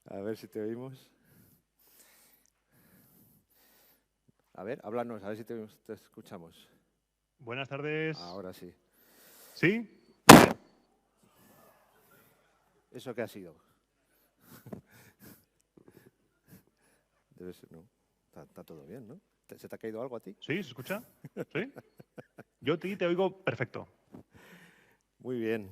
A ver si te oímos. A ver, háblanos, a ver si te escuchamos. Buenas tardes. Ahora sí. ¿Sí? ¿Eso qué ha sido? Debe ser, ¿no? Está todo bien, ¿no? ¿Se te ha caído algo a ti? ¿Sí? ¿Se escucha? ¿Sí? Yo a ti te oigo perfecto. Muy bien.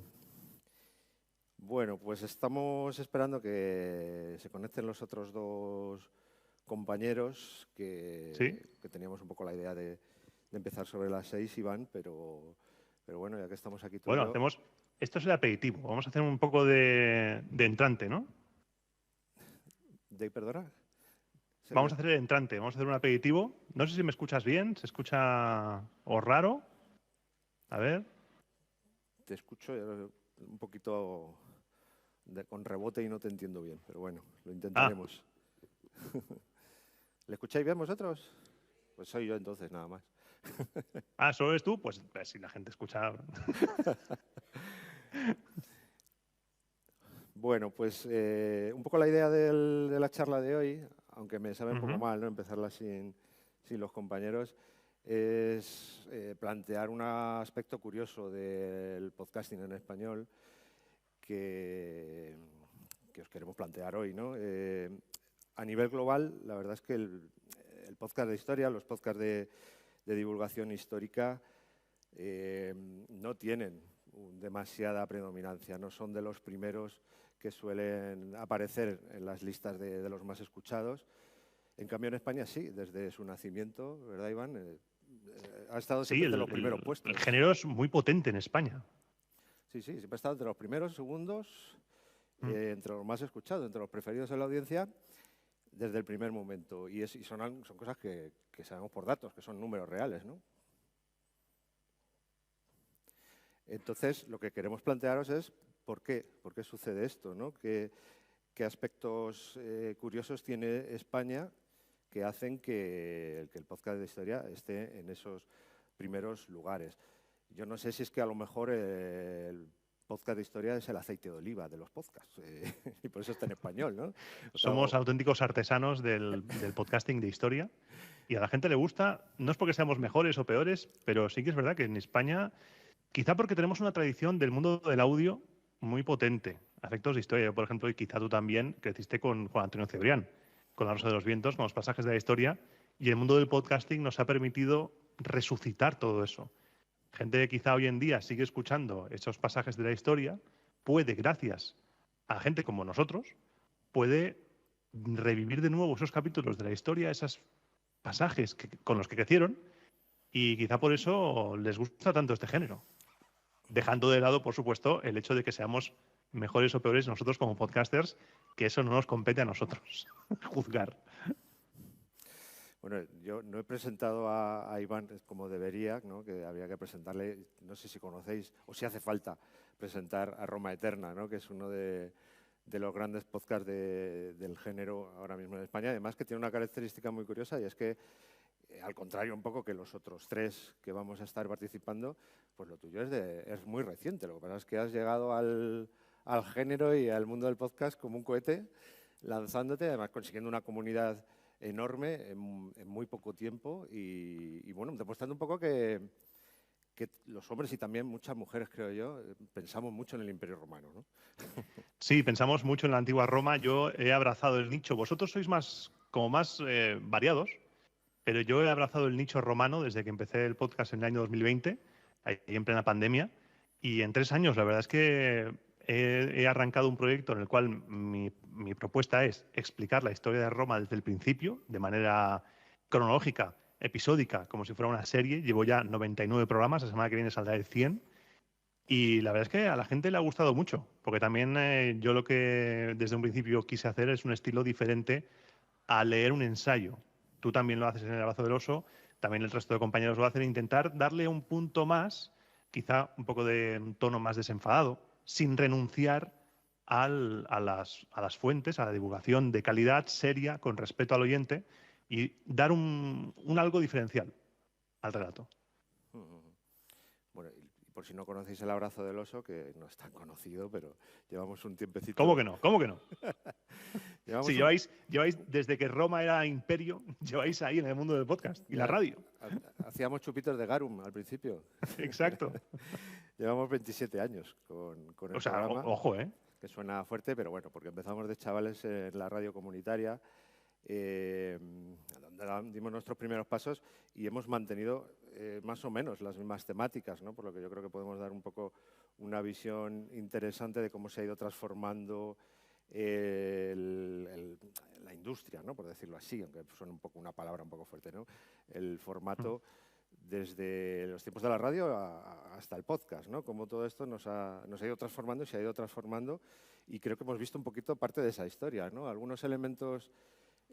Bueno, pues estamos esperando que se conecten los otros dos compañeros ¿Sí? que teníamos un poco la idea de empezar sobre las 6, Iván, pero bueno, ya que estamos aquí tú y Bueno, yo... esto es el aperitivo. Vamos a hacer un poco de entrante, ¿no? ¿De perdona? Vamos a hacer el entrante, vamos a hacer un aperitivo. No sé si me escuchas bien, ¿se escucha o raro? A ver. Te escucho un poquito con rebote y no te entiendo bien, pero bueno, lo Ah, intentaremos. ¿Le escucháis bien vosotros? Pues soy yo entonces, nada más. ¿solo eres tú? Pues si la gente escucha... Bueno, pues un poco la idea de la charla de hoy, aunque me sabe un poco Ujú. mal, ¿no?, empezarla sin los compañeros, es plantear un aspecto curioso del podcasting en español que os queremos plantear hoy, ¿no? A nivel global, la verdad es que el podcast de historia, los podcasts de divulgación histórica, no tienen demasiada predominancia, no son de los primeros que suelen aparecer en las listas de los más escuchados. En cambio, en España sí, desde su nacimiento, ¿verdad, Iván? Ha estado Sí, siempre entre los primeros el puestos. género es muy potente en España. Sí, sí, siempre ha estado entre los primeros, segundos, Mm. entre los más escuchados, entre los preferidos en la audiencia, desde el primer momento. Y son cosas que sabemos por datos, que son números reales, ¿no? Entonces, lo que queremos plantearos es por qué sucede esto, ¿no? ¿Qué aspectos curiosos tiene España que hacen que el podcast de historia esté en esos primeros lugares? Yo no sé si es que a lo mejor el podcast de historia es el aceite de oliva de los podcasts, y por eso está en español, ¿no? O sea, Somos auténticos artesanos del podcasting de historia y a la gente le gusta, no es porque seamos mejores o peores, pero sí que es verdad que en España, quizá porque tenemos una tradición del mundo del audio muy potente, afectos de historia. Yo, por ejemplo, y quizá tú también creciste con Juan Antonio Cebrián, con La Rosa de los Vientos, con los pasajes de la historia, y el mundo del podcasting nos ha permitido resucitar todo eso. Gente que quizá hoy en día sigue escuchando esos pasajes de la historia, puede, gracias a gente como nosotros, puede revivir de nuevo esos capítulos de la historia, esos pasajes con los que crecieron, y quizá por eso les gusta tanto este género. Dejando de lado, por supuesto, el hecho de que seamos mejores o peores nosotros como podcasters, que eso no nos compete a nosotros juzgar. bueno, yo no he presentado a Iván como debería, ¿no?, que habría que presentarle, no sé si conocéis o si hace falta presentar a Roma Eterna, ¿no?, que es uno de los grandes podcasts del género ahora mismo en España. Además que tiene una característica muy curiosa y es que, al contrario un poco que los otros tres que vamos a estar participando, pues lo tuyo es muy reciente. Lo que pasa es que has llegado al género y al mundo del podcast como un cohete, lanzándote, además consiguiendo una comunidad enorme en muy poco tiempo y bueno, demostrando un poco que los hombres y también muchas mujeres, creo yo, pensamos mucho en el Imperio Romano, ¿no? Sí, pensamos mucho en la antigua Roma. Yo he abrazado el nicho. Vosotros sois como más variados, pero yo he abrazado el nicho romano desde que empecé el podcast en el año 2020, ahí en plena pandemia. Y en 3 años, la verdad es que he arrancado un proyecto en el cual mi propuesta es explicar la historia de Roma desde el principio, de manera cronológica, episódica, como si fuera una serie. Llevo ya 99 programas, la semana que viene saldrá el 100. Y la verdad es que a la gente le ha gustado mucho, porque también yo lo que desde un principio quise hacer es un estilo diferente a leer un ensayo. Tú también lo haces en El abrazo del oso, también el resto de compañeros lo hacen, intentar darle un punto más, quizá un poco de un tono más desenfadado, sin renunciar a las fuentes, a la divulgación de calidad seria, con respeto al oyente, y dar un algo diferencial al relato. Bueno, por si no conocéis el abrazo del oso, que no es tan conocido, pero llevamos un tiempecito. ¿Cómo que no? ¿Cómo que no? Llevamos Sí, lleváis desde que Roma era imperio, lleváis ahí en el mundo del podcast y la radio. Hacíamos chupitos de garum al principio. Exacto. Llevamos 27 años con el O sea, programa. ojo, ¿eh? Que suena fuerte, pero bueno, porque empezamos de chavales en la radio comunitaria, donde dimos nuestros primeros pasos y hemos mantenido más o menos las mismas temáticas, ¿no? Por lo que yo creo que podemos dar un poco una visión interesante de cómo se ha ido transformando la industria, ¿no? Por decirlo así, aunque suena un poco una palabra un poco fuerte, ¿no? El formato desde los tiempos de la radio hasta el podcast, ¿no? Como todo esto nos ha ido transformando y se ha ido transformando, y creo que hemos visto un poquito parte de esa historia, ¿no? Algunos elementos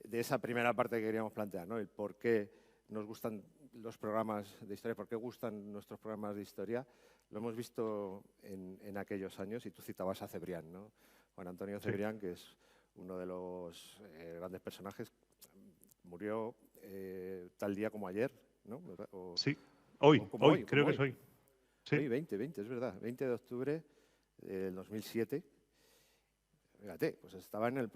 de esa primera parte que queríamos plantear, ¿no? El por qué nos gustan los programas de historia, por qué gustan nuestros programas de historia, lo hemos visto en aquellos años, y tú citabas a Cebrián, ¿no? Juan Antonio Cebrián, que es uno de los grandes personajes, murió tal día como ayer, ¿no? Sí, hoy, creo que es hoy. Sí. Hoy, 20, es verdad, 20 de octubre del 2007. Fíjate, pues estaba en el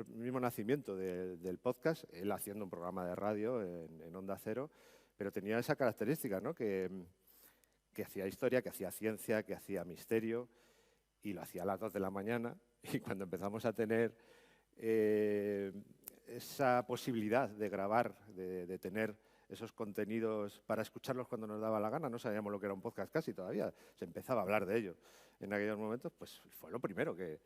mismo nacimiento del podcast, él haciendo un programa de radio en Onda Cero, pero tenía esa característica, ¿no? Que hacía historia, que hacía ciencia, que hacía misterio, y lo hacía a las 2 de la mañana. Y cuando empezamos a tener esa posibilidad de grabar, de tener esos contenidos para escucharlos cuando nos daba la gana, no sabíamos lo que era un podcast casi todavía, se empezaba a hablar de ello. En aquellos momentos, pues fue lo primero que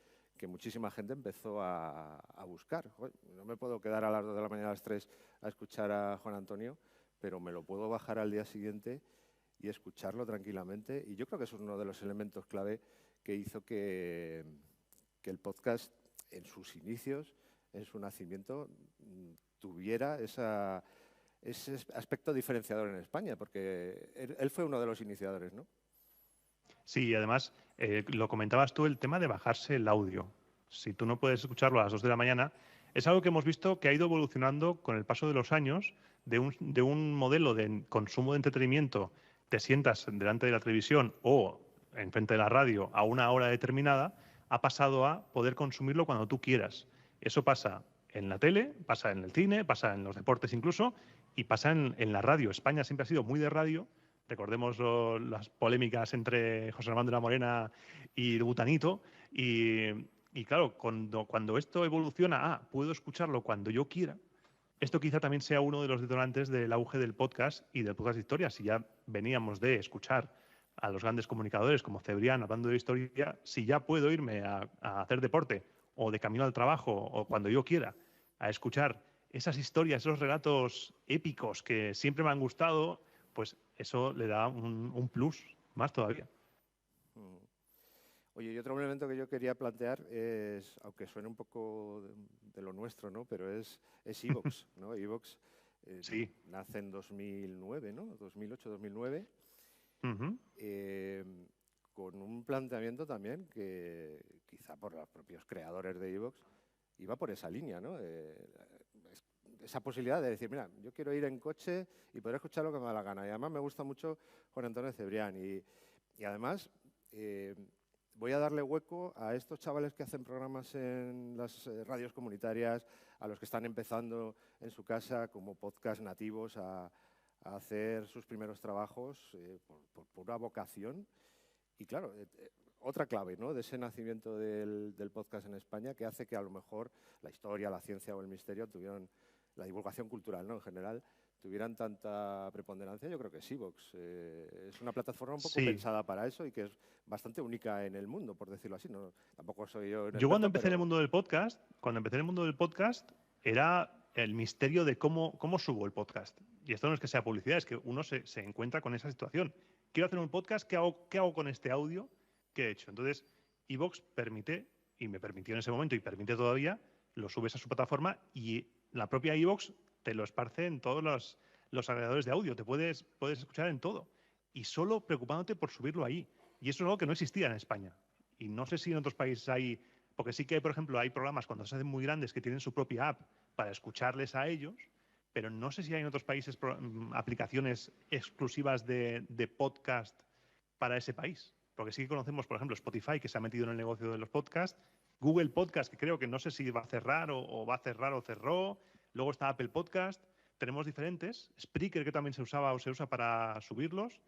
muchísima gente empezó a buscar. Joder, no me puedo quedar a las 2 de la mañana, a las 3 a escuchar a Juan Antonio, pero me lo puedo bajar al día siguiente y escucharlo tranquilamente. Y yo creo que eso es uno de los elementos clave que hizo que el podcast en sus inicios, en su nacimiento, tuviera ese aspecto diferenciador en España, porque él fue uno de los iniciadores, ¿no? Sí, y además, lo comentabas tú, el tema de bajarse el audio. Si tú no puedes escucharlo a las 2 de la mañana, es algo que hemos visto que ha ido evolucionando con el paso de los años, de un modelo de consumo de entretenimiento. Te sientas delante de la televisión o enfrente de la radio a una hora determinada, ha pasado a poder consumirlo cuando tú quieras. Eso pasa en la tele, pasa en el cine, pasa en los deportes incluso, y pasa en la radio. España siempre ha sido muy de radio. Recordemos las polémicas entre José Armando de la Morena y Butanito. Y claro, cuando esto evoluciona puedo escucharlo cuando yo quiera, esto quizá también sea uno de los detonantes del auge del podcast y del podcast de historia. Si ya veníamos de escuchar a los grandes comunicadores como Cebrián hablando de historia, si ya puedo irme a hacer deporte o de camino al trabajo o cuando yo quiera a escuchar esas historias, esos relatos épicos que siempre me han gustado, pues eso le da un plus más todavía. Oye, y otro elemento que yo quería plantear es, aunque suene un poco de lo nuestro, ¿no? Pero es iVoox, ¿no? iVoox sí. Nace en 2009, ¿no? 2008, 2009. Con un planteamiento también que quizá por los propios creadores de iVoox iba por esa línea, ¿no? Esa posibilidad de decir, mira, yo quiero ir en coche y poder escuchar lo que me da la gana. Y además me gusta mucho Juan Antonio Cebrián. Y además voy a darle hueco a estos chavales que hacen programas en las radios comunitarias, a los que están empezando en su casa como podcast nativos a hacer sus primeros trabajos por pura vocación. Y claro, otra clave, ¿no?, de ese nacimiento del podcast en España, que hace que a lo mejor la historia, la ciencia o el misterio tuvieran, la divulgación cultural, ¿no?, en general, tuvieran tanta preponderancia. Yo creo que sí, iVoox es una plataforma un poco pensada para eso y que es bastante única en el mundo, por decirlo así. No, tampoco soy yo un experto, cuando empecé en el mundo del podcast, era el misterio de cómo subo el podcast. Y esto no es que sea publicidad, es que uno se encuentra con esa situación. Quiero hacer un podcast, ¿qué hago con este audio que he hecho? Entonces, iVoox permite, y me permitió en ese momento y permite todavía, lo subes a su plataforma y la propia iVoox te lo esparce en todos los agregadores de audio. Te puedes escuchar en todo. Y solo preocupándote por subirlo ahí. Y eso es algo que no existía en España. Y no sé si en otros países hay... Porque sí que, por ejemplo, hay programas cuando se hacen muy grandes que tienen su propia app para escucharles a ellos, pero no sé si hay en otros países aplicaciones exclusivas de podcast para ese país. Porque sí que conocemos, por ejemplo, Spotify, que se ha metido en el negocio de los podcasts, Google Podcast, que creo que no sé si va a cerrar o va a cerrar o cerró, luego está Apple Podcast, tenemos diferentes, Spreaker, que también se usaba o se usa para subirlos,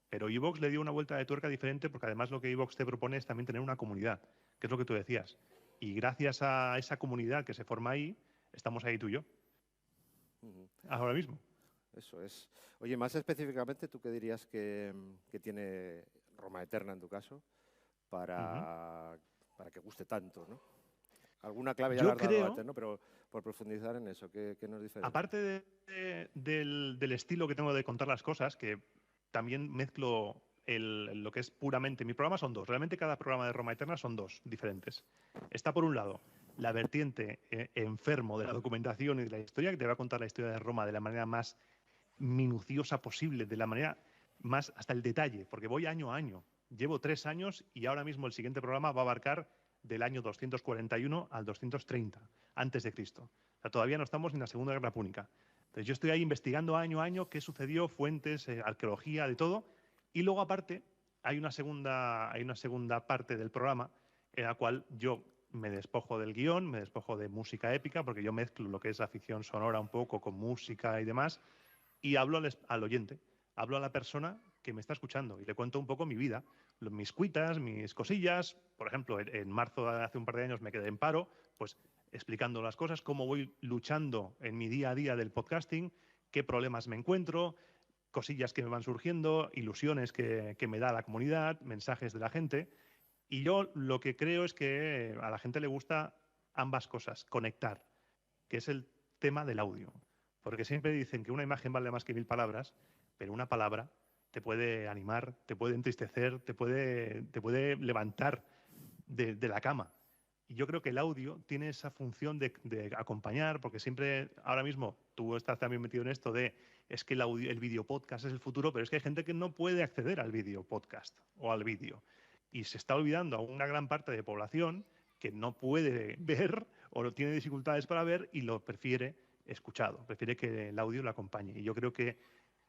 pero iVoox le dio una vuelta de tuerca diferente porque además lo que iVoox te propone es también tener una comunidad, que es lo que tú decías. Y gracias a esa comunidad que se forma ahí, estamos ahí tú y yo. Ahora mismo. Eso es. Oye, más específicamente, ¿tú qué dirías que tiene Roma Eterna en tu caso para que guste tanto, ¿no? Alguna clave ya la Yo has dado creo, antes, ¿no? Pero por profundizar en eso, ¿qué nos diferencia? aparte del estilo que tengo de contar las cosas, que también mezclo lo que es puramente... Mi programa son dos. Realmente cada programa de Roma Eterna son dos diferentes. Está, por un lado, la vertiente enfermo de la documentación y de la historia, que te va a contar la historia de Roma de la manera más minuciosa posible, de la manera más hasta el detalle, porque voy año a año. Llevo 3 años y ahora mismo el siguiente programa va a abarcar del año 241 al 230 antes de Cristo. O sea, todavía no estamos en la Segunda Guerra Púnica. Entonces yo estoy ahí investigando año a año qué sucedió, fuentes, arqueología, de todo. Y luego aparte hay una segunda parte del programa en la cual yo me despojo del guión, me despojo de música épica, porque yo mezclo lo que es la ficción sonora un poco con música y demás, y hablo al oyente, hablo a la persona que me está escuchando y le cuento un poco mi vida, mis cuitas, mis cosillas. Por ejemplo, en marzo de hace un par de años me quedé en paro, pues explicando las cosas, cómo voy luchando en mi día a día del podcasting, qué problemas me encuentro, cosillas que me van surgiendo, ilusiones que me da la comunidad, mensajes de la gente. Y yo lo que creo es que a la gente le gusta ambas cosas, conectar, que es el tema del audio. Porque siempre dicen que una imagen vale más que 1000 palabras, pero una palabra te puede animar, te puede entristecer, te puede levantar de la cama. Y yo creo que el audio tiene esa función de acompañar, porque siempre, ahora mismo, tú estás también metido en esto es que el video podcast es el futuro, pero es que hay gente que no puede acceder al video podcast o al vídeo. Y se está olvidando a una gran parte de población que no puede ver o no tiene dificultades para ver y lo prefiere escuchado, prefiere que el audio lo acompañe. Y yo creo que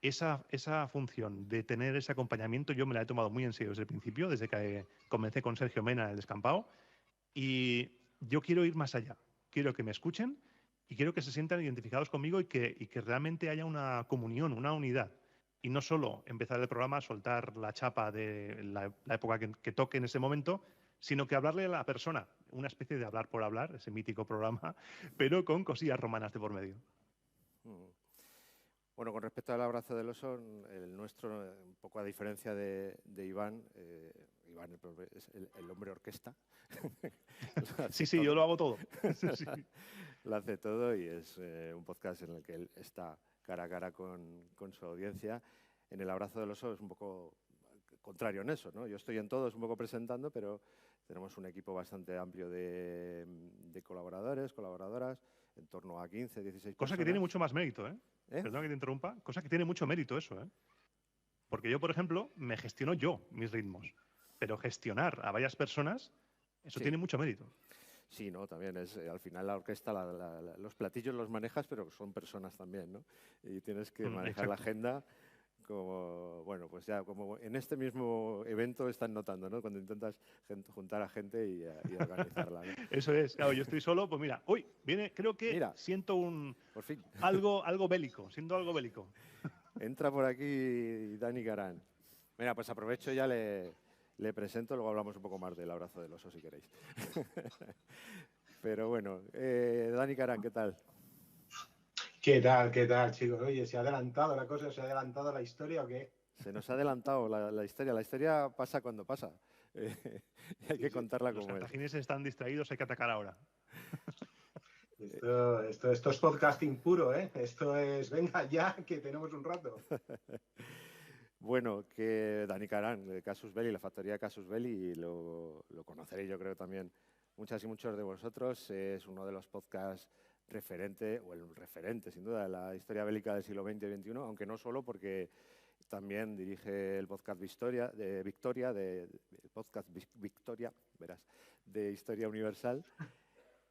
esa función de tener ese acompañamiento yo me la he tomado muy en serio desde el principio, desde que comencé con Sergio Mena en el Descampado, y yo quiero ir más allá. Quiero que me escuchen y quiero que se sientan identificados conmigo y que realmente haya una comunión, una unidad. Y no solo empezar el programa a soltar la chapa de la época que toque en ese momento, sino que hablarle a la persona, una especie de hablar por hablar, ese mítico programa, pero con cosillas romanas de por medio. Bueno, con respecto al abrazo del oso, el nuestro, un poco a diferencia de Iván, Iván es el hombre orquesta. Sí, yo lo hago todo. Sí. Lo hace todo y es un podcast en el que él está cara a cara con su audiencia. En el abrazo del oso es un poco contrario en eso, ¿no? Yo estoy en todo, es un poco presentando, pero tenemos un equipo bastante amplio de colaboradores, colaboradoras, en torno a 15, 16 Cosa personas. que tiene mucho más mérito, ¿eh? Perdón que te interrumpa. Cosa que tiene mucho mérito eso, ¿eh? Porque yo, por ejemplo, me gestiono yo mis ritmos. Pero gestionar a varias personas, eso tiene mucho mérito. Sí, no, también es, al final la orquesta, los platillos los manejas, pero son personas también, ¿no? Y tienes que manejar la agenda como, bueno, pues ya, como en este mismo evento están notando, ¿no? Cuando intentas juntar a gente y organizarla, ¿no? Eso es. Claro, yo estoy solo, pues mira, viene, creo que siento por fin. algo bélico, siento algo bélico. Entra por aquí Dani Garán. Mira, pues aprovecho ya le presento, luego hablamos un poco más del abrazo del oso si queréis. Pero bueno, Dani Garán, ¿qué tal? ¿Qué tal, chicos? Oye, ¿se ha adelantado la cosa? ¿Se ha adelantado la historia o qué? Se nos ha adelantado la historia. La historia pasa cuando pasa. Hay que contarla como es. Los cartagines están distraídos, hay que atacar ahora. Esto es podcasting puro, ¿eh? Esto es, venga ya, que tenemos un rato. Bueno, que Dani Garán, de Casus Belli, la factoría de Casus Belli, lo conoceréis yo creo también muchas y muchos de vosotros. Es uno de los podcasts referente, o el referente sin duda, de la historia bélica del siglo XX y XXI, aunque no solo porque también dirige el podcast Victoria, el podcast Victoria, verás, de Historia Universal.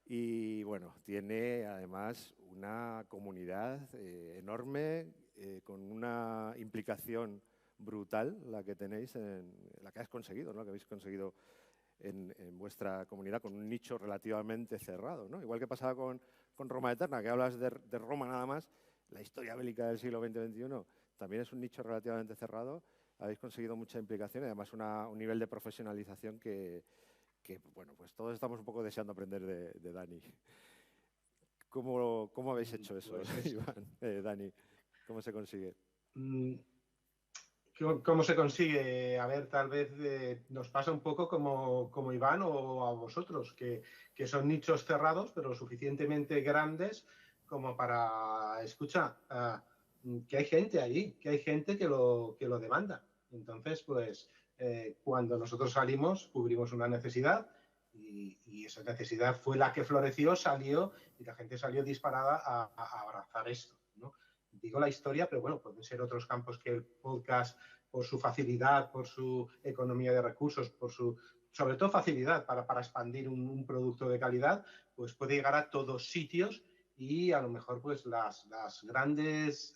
Y bueno, tiene además una comunidad enorme, con una implicación brutal la que tenéis, la que habéis conseguido, ¿no? La que habéis conseguido en vuestra comunidad con un nicho relativamente cerrado, ¿no? Igual que pasaba con Roma Eterna, que hablas de Roma nada más, la historia bélica del siglo XX-XXI también es un nicho relativamente cerrado. Habéis conseguido mucha implicación y además un nivel de profesionalización que, bueno, pues todos estamos un poco deseando aprender de Dani. ¿Cómo habéis hecho eso, Pues Iván, Dani? ¿Cómo se consigue? ¿Cómo se consigue? A ver, tal vez nos pasa un poco como Iván o a vosotros, que son nichos cerrados, pero lo suficientemente grandes como para, escucha, que hay gente allí, que hay gente que lo demanda. Entonces, pues, cuando nosotros salimos, cubrimos una necesidad y esa necesidad fue la que floreció, salió y la gente salió disparada a abrazar esto, ¿no? Digo la historia, pero bueno, pueden ser otros campos que el podcast, por su facilidad, por su economía de recursos, por su, sobre todo, facilidad para expandir un producto de calidad, pues puede llegar a todos sitios y a lo mejor pues los grandes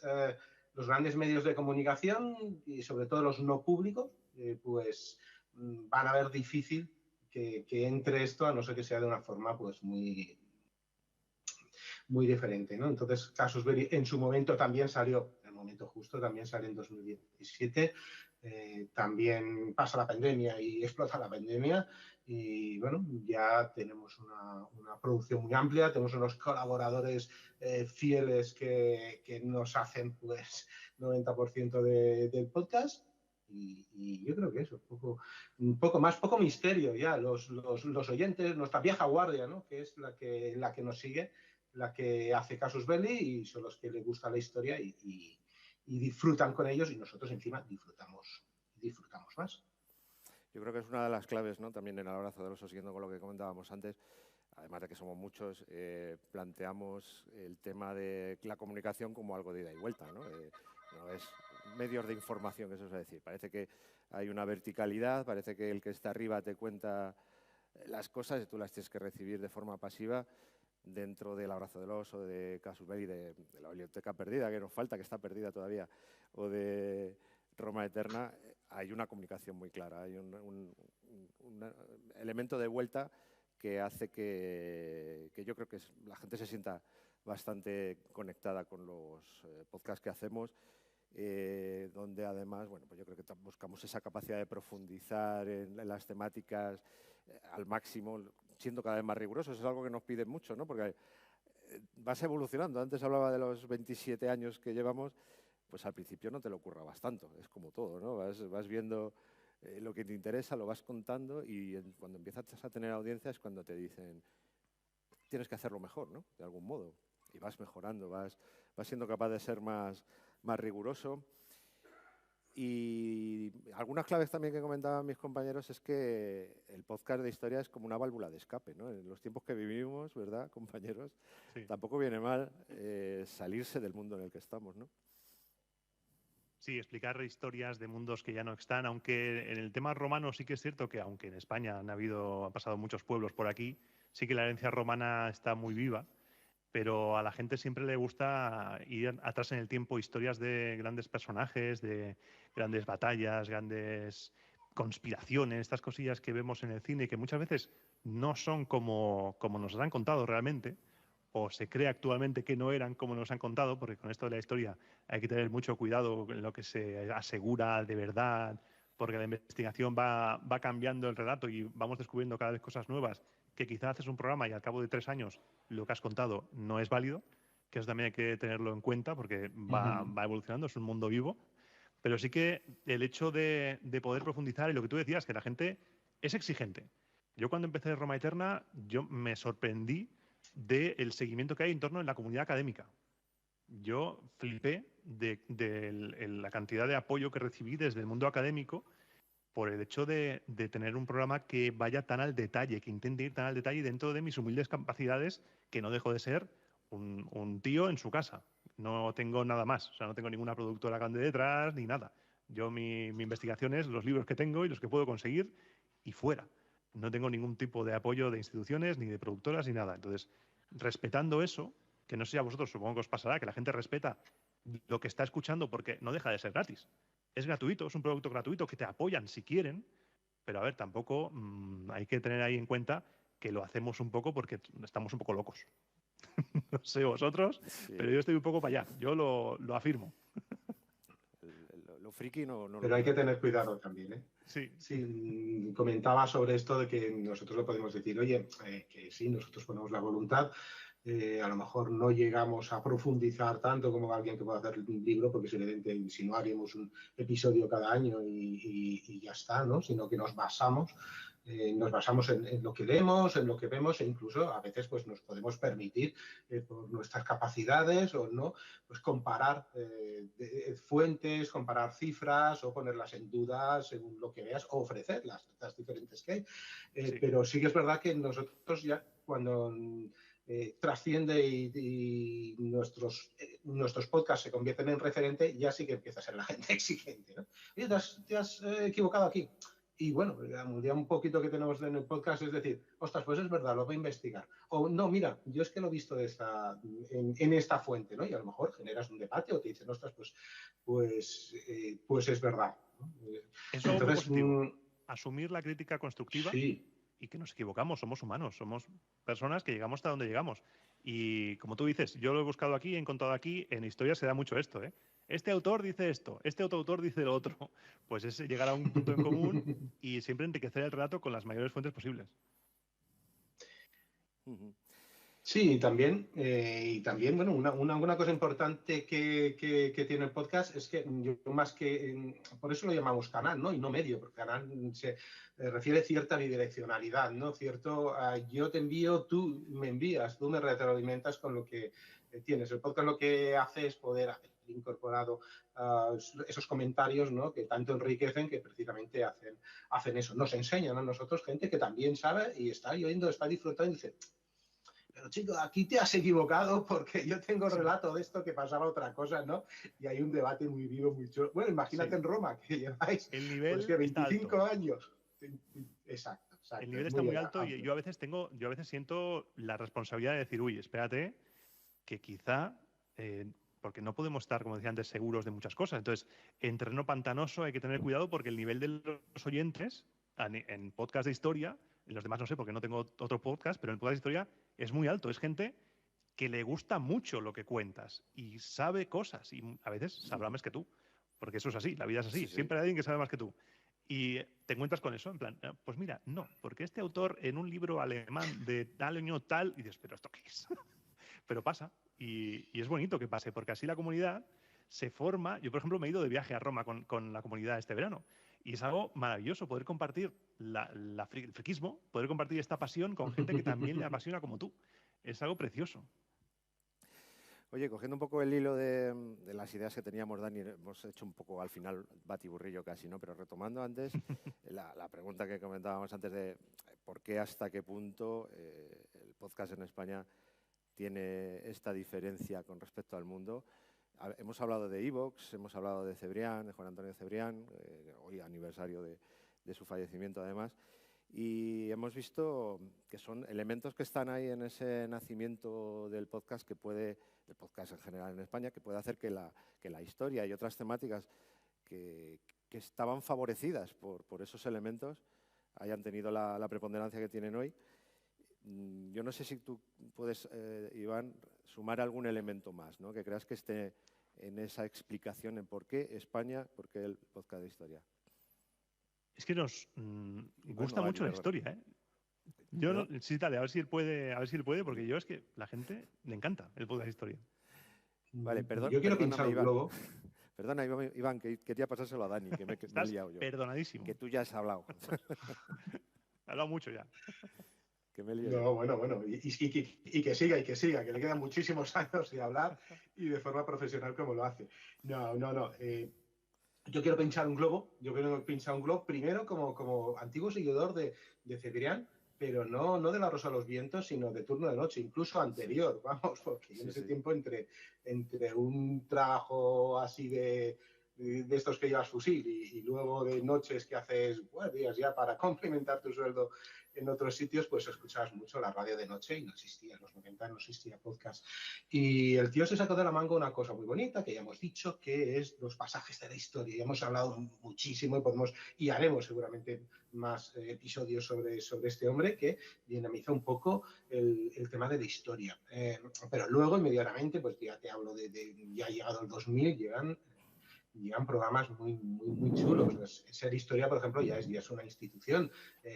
medios de comunicación y sobre todo los no públicos, pues van a ver difícil que entre esto, a no ser que sea de una forma pues muy diferente, ¿no? Entonces, Casus Belli en su momento también salió, en el momento justo, también salió en 2017, también pasa la pandemia y explota la pandemia y bueno, ya tenemos una producción muy amplia, tenemos unos colaboradores fieles que nos hacen pues 90% del podcast. Y yo creo que eso, un poco más, poco misterio ya, los oyentes, nuestra vieja guardia, ¿no? Que es la que nos sigue, la que hace Casus Belli y son los que les gusta la historia y disfrutan con ellos y nosotros encima disfrutamos más. Yo creo que es una de las claves, ¿no? También en el abrazo del oso, siguiendo con lo que comentábamos antes, además de que somos muchos, planteamos el tema de la comunicación como algo de ida y vuelta, ¿no? No es medios de información, eso es decir. Parece que hay una verticalidad, parece que el que está arriba te cuenta las cosas y tú las tienes que recibir de forma pasiva. Dentro del abrazo del oso, de Casus Belli, de la biblioteca perdida, que nos falta, que está perdida todavía, o de Roma Eterna, hay una comunicación muy clara, hay un elemento de vuelta que hace que yo creo que la gente se sienta bastante conectada con los podcasts que hacemos, donde además, bueno, pues yo creo que buscamos esa capacidad de profundizar en las temáticas al máximo, siendo cada vez más rigurosos. Es algo que nos piden mucho, ¿no? Porque vas evolucionando. Antes hablaba de los 27 años que llevamos, pues al principio no te lo currabas tanto, es como todo, ¿no? Vas viendo lo que te interesa, lo vas contando y cuando empiezas a tener audiencia es cuando te dicen tienes que hacerlo mejor, ¿no? De algún modo. Y vas mejorando, vas siendo capaz de ser más riguroso. Y algunas claves también que comentaban mis compañeros es que el podcast de historia es como una válvula de escape, ¿no? En los tiempos que vivimos, ¿verdad, compañeros? Sí. Tampoco viene mal salirse del mundo en el que estamos, ¿no? Sí, explicar historias de mundos que ya no están, aunque en el tema romano sí que es cierto que, aunque en España han pasado muchos pueblos por aquí, sí que la herencia romana está muy viva, pero a la gente siempre le gusta ir atrás en el tiempo, historias de grandes personajes, de grandes batallas, grandes conspiraciones, estas cosillas que vemos en el cine que muchas veces no son como nos las han contado realmente, o se cree actualmente que no eran como nos han contado, porque con esto de la historia hay que tener mucho cuidado en lo que se asegura de verdad, porque la investigación va cambiando el relato y vamos descubriendo cada vez cosas nuevas que quizás haces un programa y al cabo de 3 años lo que has contado no es válido, que eso también hay que tenerlo en cuenta porque va evolucionando, es un mundo vivo. Pero sí que el hecho de poder profundizar y lo que tú decías, que la gente es exigente. Yo cuando empecé Roma Eterna, yo me sorprendí del seguimiento que hay en torno a la comunidad académica. Yo flipé de la cantidad de apoyo que recibí desde el mundo académico por el hecho de tener un programa que vaya tan al detalle, que intente ir tan al detalle dentro de mis humildes capacidades, que no dejo de ser un tío en su casa. No tengo nada más, o sea, no tengo ninguna productora grande detrás ni nada. Yo mi investigación es los libros que tengo y los que puedo conseguir y fuera. No tengo ningún tipo de apoyo de instituciones, ni de productoras, ni nada. Entonces, respetando eso, que no sé si a vosotros supongo que os pasará, que la gente respeta lo que está escuchando porque no deja de ser gratis. es gratuito, es un producto gratuito que te apoyan si quieren, pero a ver, tampoco hay que tener ahí en cuenta que lo hacemos un poco porque estamos un poco locos. No sé vosotros, Sí. pero yo estoy un poco para allá, yo lo afirmo. Lo friki no Pero lo hay que comento. tener cuidado también, ¿eh? Sí. Sí, comentaba sobre esto de que nosotros le podemos decir, oye, que sí, nosotros ponemos la voluntad, a lo mejor no llegamos a profundizar tanto como alguien que pueda hacer un libro, porque es evidente, si no haríamos un episodio cada año y ya está, ¿no? Sino que nos basamos en lo que leemos, en lo que vemos, e incluso a veces pues nos podemos permitir por nuestras capacidades o no, pues comparar fuentes, comparar cifras o ponerlas en duda según lo que veas o ofrecer las diferentes que hay. Sí. Pero sí que es verdad que nosotros ya cuando trasciende y nuestros podcasts se convierten en referente, ya sí que empieza a ser la gente exigente, ¿no? Oye, te has equivocado aquí. Y bueno, ya un poquito que tenemos en el podcast es decir, ostras, pues es verdad, lo voy a investigar. O no, mira, yo es que lo he visto en esta fuente, ¿no? Y a lo mejor generas un debate o te dicen, ostras, pues es verdad, ¿no? Es algo muy Entonces, positivo. Asumir la crítica constructiva sí. Y que nos equivocamos, somos humanos, somos personas que llegamos hasta donde llegamos. Y como tú dices, yo lo he buscado aquí, he encontrado aquí, en historia se da mucho esto, ¿eh? Este autor dice esto, este otro autor dice lo otro. Pues es llegar a un punto en común y siempre enriquecer el relato con las mayores fuentes posibles. Sí, y también bueno, una cosa importante que tiene el podcast es que yo más que, por eso lo llamamos canal, ¿no? Y no medio, porque canal se refiere a cierta bidireccionalidad, ¿no? Cierto, yo te envío, tú me envías, tú me retroalimentas con lo que tienes. El podcast lo que hace es poder hacer incorporado esos comentarios, ¿no? Que tanto enriquecen que precisamente hacen eso. Nos enseñan a nosotros gente que también sabe y está oyendo, está disfrutando y dice, pero chico, aquí te has equivocado porque yo tengo relato de esto que pasaba otra cosa, ¿no? Y hay un debate muy vivo, muy chulo. Bueno, imagínate en Roma, que lleváis El pues nivel que está 25 alto. años. Exacto. El nivel está muy alto y yo a veces siento la responsabilidad de decir, uy, espérate, que quizá, porque no podemos estar, como decía antes, seguros de muchas cosas. Entonces, en terreno pantanoso hay que tener cuidado porque el nivel de los oyentes en podcast de historia, en los demás no sé porque no tengo otro podcast, pero en podcast de historia es muy alto. Es gente que le gusta mucho lo que cuentas y sabe cosas y a veces sabrá más que tú, porque eso es así, la vida es así. Sí, sí. Siempre hay alguien que sabe más que tú. Y te encuentras con eso, en plan, pues mira, no, porque este autor en un libro alemán de tal año tal, y dices, pero ¿esto qué es? Pero pasa, y es bonito que pase, porque así la comunidad se forma. Yo, por ejemplo, me he ido de viaje a Roma con la comunidad este verano, y es algo maravilloso poder compartir el friquismo, poder compartir esta pasión con gente que también le apasiona como tú. Es algo precioso. Oye, cogiendo un poco el hilo de las ideas que teníamos, Dani, hemos hecho un poco al final batiburrillo casi, ¿no? Pero retomando antes la pregunta que comentábamos antes de por qué hasta qué punto el podcast en España tiene esta diferencia con respecto al mundo. Hemos hablado de iVoox, hemos hablado de Cebrián, de Juan Antonio Cebrián, hoy aniversario de su fallecimiento además, y hemos visto que son elementos que están ahí en ese nacimiento del podcast del podcast en general en España, que puede hacer que la historia y otras temáticas que estaban favorecidas por esos elementos hayan tenido la preponderancia que tienen hoy. Yo no sé si tú puedes, Iván, sumar algún elemento más, ¿no? Que creas que esté en esa explicación en por qué España, por qué el podcast de historia. Es que nos gusta mucho la historia, ¿eh? Yo no, sí, dale, a ver si él puede, porque yo es que la gente le encanta el podcast de historia. Vale, yo quiero pinchar un globo. Perdona, Iván, que quería pasárselo a Dani, que me he liado yo. Perdonadísimo. Que tú ya has hablado. He hablado mucho ya. Que me he liado No, yo. bueno, y que siga, que le quedan muchísimos años de hablar y de forma profesional como lo hace. No. Yo quiero pinchar un globo, primero como antiguo seguidor de Cebrián, pero no de La Rosa de los Vientos, sino de Turno de Noche, incluso anterior, vamos, porque yo en ese tiempo entre un trabajo así de de estos que llevas fusil y luego de noches que haces guardias ya para complementar tu sueldo en otros sitios, pues escuchabas mucho la radio de noche y no existía, en los 90 no existía podcast. Y el tío se sacó de la manga una cosa muy bonita, que ya hemos dicho, que es los pasajes de la historia. Ya hemos hablado muchísimo y haremos seguramente más episodios sobre este hombre que dinamizó un poco el tema de la historia. Pero luego, inmediatamente, pues ya te hablo ya ha llegado el 2000, llegan programas muy chulos. Ser Historia, por ejemplo, ya es una institución,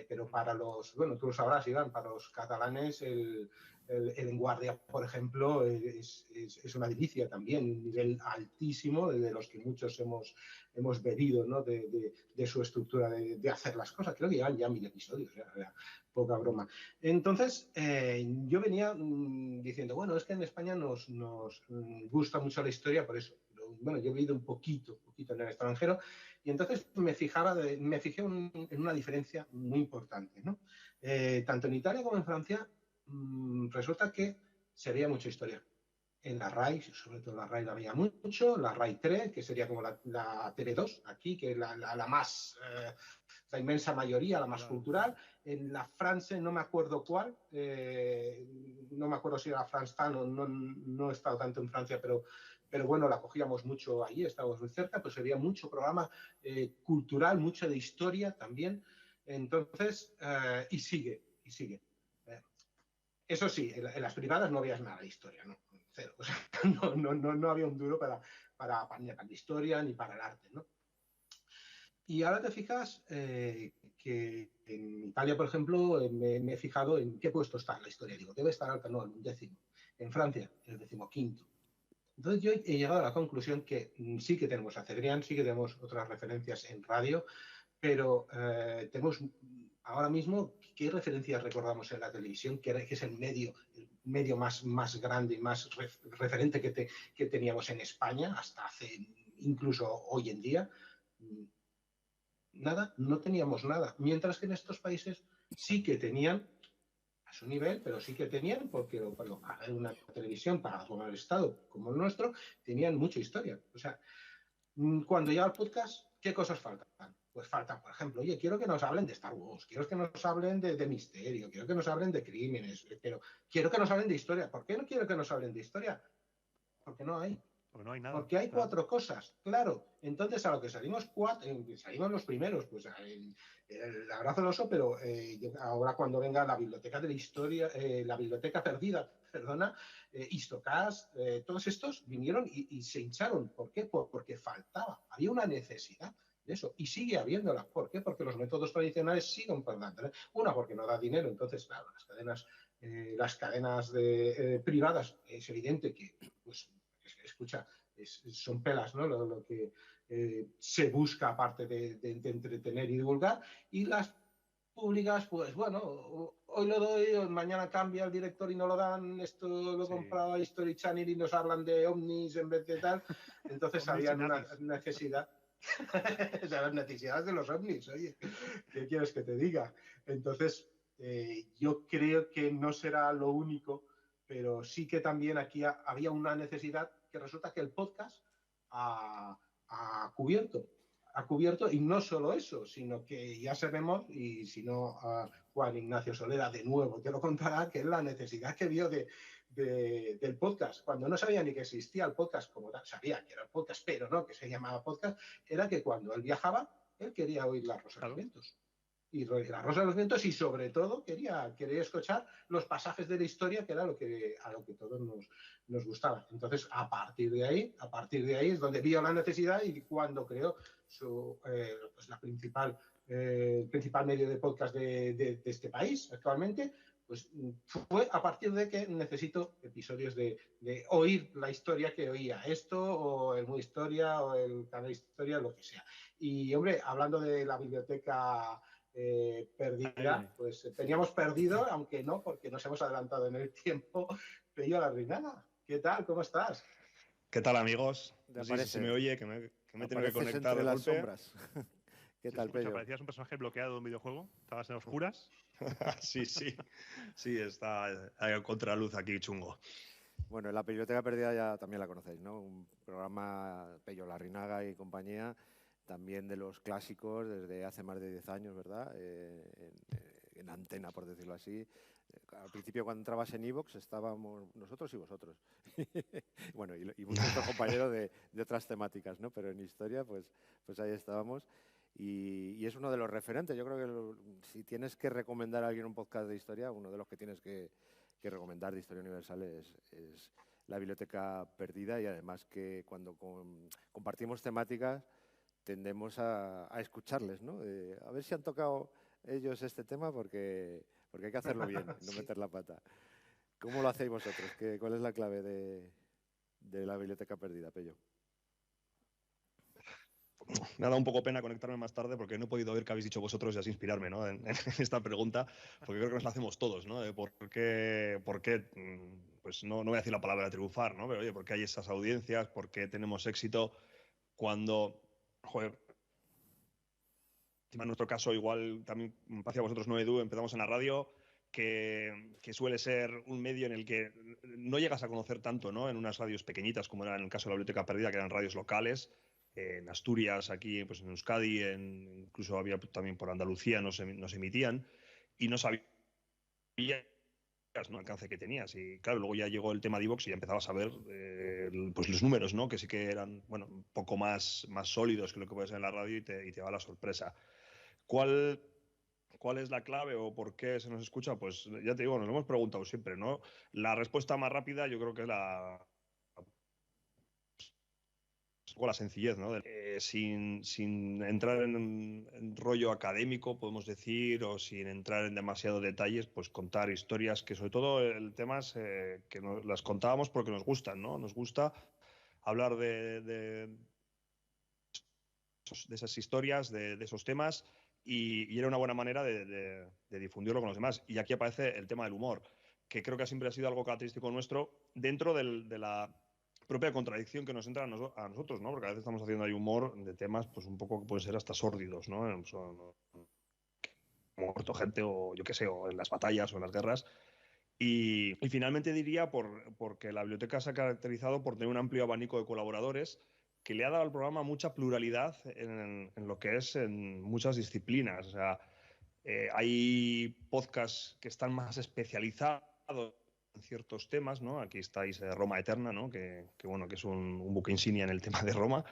pero para bueno, tú lo sabrás, Iván, para los catalanes el En Guardia, por ejemplo, es una delicia también, un nivel altísimo de los que muchos hemos bebido, ¿no? de su estructura de hacer las cosas. Creo que llevan ya 1000 episodios, poca broma. Entonces, yo venía diciendo, bueno, es que en España nos gusta mucho la historia por eso. Bueno, yo he vivido un poquito en el extranjero y entonces me fijé en una diferencia muy importante, ¿no? Tanto en Italia como en Francia resulta que se veía mucha historia. En la RAI, sobre todo la RAI la veía mucho, la RAI 3, que sería como la TV2 aquí, que es la más, la inmensa mayoría, la más cultural. En la France no me acuerdo cuál, no me acuerdo si era France Tan o no he estado tanto en Francia, pero bueno, la cogíamos mucho ahí, estábamos muy cerca, pues había mucho programa cultural, mucho de historia también. Entonces, y sigue. Eso sí, en las privadas no veías nada de historia, ¿no? Cero. O sea, no había un duro ni para la historia ni para el arte, ¿no? Y ahora te fijas que en Italia, por ejemplo, me he fijado en qué puesto está la historia. Digo, debe estar alta, no, el 11º. En Francia, el 15º. Entonces yo he llegado a la conclusión que sí que tenemos a Cebrián, sí que tenemos otras referencias en radio, pero tenemos ahora mismo, ¿qué referencias recordamos en la televisión? Que es el medio más grande y más referente que teníamos en España hasta incluso hoy en día. Nada, no teníamos nada. Mientras que en estos países sí que tenían a su nivel, pero sí que tenían, porque para una televisión pagada por el Estado como el nuestro, tenían mucha historia. O sea, cuando llega el podcast, ¿qué cosas faltan? Pues faltan, por ejemplo, oye, quiero que nos hablen de Star Wars, quiero que nos hablen de misterio, quiero que nos hablen de crímenes, pero quiero que nos hablen de historia. ¿Por qué no quiero que nos hablen de historia? Porque no hay. Porque no hay nada. Porque hay 4 cosas, claro. Entonces, a lo que salimos los primeros, pues el abrazo del oso, pero ahora cuando venga la biblioteca de la historia, la biblioteca perdida, perdona, Histocast, todos estos vinieron y se hincharon. ¿Por qué? Porque faltaba, había una necesidad de eso, y sigue habiéndola. ¿Por qué? Porque los métodos tradicionales siguen perdiendo. Una, porque no da dinero, entonces, claro, las cadenas privadas, es evidente que, pues, escucha, son pelas, ¿no? Lo que se busca aparte de entretener y divulgar, y las públicas, pues bueno, hoy lo doy, mañana cambia el director y no lo dan, esto lo he comprado a History Channel y nos hablan de ovnis en vez de tal, entonces había una necesidad. O sea, las necesidades de los ovnis, oye, ¿qué quieres que te diga? Entonces, yo creo que no será lo único, pero sí que también aquí había una necesidad que resulta que el podcast ha cubierto, y no solo eso, sino que ya sabemos, y si no, Juan Ignacio Solera de nuevo te lo contará, que es la necesidad que vio del podcast. Cuando no sabía ni que existía el podcast como tal, sabía que era el podcast, pero no que se llamaba podcast, era que cuando él viajaba, él quería oír La Rosa de los Vientos. Y La Rosa de los Vientos, y sobre todo quería escuchar los pasajes de la historia, que era a lo que todos nos gustaba. Entonces, a partir de ahí es donde vio la necesidad, y cuando creó pues el principal medio de podcast de este país actualmente, pues fue a partir de que necesito episodios de oír la historia que oía esto, o el Muy Historia, o el Canal Historia, lo que sea. Y, hombre, hablando de la biblioteca perdida, pues teníamos perdido, aunque no, porque nos hemos adelantado en el tiempo, Pello Larrinaga. ¿Qué tal? ¿Cómo estás? ¿Qué tal, amigos? No sé si se me oye, que me he tenido que conectar de las golpe. Sombras. ¿Qué tal, Pello? ¿Parecías un personaje bloqueado de un videojuego? ¿Estabas en oscuras? Sí, está a contraluz aquí, chungo. Bueno, la Biblioteca Perdida ya también la conocéis, ¿no? Un programa Pello Larrinaga y compañía, también de los clásicos desde hace más de 10 años, ¿verdad? En antena, por decirlo así. Al principio, cuando entrabas en iVoox, estábamos nosotros y vosotros. Bueno, y muchos otros compañeros de otras temáticas, ¿no? Pero en historia, pues ahí estábamos. Y es uno de los referentes. Yo creo que si tienes que recomendar a alguien un podcast de historia, uno de los que tienes que recomendar de Historia Universal es la Biblioteca Perdida, y además que cuando compartimos temáticas tendemos a escucharles, ¿no? A ver si han tocado ellos este tema porque hay que hacerlo bien, no Sí. meter la pata. ¿Cómo lo hacéis vosotros? ¿Cuál es la clave de la Biblioteca Perdida, Pello? Me ha dado un poco pena conectarme más tarde porque no he podido oír qué habéis dicho vosotros y así inspirarme, ¿no? en esta pregunta, porque creo que nos la hacemos todos, ¿no? De por qué, pues no voy a decir la palabra triunfar, ¿no? Pero oye, ¿por qué hay esas audiencias? ¿Por qué tenemos éxito cuando, joder, en nuestro caso igual también hacia vosotros, no Edu, empezamos en la radio, que suele ser un medio en el que no llegas a conocer tanto, ¿no? En unas radios pequeñitas, como era en el caso de la Biblioteca Perdida, que eran radios locales, en Asturias, aquí pues en Euskadi, incluso había también por Andalucía, nos emitían, y no sabías, ¿no? El alcance que tenías. Y claro, luego ya llegó el tema de iVoox y ya empezabas a ver pues los números, ¿no? Que sí que eran, bueno, un poco más sólidos que lo que puedes en la radio, y te va la sorpresa. ¿Cuál es la clave o por qué se nos escucha? Pues ya te digo, nos lo hemos preguntado siempre, ¿no? La respuesta más rápida yo creo que es la sencillez, ¿no? Sin entrar en rollo académico, podemos decir, o sin entrar en demasiado detalles, pues contar historias que sobre todo el tema es que las contábamos porque nos gustan, ¿no? Nos gusta hablar de esas historias, de esos temas, y era una buena manera de difundirlo con los demás. Y aquí aparece el tema del humor, que creo que siempre ha sido algo característico nuestro dentro de la propia contradicción que nos entra a nosotros, ¿no? Porque a veces estamos haciendo ahí humor de temas pues un poco que pueden ser hasta sórdidos, ¿no? Como muerto gente o yo qué sé, o en las batallas o en las guerras. Y finalmente diría porque la biblioteca se ha caracterizado por tener un amplio abanico de colaboradores que le ha dado al programa mucha pluralidad en lo que es en muchas disciplinas. O sea, hay podcasts que están más especializados en ciertos temas, ¿no? Aquí estáis Roma Eterna, ¿no? Bueno, que es un buque insignia en el tema de Roma.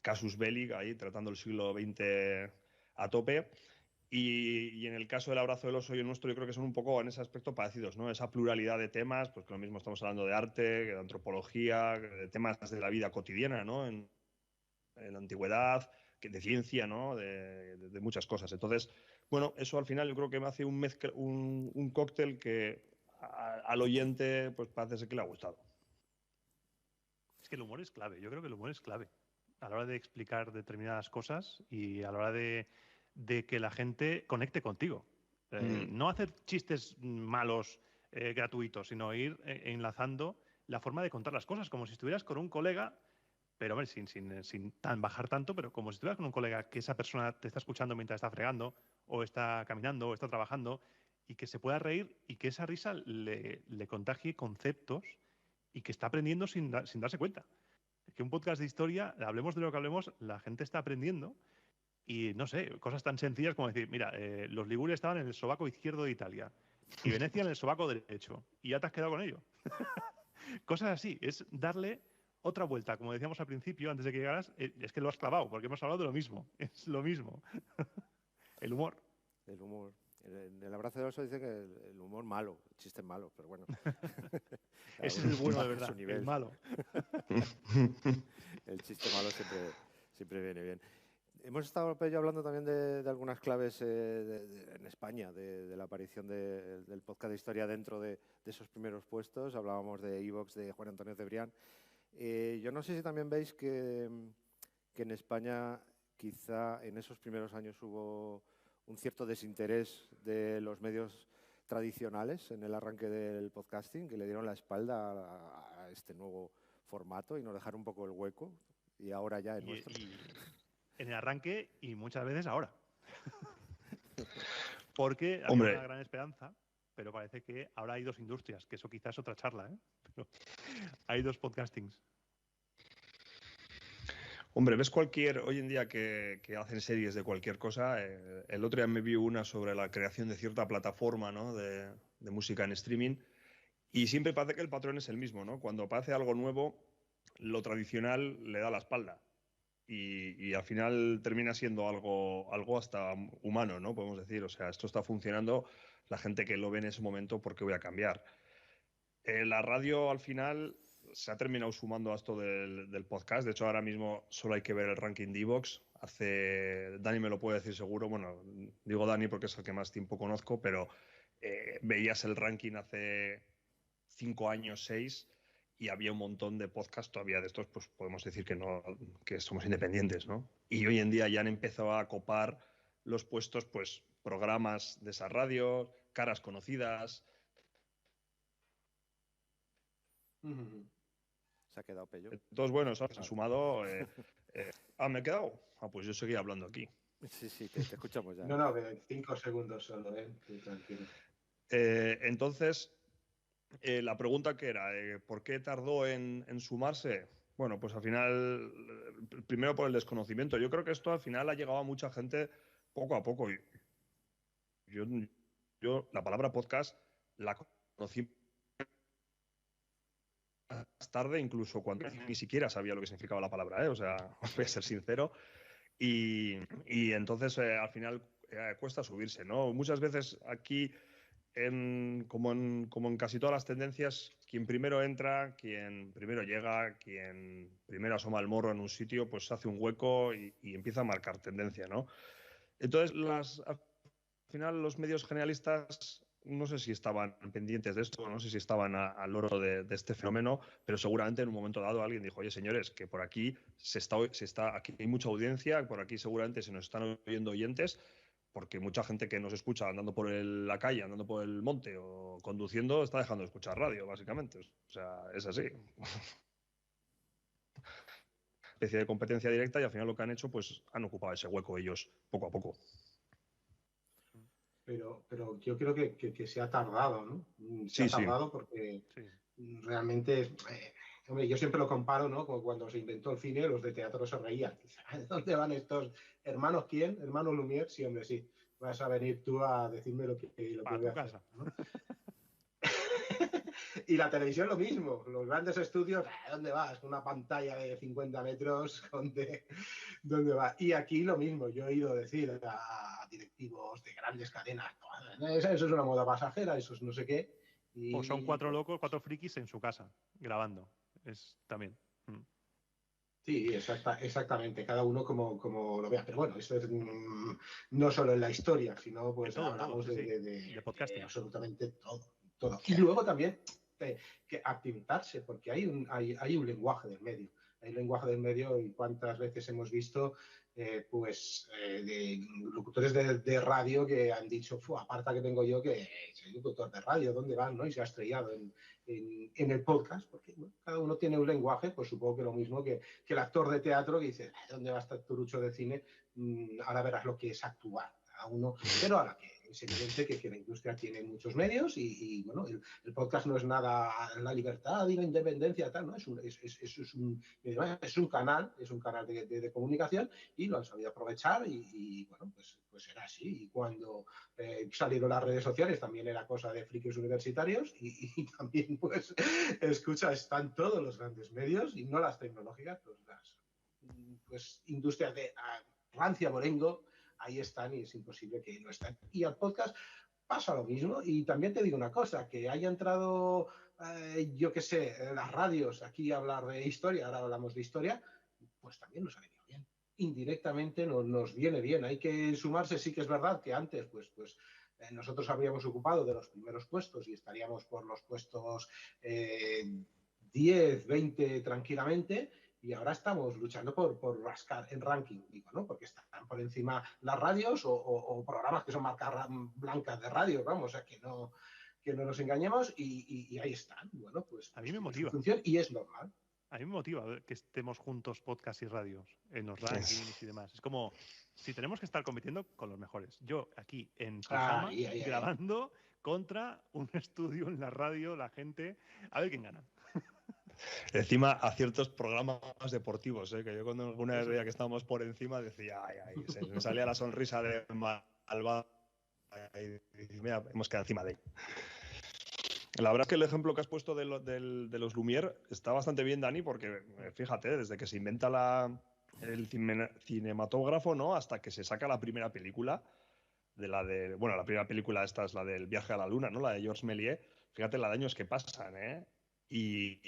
Casus Belli, ahí tratando el siglo XX a tope. Y en el caso del Abrazo del Oso y el nuestro, yo creo que son un poco en ese aspecto parecidos, ¿no? Esa pluralidad de temas, pues que lo mismo estamos hablando de arte, de antropología, de temas de la vida cotidiana, ¿no? En la antigüedad, de ciencia, ¿no? De muchas cosas. Entonces, bueno, eso al final yo creo que me hace un cóctel que al oyente pues parece ser que le ha gustado. Es que el humor es clave, yo creo que el humor es clave a la hora de explicar determinadas cosas y a la hora de que la gente conecte contigo. No hacer chistes malos, gratuitos, sino ir enlazando la forma de contar las cosas, como si estuvieras con un colega, pero hombre, sin bajar tanto, pero como si estuvieras con un colega que esa persona te está escuchando mientras está fregando, o está caminando, o está trabajando, y que se pueda reír y que esa risa le contagie conceptos y que está aprendiendo sin darse cuenta. Que un podcast de historia, hablemos de lo que hablemos, la gente está aprendiendo y, no sé, cosas tan sencillas como decir, mira, los ligures estaban en el sobaco izquierdo de Italia y Venecia en el sobaco derecho y ya te has quedado con ello. Cosas así, es darle otra vuelta, como decíamos al principio, antes de que llegaras, es que lo has clavado, porque hemos hablado de lo mismo, es lo mismo. El humor. El humor. En el Abrazo del Oso dice que el humor malo, el chiste malo, pero bueno. Ese es el bueno de verdad, el malo. El chiste malo siempre viene bien. Hemos estado, Pello, hablando también de algunas claves en España, de la aparición del podcast de historia dentro de esos primeros puestos. Hablábamos de iVoox, de Juan Antonio Cebrián. Yo no sé si también veis que en España quizá en esos primeros años hubo un cierto desinterés de los medios tradicionales en el arranque del podcasting, que le dieron la espalda a este nuevo formato y nos dejaron un poco el hueco, y ahora ya es nuestro. En el arranque y muchas veces ahora. Porque había Hombre, una gran esperanza pero parece que ahora hay dos industrias, que eso quizás es otra charla, ¿eh? Pero hay dos podcastings. Hombre, ves hoy en día que hacen series de cualquier cosa. El otro día me vi una sobre la creación de cierta plataforma, ¿no? de música en streaming, y siempre parece que el patrón es el mismo, ¿no? Cuando aparece algo nuevo, lo tradicional le da la espalda. Y al final termina siendo algo hasta humano, ¿no? Podemos decir, o sea, esto está funcionando, la gente que lo ve en ese momento, ¿por qué voy a cambiar? La radio al final se ha terminado sumando a esto del podcast. De hecho, ahora mismo solo hay que ver el ranking de iVoox. Dani me lo puede decir seguro. Bueno, digo Dani porque es el que más tiempo conozco, pero veías el ranking hace 5 años, 6, y había un montón de podcasts todavía de estos, pues podemos decir que no, que somos independientes, ¿no? Y hoy en día ya han empezado a copar los puestos, pues, programas de esa radio, caras conocidas. Se ha quedado Pello. Entonces, bueno, se ha sumado. ¿Me he quedado? Pues yo seguía hablando aquí. Sí, te escuchamos ya. No, 5 segundos solo, tranquilo. Entonces, la pregunta que era, ¿por qué tardó en sumarse? Bueno, pues al final, primero por el desconocimiento. Yo creo que esto al final ha llegado a mucha gente poco a poco. Yo la palabra podcast la conocí más tarde, incluso cuando ni siquiera sabía lo que significaba la palabra, o sea, voy a ser sincero. Y entonces al final cuesta subirse, ¿no? Muchas veces aquí, como en casi todas las tendencias, quien primero entra, quien primero llega, quien primero asoma el morro en un sitio, pues hace un hueco y empieza a marcar tendencia, ¿no? Entonces, al final los medios generalistas no sé si estaban pendientes de esto, no sé si estaban al loro de este fenómeno, pero seguramente en un momento dado alguien dijo, oye, señores, que por aquí aquí hay mucha audiencia, por aquí seguramente se nos están oyendo oyentes, porque mucha gente que nos escucha andando por la calle, andando por el monte o conduciendo, está dejando de escuchar radio, básicamente. O sea, es así. Especie de competencia directa, y al final lo que han hecho, pues han ocupado ese hueco ellos poco a poco. Pero yo creo que se ha tardado, ¿no? Se ha tardado porque realmente, hombre, yo siempre lo comparo, ¿no? Con cuando se inventó el cine, los de teatro se reían. ¿De dónde van estos hermanos? ¿Quién? ¿Hermanos Lumière? Sí, hombre, sí. Vas a venir tú a decirme lo que voy a hacer, ¿no? Y la televisión lo mismo, los grandes estudios, ¿dónde vas? Una pantalla de 50 metros, ¿dónde va? Y aquí lo mismo, yo he oído decir a directivos de grandes cadenas, eso es una moda pasajera, eso es no sé qué. O son 4 locos, 4 frikis en su casa, grabando. Es también. Sí, exactamente, cada uno como lo vea. Pero bueno, esto es no solo en la historia, sino pues hablamos de podcasting. Absolutamente todo. Y luego también que activitarse, porque hay un lenguaje del medio. Hay un lenguaje del medio, y cuántas veces hemos visto de locutores de radio que han dicho, aparta que tengo yo que soy locutor de radio, ¿dónde van? ¿No? Y se ha estrellado en el podcast, porque bueno, cada uno tiene un lenguaje, pues supongo que lo mismo que el actor de teatro que dice, ¿dónde va a estar Turucho de cine? Ahora verás lo que es actuar. Cada uno, pero ahora que es evidente que la industria tiene muchos medios y bueno, el podcast no es nada la libertad y la independencia, tal, ¿no? Es un canal de comunicación, y lo han sabido aprovechar y bueno, pues era así. Y cuando salieron las redes sociales también era cosa de frikis universitarios y también pues escucha, están todos los grandes medios y no las tecnológicas, pues industrias de rancia bolengo, ahí están y es imposible que no estén. Y al podcast pasa lo mismo. Y también te digo una cosa, que haya entrado, yo qué sé, las radios aquí a hablar de historia, ahora hablamos de historia, pues también nos ha venido bien. Indirectamente nos viene bien. Hay que sumarse, sí que es verdad que antes, pues nosotros habríamos ocupado de los primeros puestos y estaríamos por los puestos 10, 20 tranquilamente, y ahora estamos luchando por rascar en ranking, digo, ¿no? Porque están por encima las radios o programas que son marcas blancas de radio, vamos, o sea, que no nos engañemos, y ahí están. Bueno, pues a mí me motiva. Función, y es normal. A mí me motiva que estemos juntos, podcast y radios, en los rankings y demás. Es como, si tenemos que estar compitiendo con los mejores. Yo aquí en pijama, grabando contra un estudio en la radio, la gente. A ver quién gana. Encima a ciertos programas deportivos, que yo cuando alguna vez veía que estábamos por encima decía, ay, se me salía la sonrisa de malvado y mira, hemos quedado encima de él. La verdad es que el ejemplo que has puesto de los Lumière está bastante bien, Dani, porque fíjate, desde que se inventa el cinematógrafo, ¿no? Hasta que se saca la primera película, bueno, la primera película esta es la del viaje a la luna, ¿no? La de Georges Méliès. Fíjate la de años que pasan, ¿eh? Y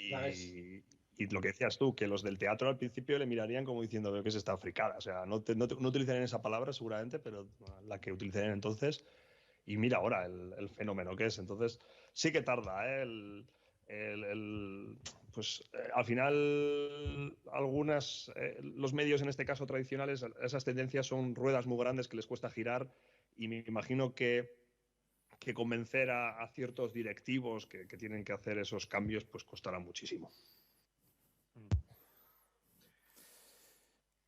lo que decías tú, que los del teatro al principio le mirarían como diciendo, veo que es esta fricada. O sea, no utilizarían esa palabra seguramente, pero la que utilizarían entonces. Y mira ahora el fenómeno que es. Entonces, sí que tarda, ¿eh? Pues al final, los medios en este caso tradicionales, esas tendencias son ruedas muy grandes que les cuesta girar y me imagino que convencer a ciertos directivos que tienen que hacer esos cambios, pues costará muchísimo.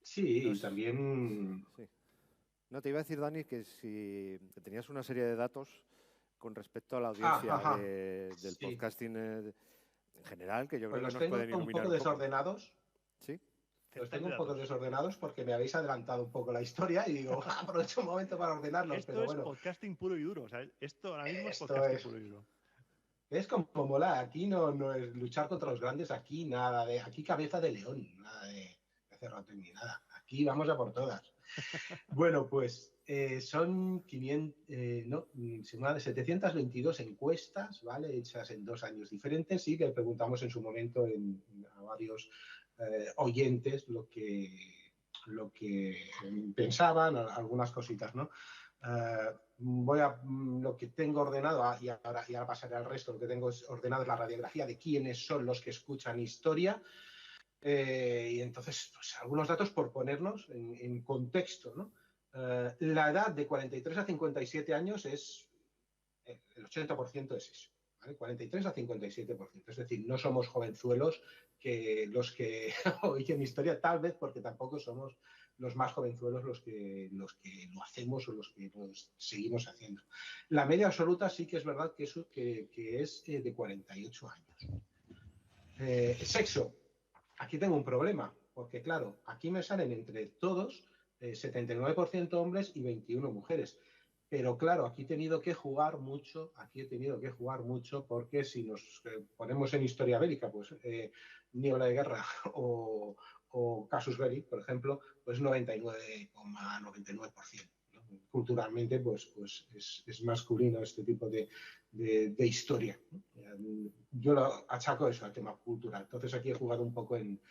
Sí, también... Sí. No, te iba a decir, Dani, que si tenías una serie de datos con respecto a la audiencia del podcasting en general, que yo creo que nos pueden iluminar un poco desordenados. ¿Sí? Los tengo un poco desordenados porque me habéis adelantado un poco la historia y digo, aprovecho un momento para ordenarlos. Esto pero es bueno, podcasting puro y duro. O sea, esto ahora mismo es podcasting puro y duro. Es como mola. Aquí no es luchar contra los grandes, aquí nada de... Aquí cabeza de león, nada de hacer rato ni nada. Aquí vamos a por todas. Bueno, pues son 722 encuestas, ¿vale? Hechas en 2 años diferentes y que preguntamos en su momento a varios oyentes lo que pensaban, algunas cositas, ¿no? Lo que tengo ordenado, y ahora pasaré al resto, lo que tengo ordenado es la radiografía de quiénes son los que escuchan historia. Y entonces, pues, algunos datos por ponernos en contexto, ¿no? La edad de 43 a 57 años es el 80% es eso, ¿vale? 43 a 57%. Es decir, no somos jovenzuelos que los que oyen historia, tal vez porque tampoco somos los más jovenzuelos los que lo hacemos o los que nos seguimos haciendo. La media absoluta sí que es verdad que es de 48 años. Sexo. Aquí tengo un problema, porque claro, aquí me salen entre todos 79% hombres y 21 mujeres. Pero claro, aquí he tenido que jugar mucho porque si nos ponemos en historia bélica, pues Niebla de Guerra o Casus Belli, por ejemplo, pues 99,99%. ¿no? Culturalmente, pues es masculino este tipo de historia. ¿no? Yo lo achaco eso al tema cultural. Entonces aquí he jugado un poco en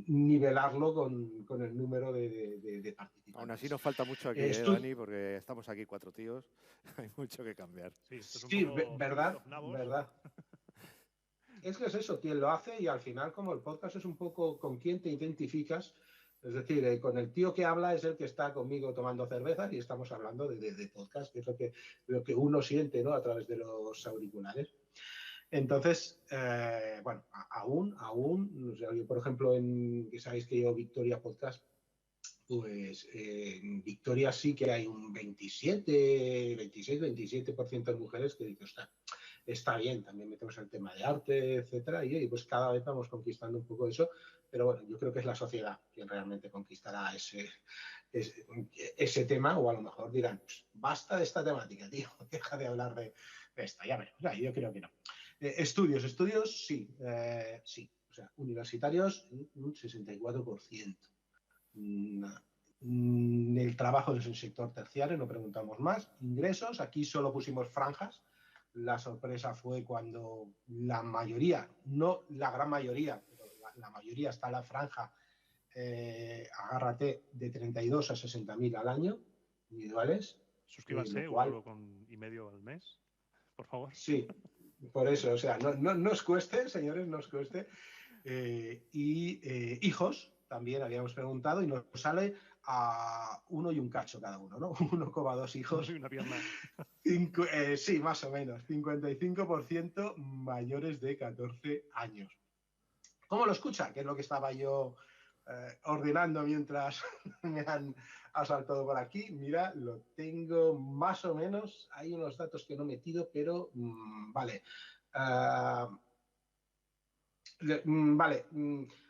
nivelarlo con el número de participantes. Aún así nos falta mucho aquí, Dani, porque estamos aquí 4 tíos. Hay mucho que cambiar. Sí, verdad. Es que es eso, quien lo hace y al final como el podcast es un poco con quién te identificas, es decir, con el tío que habla es el que está conmigo tomando cervezas y estamos hablando de podcast, que es lo que uno siente, ¿no? A través de los auriculares. Entonces, bueno, aún, o sea, yo por ejemplo, que sabéis que yo Victoria Podcast, pues en Victoria sí que hay un 27% de mujeres que dicen, está bien, también metemos el tema de arte, etcétera, y pues cada vez vamos conquistando un poco eso, pero bueno, yo creo que es la sociedad quien realmente conquistará ese tema, o a lo mejor dirán, basta de esta temática, tío, deja de hablar de esta, ya veremos, yo creo que no. Estudios, sí, sí, o sea, universitarios un 64%. El trabajo es el sector terciario, no preguntamos más. Ingresos, aquí solo pusimos franjas. La sorpresa fue cuando la mayoría, no la gran mayoría, pero la mayoría está en la franja, agárrate, de 32 a 60.000 al año, individuales. Suscríbanse, €1,50 al mes, por favor. Sí, por eso, o sea, no os cueste, señores, no os cueste. Hijos, también habíamos preguntado, y nos sale a 1 y un cacho cada uno, ¿no? 1,2 hijos. Una pierna. Sí, más o menos. 55% mayores de 14 años. ¿Cómo lo escucha? Que es lo que estaba yo ordenando mientras me han asaltado por aquí. Mira, lo tengo más o menos. Hay unos datos que no he metido, pero vale. Vale.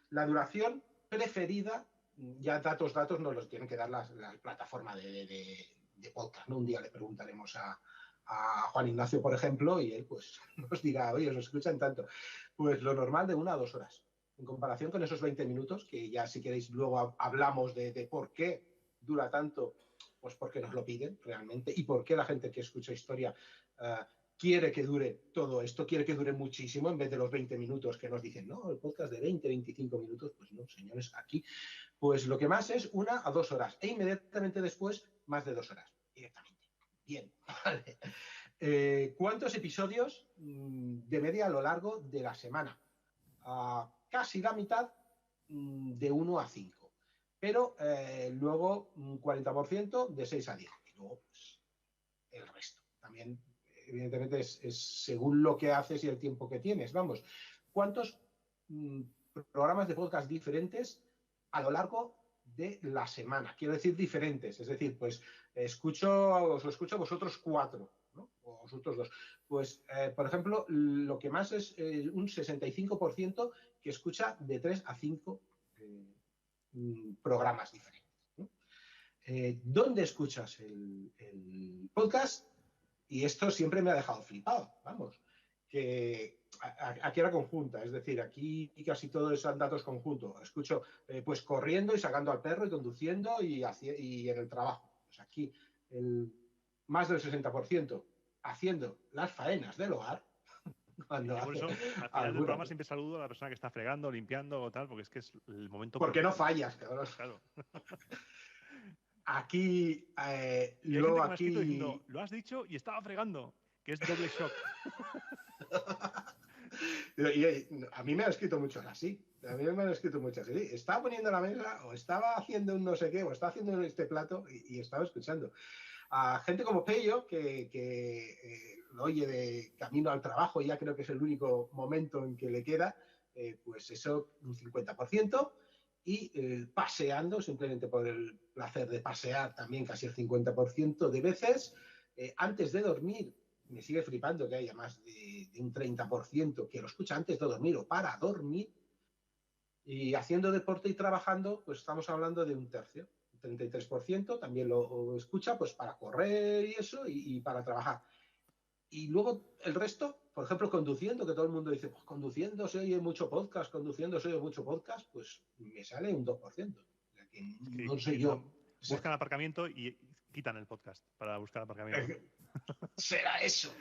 La duración preferida, ya datos nos los tienen que dar la plataforma de podcast, ¿no? Un día le preguntaremos a Juan Ignacio, por ejemplo, y él pues nos dirá, oye, os escuchan tanto. Pues lo normal de 1 a 2 horas. En comparación con esos 20 minutos, que ya si queréis luego hablamos de por qué dura tanto, pues porque nos lo piden realmente, y por qué la gente que escucha historia quiere que dure todo esto, quiere que dure muchísimo en vez de los 20 minutos que nos dicen, no, el podcast de 20, 25 minutos, pues no, señores, aquí, pues lo que más es 1 a 2 horas, e inmediatamente después más de 2 horas, directamente. Bien, vale. ¿Cuántos episodios de media a lo largo de la semana? Casi la mitad, de 1 a 5. Pero luego un 40% de 6 a 10. Y luego, pues, el resto. También, evidentemente, es según lo que haces y el tiempo que tienes. Vamos, ¿cuántos programas de podcast diferentes a lo largo de la semana? Quiero decir diferentes. Es decir, pues os escucho a vosotros 4, ¿no? O vosotros 2. Pues, por ejemplo, lo que más es un 65% que escucha de 3 a 5 programas diferentes, ¿no? ¿Dónde escuchas el podcast? Y esto siempre me ha dejado flipado, vamos, que aquí era conjunta, es decir, aquí casi todo son datos conjuntos. Escucho pues corriendo y sacando al perro y conduciendo y en el trabajo. Pues aquí más del 60% haciendo las faenas del hogar. Cuando por eso, al final del programa siempre saludo a la persona que está fregando, limpiando o tal, porque es que es el momento... Porque no fallas, cabrón. Claro. Aquí, y luego aquí... Diciendo, lo has dicho y estaba fregando, que es doble shock. Y a mí me han escrito muchos así. A mí me han escrito muchas así. Estaba poniendo la mesa, o estaba haciendo un no sé qué, o estaba haciendo este plato y estaba escuchando. A gente como Pello, que lo oye de camino al trabajo, ya creo que es el único momento en que le queda, pues eso, un 50%. Y paseando, simplemente por el placer de pasear, también casi el 50% de veces. Antes de dormir, me sigue flipando que haya más de un 30% que lo escucha antes de dormir o para dormir. Y haciendo deporte y trabajando, pues estamos hablando de un tercio. 33% también lo escucha pues para correr y eso, y para trabajar. Y luego el resto, por ejemplo, conduciendo, que todo el mundo dice, pues conduciendo se oye mucho podcast, pues me sale un 2%. O sea, que no sé yo. Buscan aparcamiento y quitan el podcast para buscar aparcamiento. Será eso.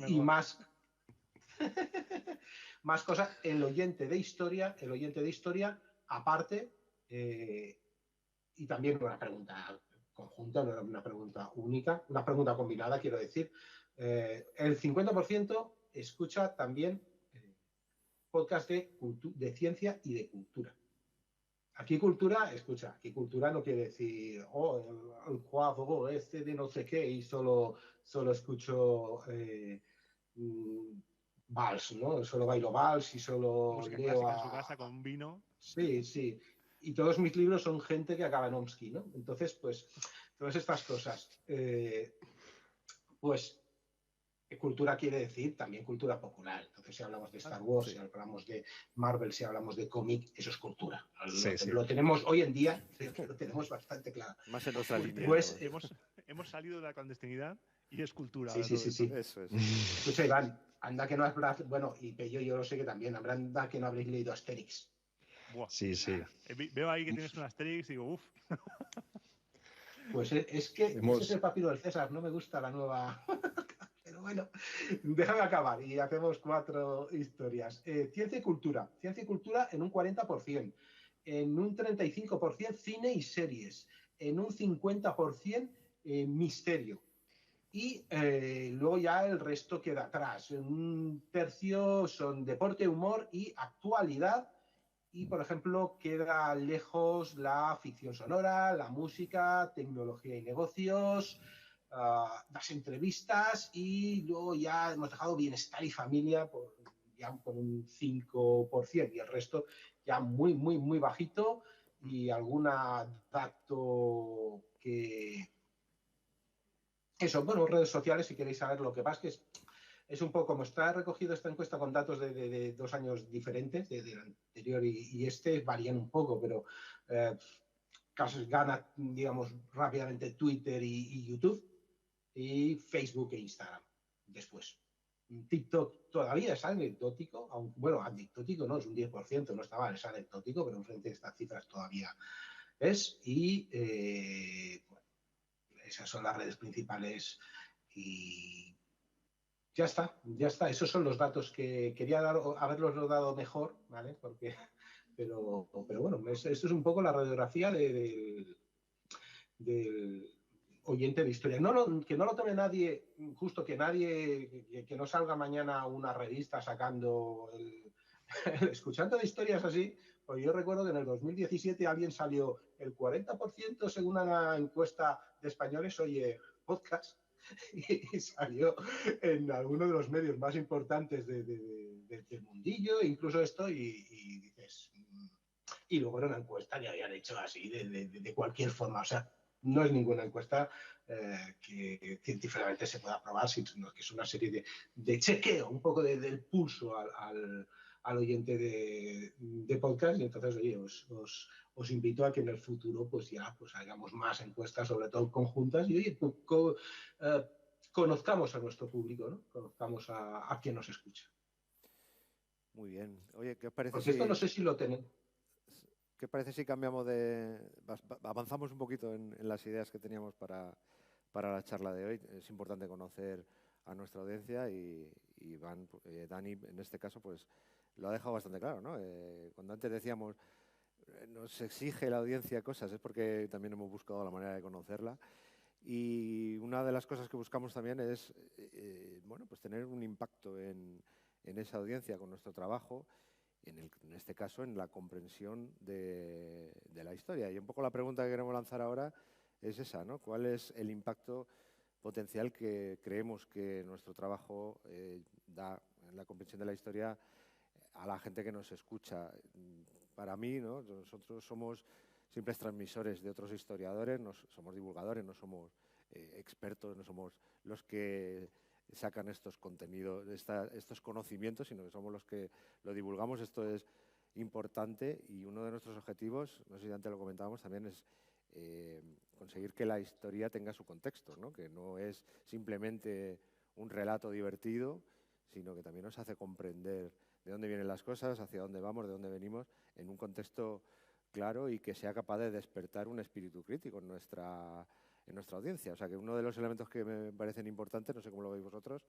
Y más... más cosas, el oyente de historia, aparte, y también una pregunta conjunta, no era una pregunta única, una pregunta combinada, quiero decir, el 50% escucha también podcast de ciencia y de cultura. Aquí cultura no quiere decir, el juego este de no sé qué y solo escucho vals, ¿no? Solo bailo vals y solo música leo clásica en su casa con un vino. Sí. Y todos mis libros son gente que acaba en Omsky, ¿no? Entonces, pues, todas estas cosas. Pues, cultura quiere decir también cultura popular. Entonces, si hablamos de Star Wars, si hablamos de Marvel, si hablamos de cómic, eso es cultura. Lo tenemos hoy en día, lo tenemos bastante claro. Más en nuestra línea. Pues hemos salido de la clandestinidad y es cultura. Sí. Eso es. Escucha, Iván, anda que no has... Bueno, y Pello, yo lo sé que también, anda que no habréis leído Asterix. Buah. Sí. Veo ahí que tienes un Asterix y digo, uff. Pues es que ese es el papiro del César, no me gusta la nueva... Pero bueno, déjame acabar y hacemos 4 historias. Ciencia y cultura en un 40%, en un 35% cine y series, en un 50% misterio. Y luego ya el resto queda atrás. Un tercio son deporte, humor y actualidad. Y, por ejemplo, queda lejos la ficción sonora, la música, tecnología y negocios, las entrevistas, y luego ya hemos dejado bienestar y familia, ya con un 5% y el resto ya muy, muy, muy bajito y alguna dato que... Eso, bueno, redes sociales, si queréis saber lo que pasa, que es un poco como está recogido esta encuesta con datos de 2 años diferentes, del anterior y este, varían un poco, pero casi gana, digamos, rápidamente Twitter y YouTube y Facebook e Instagram después. TikTok todavía es anecdótico, aunque, bueno, anecdótico no, es un 10%, no está mal, es anecdótico, pero enfrente de estas cifras todavía es. Y bueno, esas son las redes principales y ya está, ya está. Esos son los datos que quería haberlos dado mejor, ¿vale? Pero bueno, esto es un poco la radiografía del oyente de historia. Que no lo tome nadie, justo que nadie, que no salga mañana una revista sacando escuchando de historias así, pues yo recuerdo que en el 2017 alguien salió, el 40% según una encuesta de españoles oye podcast, y salió en alguno de los medios más importantes del mundillo, incluso esto, y dices, y luego era una encuesta que habían hecho así de cualquier forma, o sea, no es ninguna encuesta que científicamente se pueda probar, sino que es una serie de chequeo, un poco del pulso al oyente de podcast, y entonces, oye, os invito a que en el futuro pues ya pues hagamos más encuestas, sobre todo conjuntas, y oye, conozcamos a nuestro público, ¿no? Conozcamos a quien nos escucha. Muy bien. Oye, ¿qué os parece Porque esto no sé si lo tenemos. ¿Qué parece si cambiamos avanzamos un poquito en las ideas que teníamos para la charla de hoy? Es importante conocer a nuestra audiencia y Dani, en este caso, pues lo ha dejado bastante claro, ¿no? Cuando antes decíamos nos exige la audiencia cosas, es porque también hemos buscado la manera de conocerla. Y una de las cosas que buscamos también es bueno, pues tener un impacto en esa audiencia con nuestro trabajo, en este caso en la comprensión de la historia. Y un poco la pregunta que queremos lanzar ahora es esa, ¿no? ¿Cuál es el impacto potencial que creemos que nuestro trabajo da en la comprensión de la historia a la gente que nos escucha? Para mí, ¿no? Nosotros somos simples transmisores de otros historiadores, somos divulgadores, no somos expertos, no somos los que sacan estos contenidos, estos conocimientos, sino que somos los que lo divulgamos. Esto es importante y uno de nuestros objetivos, no sé si antes lo comentábamos, también es conseguir que la historia tenga su contexto, ¿no? Que no es simplemente un relato divertido, sino que también nos hace comprender de dónde vienen las cosas, hacia dónde vamos, de dónde venimos, en un contexto claro y que sea capaz de despertar un espíritu crítico en nuestra audiencia. O sea, que uno de los elementos que me parecen importantes, no sé cómo lo veis vosotros,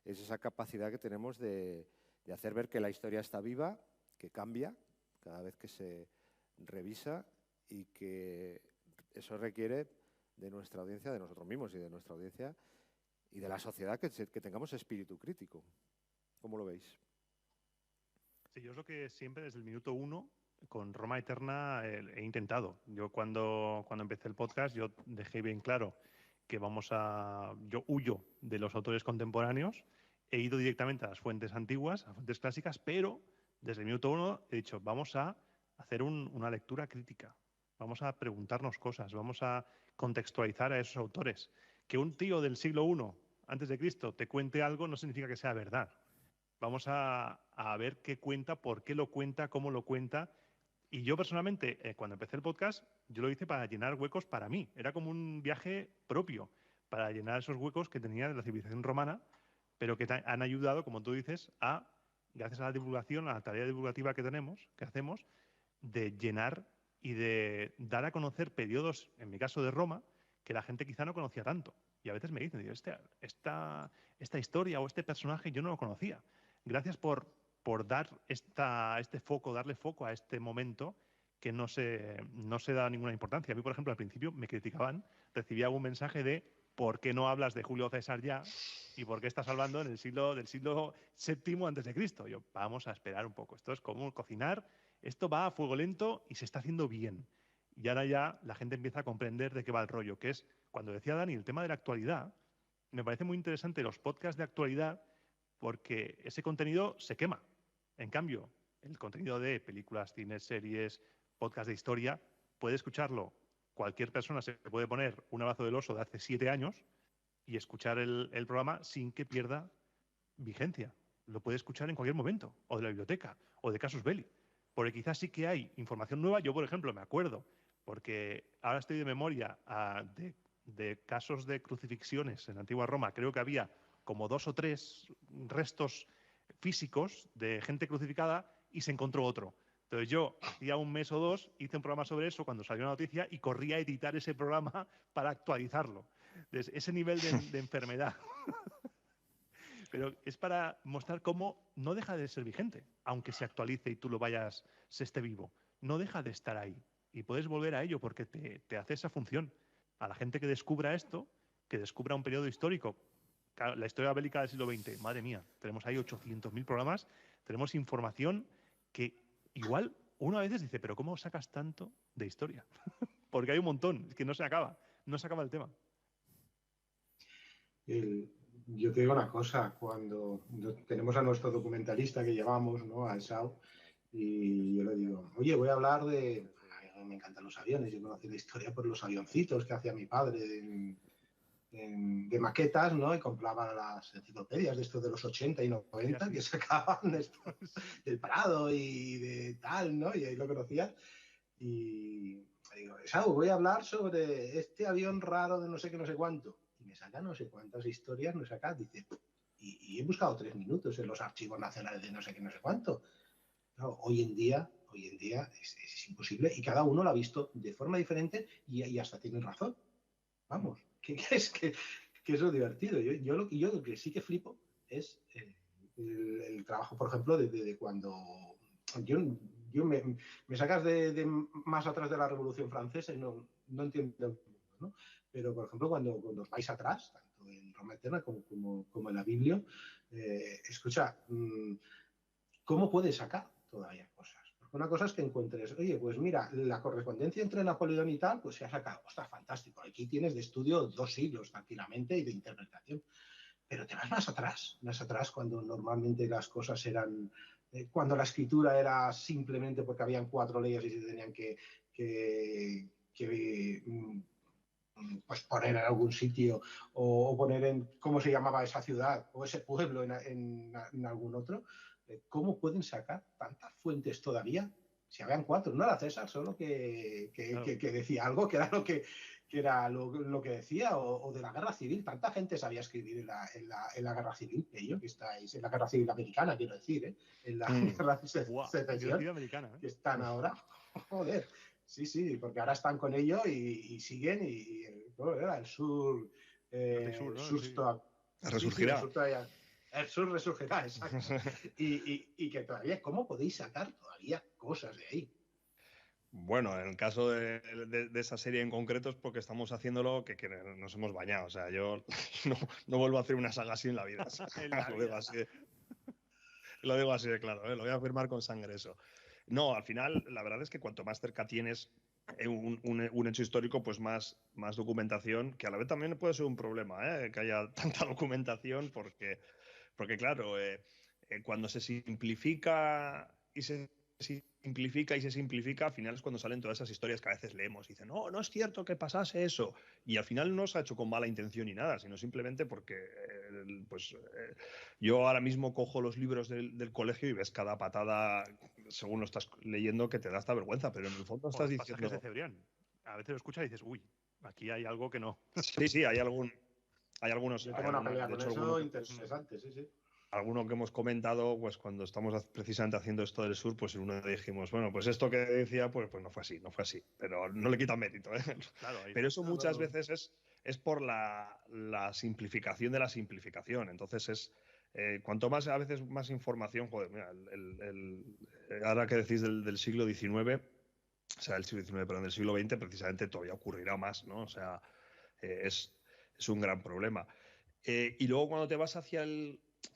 es esa capacidad que tenemos de hacer ver que la historia está viva, que cambia cada vez que se revisa y que eso requiere de nuestra audiencia, de nosotros mismos y de nuestra audiencia y de la sociedad que tengamos espíritu crítico. ¿Cómo lo veis? Sí, yo es lo que siempre desde el minuto 1 con Roma Eterna he intentado. Yo cuando empecé el podcast yo dejé bien claro que yo huyo de los autores contemporáneos, he ido directamente a las fuentes antiguas, a fuentes clásicas, pero desde el minuto 1 he dicho, vamos a hacer una lectura crítica, vamos a preguntarnos cosas, vamos a contextualizar a esos autores. Que un tío del siglo I antes de Cristo te cuente algo no significa que sea verdad. Vamos a ver qué cuenta, por qué lo cuenta, cómo lo cuenta. Y yo personalmente, cuando empecé el podcast, yo lo hice para llenar huecos para mí. Era como un viaje propio, para llenar esos huecos que tenía de la civilización romana, pero que han ayudado, como tú dices, gracias a la divulgación, a la tarea divulgativa que hacemos, de llenar y de dar a conocer periodos, en mi caso de Roma, que la gente quizá no conocía tanto. Y a veces me dicen, esta historia o este personaje yo no lo conocía. Gracias por dar este foco, darle foco a este momento que no se da ninguna importancia. A mí, por ejemplo, al principio me criticaban, recibía algún mensaje de ¿por qué no hablas de Julio César ya? ¿Y por qué estás hablando del siglo VII antes de Cristo? Yo, vamos a esperar un poco. Esto es como cocinar, esto va a fuego lento y se está haciendo bien. Y ahora ya la gente empieza a comprender de qué va el rollo, que es, cuando decía Dani, el tema de la actualidad, me parece muy interesante los podcasts de actualidad porque ese contenido se quema. En cambio, el contenido de películas, cines, series, podcast de historia, puede escucharlo cualquier persona, se puede poner un Abrazo del Oso de hace 7 años y escuchar el programa sin que pierda vigencia. Lo puede escuchar en cualquier momento, o de la biblioteca, o de Casus Belli. Porque quizás sí que hay información nueva. Yo, por ejemplo, me acuerdo, porque ahora estoy de memoria de casos de crucifixiones en la antigua Roma. Creo que había como 2 o 3 restos físicos de gente crucificada y se encontró otro. Entonces yo, hacía 1 mes o 2, hice un programa sobre eso cuando salió la noticia y corría a editar ese programa para actualizarlo. Entonces, ese nivel de enfermedad. Pero es para mostrar cómo no deja de ser vigente, aunque se actualice y tú se esté vivo. No deja de estar ahí. Y puedes volver a ello porque te hace esa función. A la gente que descubra esto, que descubra un periodo histórico. La historia bélica del siglo XX, madre mía, tenemos ahí 800.000 programas, tenemos información que igual uno a veces dice, pero ¿cómo sacas tanto de historia? Porque hay un montón, es que no se acaba el tema. Yo te digo una cosa, cuando tenemos a nuestro documentalista que llevamos, ¿no?, al SAU, y yo le digo, oye, voy a hablar de... Me encantan los aviones, yo conocí la historia por los avioncitos que hacía mi padre de maquetas, ¿no? Y compraba las enciclopedias de estos de los 80 y 90 que sacaban del Prado y de tal, ¿no? Y ahí lo conocía. Y digo, Sau, voy a hablar sobre este avión raro de no sé qué, no sé cuánto. Y me saca no sé cuántas historias, me saca, dice, y he buscado 3 minutos en los archivos nacionales de no sé qué, no sé cuánto. Claro, hoy en día es imposible y cada uno lo ha visto de forma diferente y hasta tiene razón. Vamos, que es lo divertido. Yo lo que sí que flipo es el trabajo, por ejemplo, de cuando yo me sacas de más atrás de la Revolución Francesa y no entiendo, ¿no? Pero, por ejemplo, cuando os vais atrás, tanto en Roma Eterna como en la Biblia, escucha, ¿cómo puedes sacar todavía cosas? Porque una cosa es que encuentres, oye, pues mira, la correspondencia entre Napoleón y tal, pues se ha sacado, ostras, fantástico. Aquí tienes de estudio 2 siglos tranquilamente y de interpretación. Pero te vas más atrás cuando normalmente las cosas eran, cuando la escritura era simplemente porque habían 4 leyes y se tenían pues poner en algún sitio o poner en cómo se llamaba esa ciudad o ese pueblo en algún otro. ¿Cómo pueden sacar tantas fuentes todavía? Si habían 4, no era César solo que decía algo, que era lo que decía, o de la guerra civil. Tanta gente sabía escribir en la guerra civil, que estáis en la guerra civil americana, quiero decir, en la guerra de secesión, americana, que están ahora. Joder. Sí, porque ahora están con ello y siguen y el sur, sur, ¿no? Resurgirá. El sur resurgirá, exacto. y que todavía, ¿cómo podéis sacar todavía cosas de ahí? Bueno, en el caso de esa serie en concreto es porque estamos haciéndolo que nos hemos bañado. O sea, yo no vuelvo a hacer una saga así en la vida. Lo digo así de claro, lo voy a afirmar con sangre eso. No, al final, la verdad es que cuanto más cerca tienes un hecho histórico, pues más documentación, que a la vez también puede ser un problema, que haya tanta documentación, porque claro, cuando se simplifica y se simplifica, al final es cuando salen todas esas historias que a veces leemos y dicen, no es cierto que pasase eso. Y al final no se ha hecho con mala intención ni nada, sino simplemente porque yo ahora mismo cojo los libros del colegio y ves cada patada, según lo estás leyendo, que te da esta vergüenza, pero en el fondo estás diciendo... pasajes de Cebrián. A veces lo escuchas y dices, uy, aquí hay algo que no. Sí, hay algunos... Yo tengo una pelea con eso interesante, sí. Alguno que hemos comentado, pues cuando estamos precisamente haciendo esto del sur, pues uno dijimos, bueno, pues esto que decía, pues no fue así, pero no le quita mérito, ¿eh? Claro, pero eso muchas veces es por la simplificación de la simplificación. Entonces cuanto más, a veces más información, joder, mira, ahora que decís del siglo XIX, o sea, del siglo XIX, perdón, del siglo XX, precisamente todavía ocurrirá más, ¿no? O sea, es un gran problema. Y luego cuando te vas hacia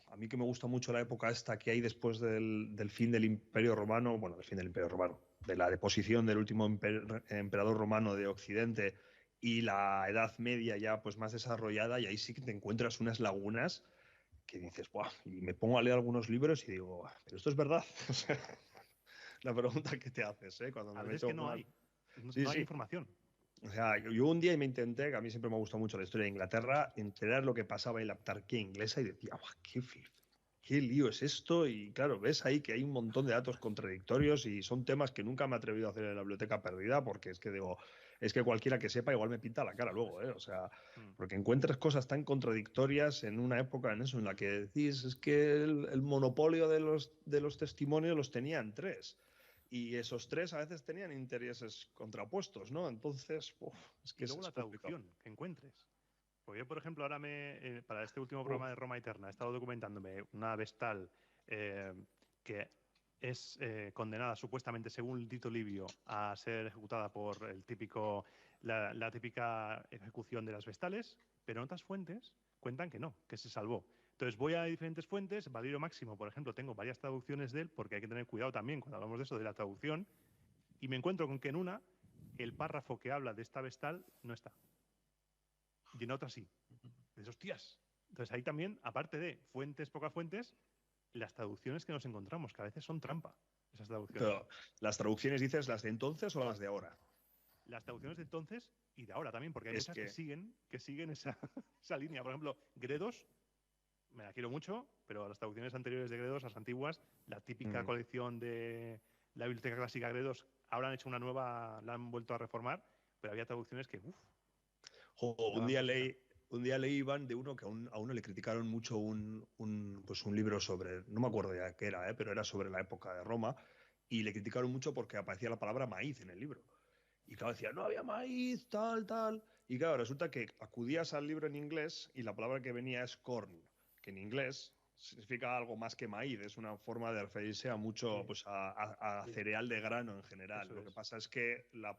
a mí que me gusta mucho la época esta que hay después del fin del Imperio Romano, bueno, del fin del Imperio Romano, de la deposición del último emperador romano de Occidente y la Edad Media ya pues más desarrollada, y ahí sí que te encuentras unas lagunas que dices, ¡buah! Y me pongo a leer algunos libros y digo, ¿pero esto es verdad? O sea, la pregunta que te haces, ¿eh? Cuando me A veces meto que no una... hay. Sí, No hay sí. información. O sea, yo un día me intenté, que a mí siempre me ha gustado mucho la historia de Inglaterra, enterar lo que pasaba en la autarquía inglesa y decía, ¡buah, qué lío es esto! Y claro, ves ahí que hay un montón de datos contradictorios y son temas que nunca me he atrevido a hacer en la biblioteca perdida porque es que digo, es que cualquiera que sepa igual me pinta la cara luego, ¿eh? O sea, porque encuentras cosas tan contradictorias en una época en eso, en la que decís, es que el monopolio de los testimonios los tenían tres. Y esos tres a veces tenían intereses contrapuestos, ¿no? Entonces, es que Y luego es la complicado. traducción que encuentres. Porque yo, por ejemplo, ahora para este último programa de Roma Eterna he estado documentándome una vestal eh, que es condenada supuestamente, según Tito Livio, a ser ejecutada por la típica ejecución de las vestales, pero en otras fuentes cuentan que no, que se salvó. Entonces voy a diferentes fuentes, Valirio Máximo, por ejemplo, tengo varias traducciones de él, porque hay que tener cuidado también cuando hablamos de eso, de la traducción, y me encuentro con que en una el párrafo que habla de esta vestal no está, y en otra sí. Dices, hostias. Entonces ahí también, aparte de fuentes, pocas fuentes, las traducciones que nos encontramos, que a veces son trampa, esas traducciones. Pero las traducciones dices las de entonces o las de ahora. Las traducciones de entonces y de ahora también, porque hay Es muchas que que siguen esa línea. Por ejemplo, Gredos, me la quiero mucho, pero las traducciones anteriores de Gredos, las antiguas, la típica colección de la Biblioteca Clásica Gredos, ahora han hecho una nueva, la han vuelto a reformar, pero había traducciones que, un día leí, Iván, de uno que a uno le criticaron mucho pues un libro sobre, no me acuerdo ya qué era, pero era sobre la época de Roma, y le criticaron mucho porque aparecía la palabra maíz en el libro. Y claro, decía, no había maíz, tal, tal. Y claro, resulta que acudías al libro en inglés y la palabra que venía es corn, que en inglés significa algo más que maíz, es una forma de referirse a mucho, pues a cereal de grano en general. eso Lo que es. pasa es que la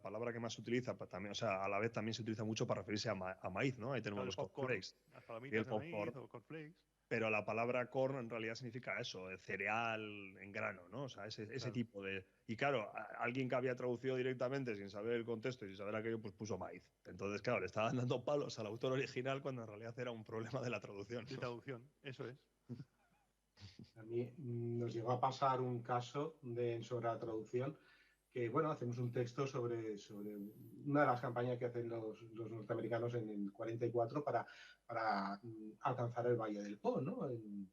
palabra que más se utiliza, también, o sea, a la vez también se utiliza mucho para referirse a maíz, ¿no? Ahí tenemos Claro, el los popcorn, cornflakes las y palomitas el de maíz popcorn, o cornflakes. pero la palabra corn en realidad significa eso, cereal en grano, ¿no? O sea, ese Claro. tipo de... Y claro, alguien que había traducido directamente sin saber el contexto y sin saber aquello, pues puso maíz. Entonces, claro, le estaban dando palos al autor original cuando en realidad era un problema de la traducción. De traducción, eso es. A mí nos llegó a pasar un caso sobre la traducción que, bueno, hacemos un texto sobre una de las campañas que hacen los norteamericanos en el 44 para alcanzar el Valle del Po, ¿no? En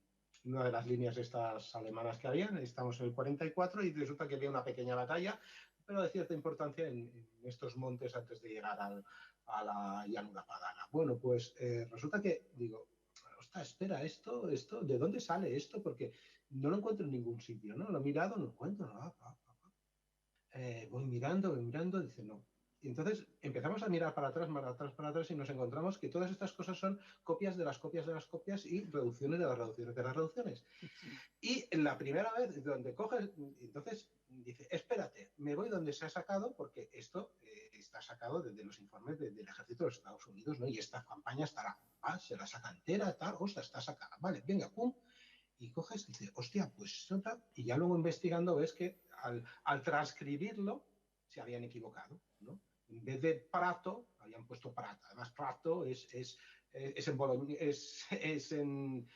una de las líneas estas alemanas que habían, estamos en el 44 y resulta que había una pequeña batalla, pero de cierta importancia en estos montes antes de llegar a la llanura padana. Bueno, pues resulta que, digo, ostras, espera, esto, ¿de dónde sale esto? Porque no lo encuentro en ningún sitio, ¿no? Lo he mirado, no lo encuentro, voy mirando, dice no. Y entonces empezamos a mirar para atrás y nos encontramos que todas estas cosas son copias de las copias de las copias y reducciones de las reducciones de las reducciones. Y la primera vez donde coges, entonces dice, espérate, me voy donde se ha sacado, porque esto está sacado desde los informes del ejército de los Estados Unidos, ¿no? Y esta campaña estará, se la saca entera, tal, ostras, está sacada, vale, venga, pum, y coges y dices, hostia, pues tal, y ya luego investigando ves que al transcribirlo se habían equivocado, ¿no? En vez de Prato, habían puesto Prata. Además, Prato es bueno, es en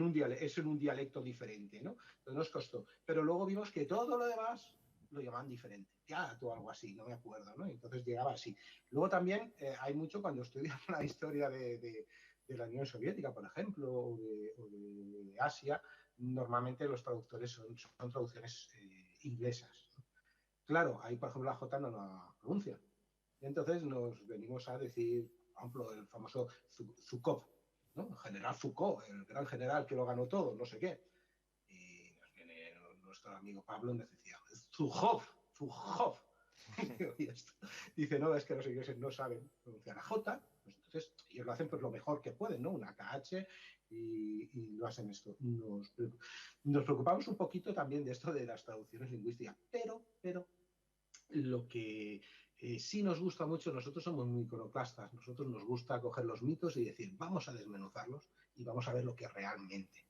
un dialecto diferente, ¿no? Entonces nos costó. Pero luego vimos que todo lo demás lo llamaban diferente. Ya, o algo así, no me acuerdo, ¿no? Entonces llegaba así. Luego también hay mucho cuando estudias la historia de la Unión Soviética, por ejemplo, o de Asia, normalmente los traductores son traducciones inglesas. Claro, ahí, por ejemplo, la J no la pronuncia. Y entonces nos venimos a decir, por ejemplo, el famoso Zhukov, ¿no? El general Foucault, el gran general que lo ganó todo, no sé qué. Y nos viene nuestro amigo Pablo y nos decía, Zhukov. Dice, no, es que los ingleses no saben pronunciar la J, pues entonces ellos lo hacen pues lo mejor que pueden, ¿no? Una KH y lo hacen esto. Nos preocupamos un poquito también de esto de las traducciones lingüísticas, pero lo que sí nos gusta mucho, nosotros somos muy iconoclastas, nosotros nos gusta coger los mitos y decir, vamos a desmenuzarlos y vamos a ver lo que realmente.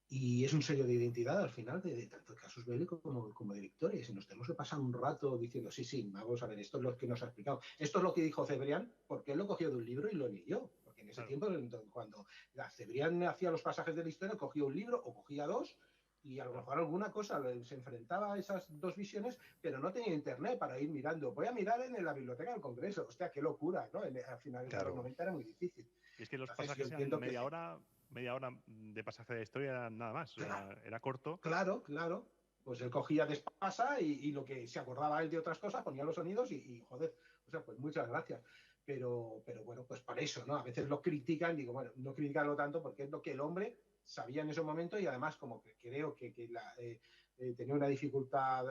Y es un sello de identidad al final de tanto de Casus Belli como de Victoria. Y si nos tenemos que pasar un rato diciendo, sí, vamos a ver, esto es lo que nos ha explicado. Esto es lo que dijo Cebrián, porque él lo cogió de un libro y lo leyó. Porque en ese tiempo, cuando Cebrián hacía los pasajes de la historia, cogía un libro o cogía dos y a lo mejor alguna cosa se enfrentaba a esas dos visiones, pero no tenía internet para ir mirando. Voy a mirar en la biblioteca del Congreso. Hostia, qué locura, ¿no? A finales de los 90 era muy difícil. Y es que los Entonces, pasajes eran media hora de pasaje de historia, era nada más. Era corto. Claro. Pues él cogía de espasa y lo que se acordaba él de otras cosas, ponía los sonidos y joder, o sea, pues muchas gracias. Pero bueno, pues para eso, ¿no? A veces lo critican, digo, bueno, no criticarlo tanto porque es lo que el hombre sabía en ese momento y además como que creo que tenía una dificultad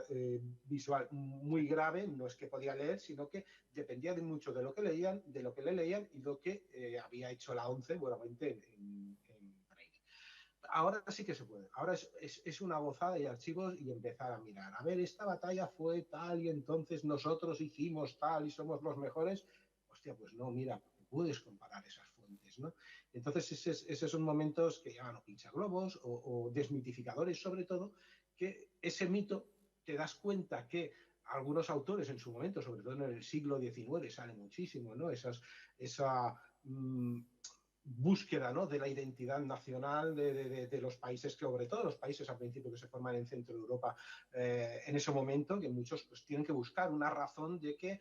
visual muy grave, no es que podía leer, sino que dependía de mucho de lo que leían, de lo que le leían y lo que había hecho la ONCE, buenamente, en Braille. Ahora sí que se puede. Ahora es una gozada y archivos y empezar a mirar. A ver, esta batalla fue tal y entonces nosotros hicimos tal y somos los mejores. Hostia, pues no, mira, puedes comparar esas fuentes, ¿no? Entonces, esos son momentos que llaman o pinchaglobos o desmitificadores, sobre todo, que ese mito te das cuenta que algunos autores en su momento, sobre todo en el siglo XIX, sale muchísimo, ¿no? Esa búsqueda, ¿no?, de la identidad nacional de los países, que sobre todo los países al principio que se forman en Centro Europa en ese momento, que muchos pues tienen que buscar una razón de que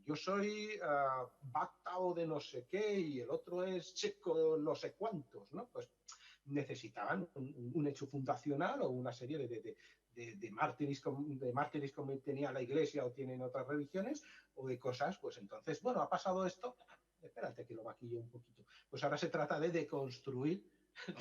yo soy bactao de no sé qué y el otro es checo no sé cuántos, ¿no? Pues necesitaban un hecho fundacional o una serie de mártires como tenía la Iglesia o tienen otras religiones, o de cosas, pues entonces, bueno, ha pasado esto, espérate que lo maquillo un poquito. Pues ahora se trata de deconstruir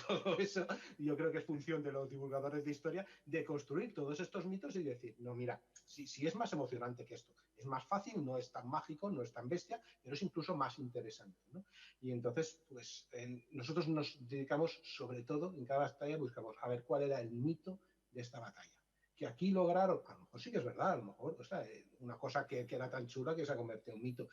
todo eso. Yo creo que es función de los divulgadores de historia de construir todos estos mitos y decir, no, mira, si es más emocionante que esto, es más fácil, no es tan mágico, no es tan bestia, pero es incluso más interesante, ¿no? Y entonces, pues nosotros nos dedicamos, sobre todo, en cada batalla buscamos a ver cuál era el mito de esta batalla. Que aquí lograron, a lo mejor sí que es verdad, a lo mejor, o sea, una cosa que era tan chula que se ha convertido en mito,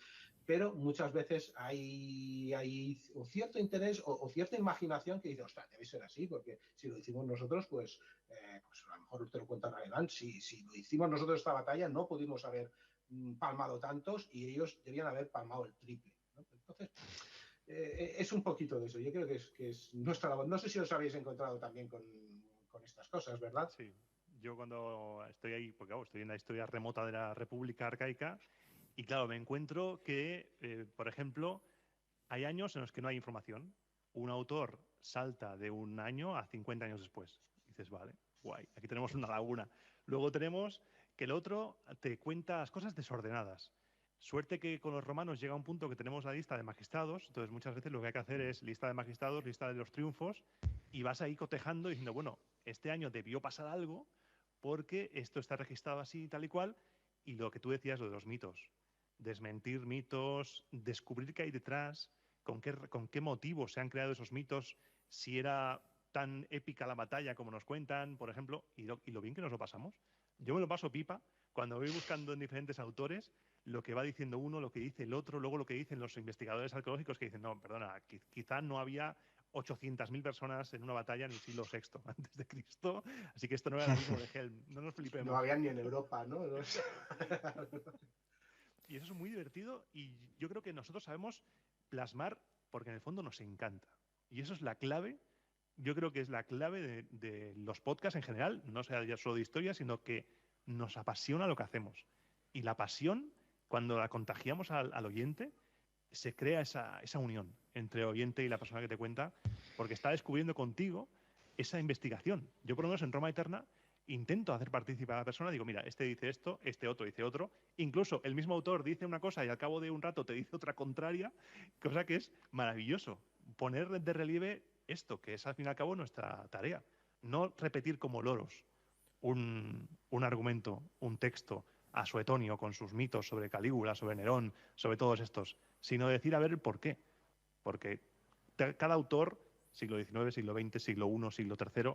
pero muchas veces hay cierto interés o cierta imaginación que dice, ostras, debe ser así, porque si lo hicimos nosotros, pues a lo mejor te lo cuento en alemán, si lo hicimos nosotros esta batalla, no pudimos haber palmado tantos y ellos debían haber palmado el triple, ¿no? Entonces, es un poquito de eso. Yo creo que es nuestra labor. No sé si os habéis encontrado también con estas cosas, ¿verdad? Sí. Yo cuando estoy ahí, porque estoy en la historia remota de la República Arcaica, y claro, me encuentro que, por ejemplo, hay años en los que no hay información. Un autor salta de un año a 50 años después. Y dices, vale, guay, aquí tenemos una laguna. Luego tenemos que el otro te cuenta las cosas desordenadas. Suerte que con los romanos llega un punto que tenemos la lista de magistrados, entonces muchas veces lo que hay que hacer es lista de magistrados, lista de los triunfos, y vas ahí cotejando y diciendo, bueno, este año debió pasar algo porque esto está registrado así, tal y cual, y lo que tú decías, lo de los mitos. Desmentir mitos, descubrir qué hay detrás, con qué motivos se han creado esos mitos, si era tan épica la batalla como nos cuentan, por ejemplo, y lo bien que nos lo pasamos. Yo me lo paso pipa cuando voy buscando en diferentes autores lo que va diciendo uno, lo que dice el otro, luego lo que dicen los investigadores arqueológicos que dicen, no, perdona, quizá no había 800.000 personas en una batalla en el siglo VI antes de Cristo, así que esto no era el mismo de Helm, no nos flipemos. No había ni en Europa, ¿no? Y eso es muy divertido y yo creo que nosotros sabemos plasmar porque en el fondo nos encanta. Y eso es la clave, yo creo que es la clave de los podcasts en general, no sea ya solo de historia, sino que nos apasiona lo que hacemos. Y la pasión, cuando la contagiamos al oyente, se crea esa unión entre el oyente y la persona que te cuenta, porque está descubriendo contigo esa investigación. Yo, por lo menos, en Roma Eterna, intento hacer participar a la persona, digo, mira, este dice esto, este otro dice otro, incluso el mismo autor dice una cosa y al cabo de un rato te dice otra contraria, cosa que es maravilloso. Poner de relieve esto, que es al fin y al cabo nuestra tarea. No repetir como loros un argumento, un texto a Suetonio con sus mitos sobre Calígula, sobre Nerón, sobre todos estos, sino decir a ver el por qué. Porque cada autor, siglo XIX, siglo XX, siglo I, siglo III,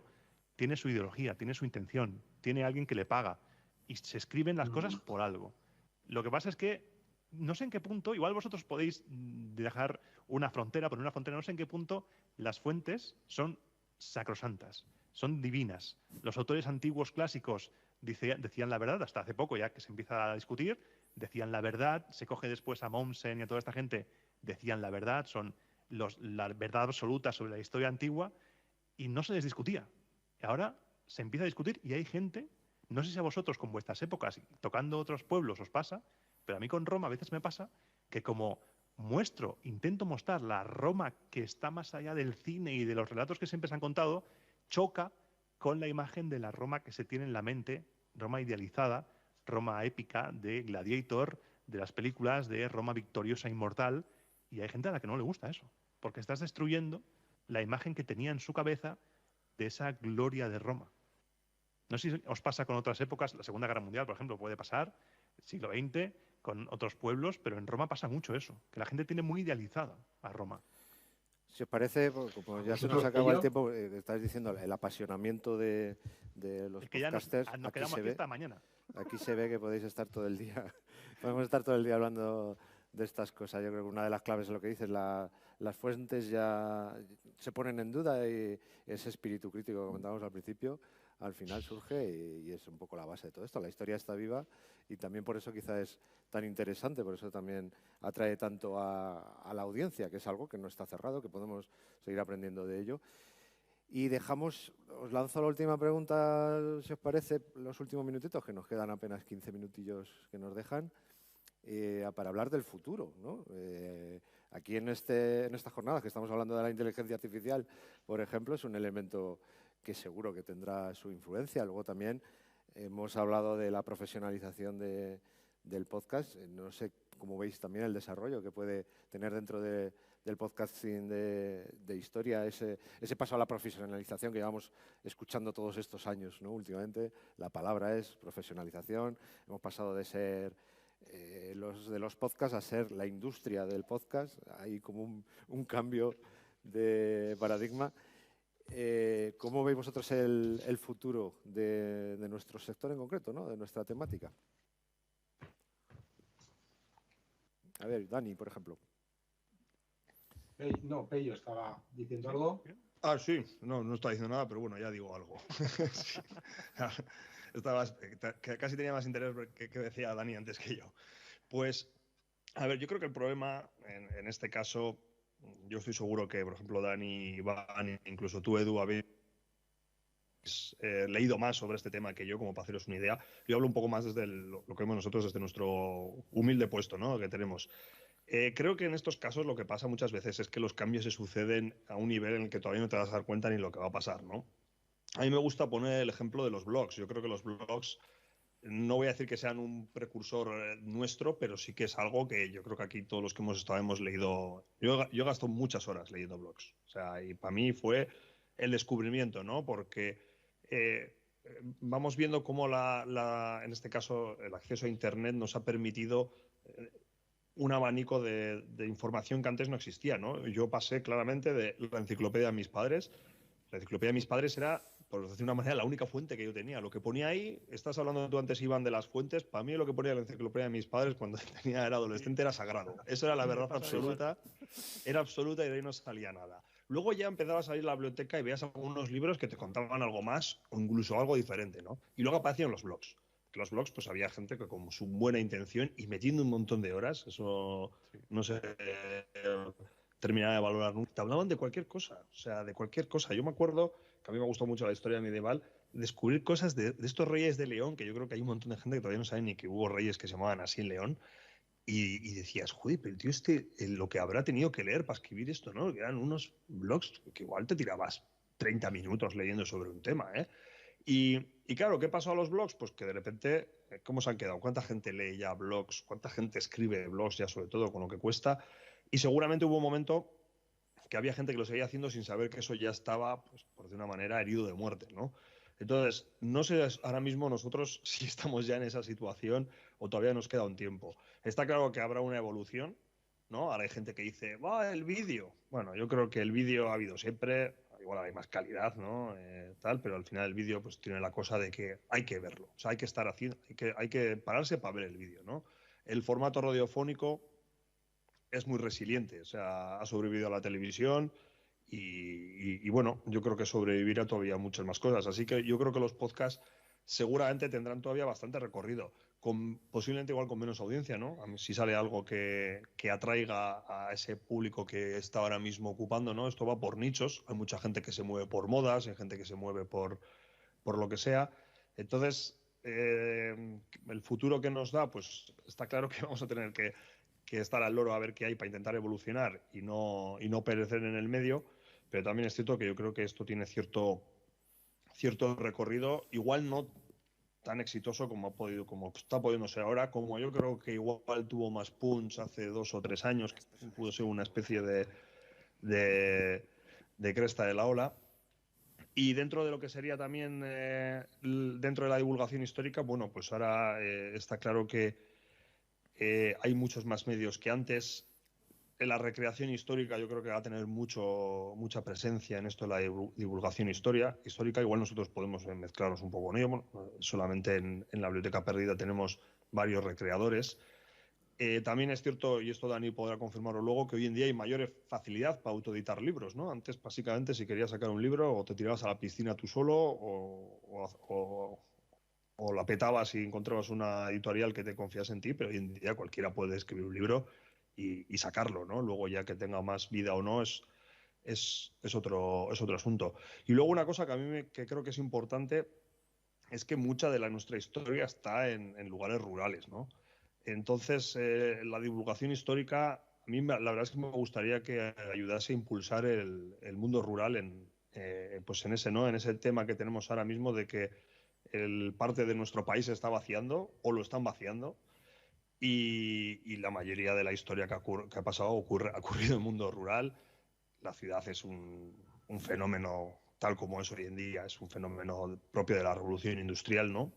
tiene su ideología, tiene su intención, tiene alguien que le paga y se escriben las cosas por algo. Lo que pasa es que no sé en qué punto, igual vosotros podéis dejar una frontera, poner una frontera, no sé en qué punto las fuentes son sacrosantas, son divinas. Los autores antiguos clásicos decían la verdad, hasta hace poco ya que se empieza a discutir, decían la verdad, se coge después a Mommsen y a toda esta gente, decían la verdad, son la verdad absoluta sobre la historia antigua, y no se les discutía. Ahora se empieza a discutir y hay gente, no sé si a vosotros con vuestras épocas, tocando otros pueblos os pasa, pero a mí con Roma a veces me pasa que como intento mostrar la Roma que está más allá del cine y de los relatos que siempre se han contado, choca con la imagen de la Roma que se tiene en la mente, Roma idealizada, Roma épica de Gladiator, de las películas de Roma victoriosa inmortal, y hay gente a la que no le gusta eso, porque estás destruyendo la imagen que tenía en su cabeza de esa gloria de Roma. No sé si os pasa con otras épocas, la Segunda Guerra Mundial, por ejemplo, puede pasar, el siglo XX, con otros pueblos, pero en Roma pasa mucho eso, que la gente tiene muy idealizada a Roma. Si os parece, como ya se nos acaba el tiempo, estáis diciendo el apasionamiento de los podcasters. Nos quedamos aquí hasta mañana. Aquí se ve que podéis estar todo el día, podemos estar todo el día hablando de estas cosas. Yo creo que una de las claves es lo que dices, las fuentes ya se ponen en duda y ese espíritu crítico que comentábamos al principio, al final surge y es un poco la base de todo esto. La historia está viva y también por eso quizá es tan interesante, por eso también atrae tanto a la audiencia, que es algo que no está cerrado, que podemos seguir aprendiendo de ello. Y os lanzo la última pregunta, si os parece, los últimos minutitos, que nos quedan apenas 15 minutillos que nos dejan, para hablar del futuro, ¿no? Aquí en esta jornada que estamos hablando de la inteligencia artificial, por ejemplo, es un elemento que seguro que tendrá su influencia. Luego también hemos hablado de la profesionalización del podcast. No sé cómo veis también el desarrollo que puede tener dentro del podcasting de historia, ese paso a la profesionalización que llevamos escuchando todos estos años, ¿no? Últimamente la palabra es profesionalización. Hemos pasado de ser los podcasts a ser la industria del podcast. Hay como un cambio de paradigma. ¿Cómo veis vosotros el futuro de nuestro sector en concreto, ¿no? De nuestra temática? A ver, Dani, por ejemplo. Pello estaba diciendo algo. Ah, sí, no está diciendo nada, pero bueno, ya digo algo. Sí. Casi tenía más interés que decía Dani antes que yo. Pues, a ver, yo creo que el problema en este caso, yo estoy seguro que, por ejemplo, Dani, Iván, incluso tú, Edu, habéis leído más sobre este tema que yo, como para haceros una idea. Yo hablo un poco más desde lo que vemos nosotros, desde nuestro humilde puesto, ¿no?, que tenemos. Creo que en estos casos lo que pasa muchas veces es que los cambios se suceden a un nivel en el que todavía no te vas a dar cuenta ni lo que va a pasar, ¿no? A mí me gusta poner el ejemplo de los blogs. Yo creo que los blogs, no voy a decir que sean un precursor nuestro, pero sí que es algo que yo creo que aquí todos los que hemos estado hemos leído. Yo he gastado muchas horas leyendo blogs. O sea, y para mí fue el descubrimiento, ¿no? Porque vamos viendo cómo en este caso el acceso a Internet nos ha permitido un abanico de información que antes no existía, ¿no? Yo pasé claramente de la enciclopedia de mis padres. La enciclopedia de mis padres era, por decir de una manera, la única fuente que yo tenía. Lo que ponía ahí, estás hablando tú antes, Iván, de las fuentes, para mí lo que ponía en la enciclopedia de mis padres cuando era adolescente era sagrado. Eso era la verdad absoluta, era absoluta y de ahí no salía nada. Luego ya empezaba a salir la biblioteca y veías algunos libros que te contaban algo más o incluso algo diferente, ¿no? Y luego aparecían los blogs. Que los blogs, pues había gente que con su buena intención y metiendo un montón de horas, eso no se terminaba de valorar nunca. Te hablaban de cualquier cosa, o sea, de cualquier cosa. Yo me acuerdo que a mí me gustó mucho la historia medieval, descubrir cosas de estos reyes de León, que yo creo que hay un montón de gente que todavía no sabe ni que hubo reyes que se llamaban así en León, y decías, joder, pero el tío lo que habrá tenido que leer para escribir esto, ¿no? Que eran unos blogs que igual te tirabas 30 minutos leyendo sobre un tema, ¿eh? Y claro, ¿qué pasó a los blogs? Pues que de repente, ¿cómo se han quedado? ¿Cuánta gente lee ya blogs? ¿Cuánta gente escribe blogs ya, sobre todo con lo que cuesta? Y seguramente hubo un momento que había gente que lo seguía haciendo sin saber que eso ya estaba, pues, por de una manera, herido de muerte, ¿no? Entonces, no sé ahora mismo nosotros si estamos ya en esa situación o todavía nos queda un tiempo. Está claro que habrá una evolución, ¿no? Ahora hay gente que dice, va, el vídeo. Bueno, yo creo que el vídeo ha habido siempre, igual hay más calidad, ¿no? Pero al final el vídeo pues tiene la cosa de que hay que verlo. O sea, hay que estar haciendo, hay que pararse para ver el vídeo, ¿no? El formato radiofónico es muy resiliente, o sea, ha sobrevivido a la televisión y bueno, yo creo que sobrevivirá todavía muchas más cosas. Así que yo creo que los podcasts seguramente tendrán todavía bastante recorrido, posiblemente igual con menos audiencia, ¿no? A mí, si sale algo que atraiga a ese público que está ahora mismo ocupando, ¿no? Esto va por nichos, hay mucha gente que se mueve por modas, hay gente que se mueve por lo que sea. Entonces, el futuro que nos da, pues está claro que vamos a tener que estar al loro a ver qué hay para intentar evolucionar y no perecer en el medio, pero también es cierto que yo creo que esto tiene cierto recorrido, igual no tan exitoso como está pudiendo ser ahora, como yo creo que igual tuvo más punch hace 2 o 3 años, que pudo ser una especie de cresta de la ola. Y dentro de lo que sería también dentro de la divulgación histórica, bueno, pues ahora está claro que hay muchos más medios que antes. En la recreación histórica yo creo que va a tener mucha presencia en esto de la divulgación histórica. Igual nosotros podemos mezclarnos un poco en ello. Bueno, solamente en la Biblioteca Perdida tenemos varios recreadores. También es cierto, y esto Dani podrá confirmarlo luego, que hoy en día hay mayor facilidad para autoeditar libros, ¿no? Antes, básicamente, si querías sacar un libro, o te tirabas a la piscina tú solo, o la petabas y encontrabas una editorial que te confiase en ti, pero hoy en día cualquiera puede escribir un libro y sacarlo, ¿no? Luego, ya que tenga más vida o no, es otro asunto. Y luego una cosa que a mí que creo que es importante es que mucha de nuestra historia está en lugares rurales, ¿no? Entonces, la divulgación histórica, a mí la verdad es que me gustaría que ayudase a impulsar el mundo rural pues en ese, ¿no? En ese tema que tenemos ahora mismo de que parte de nuestro país se está vaciando o lo están vaciando, y la mayoría de la historia que ha pasado ha ocurrido en el mundo rural. La ciudad es un fenómeno tal como es hoy en día, es un fenómeno propio de la revolución industrial, ¿no?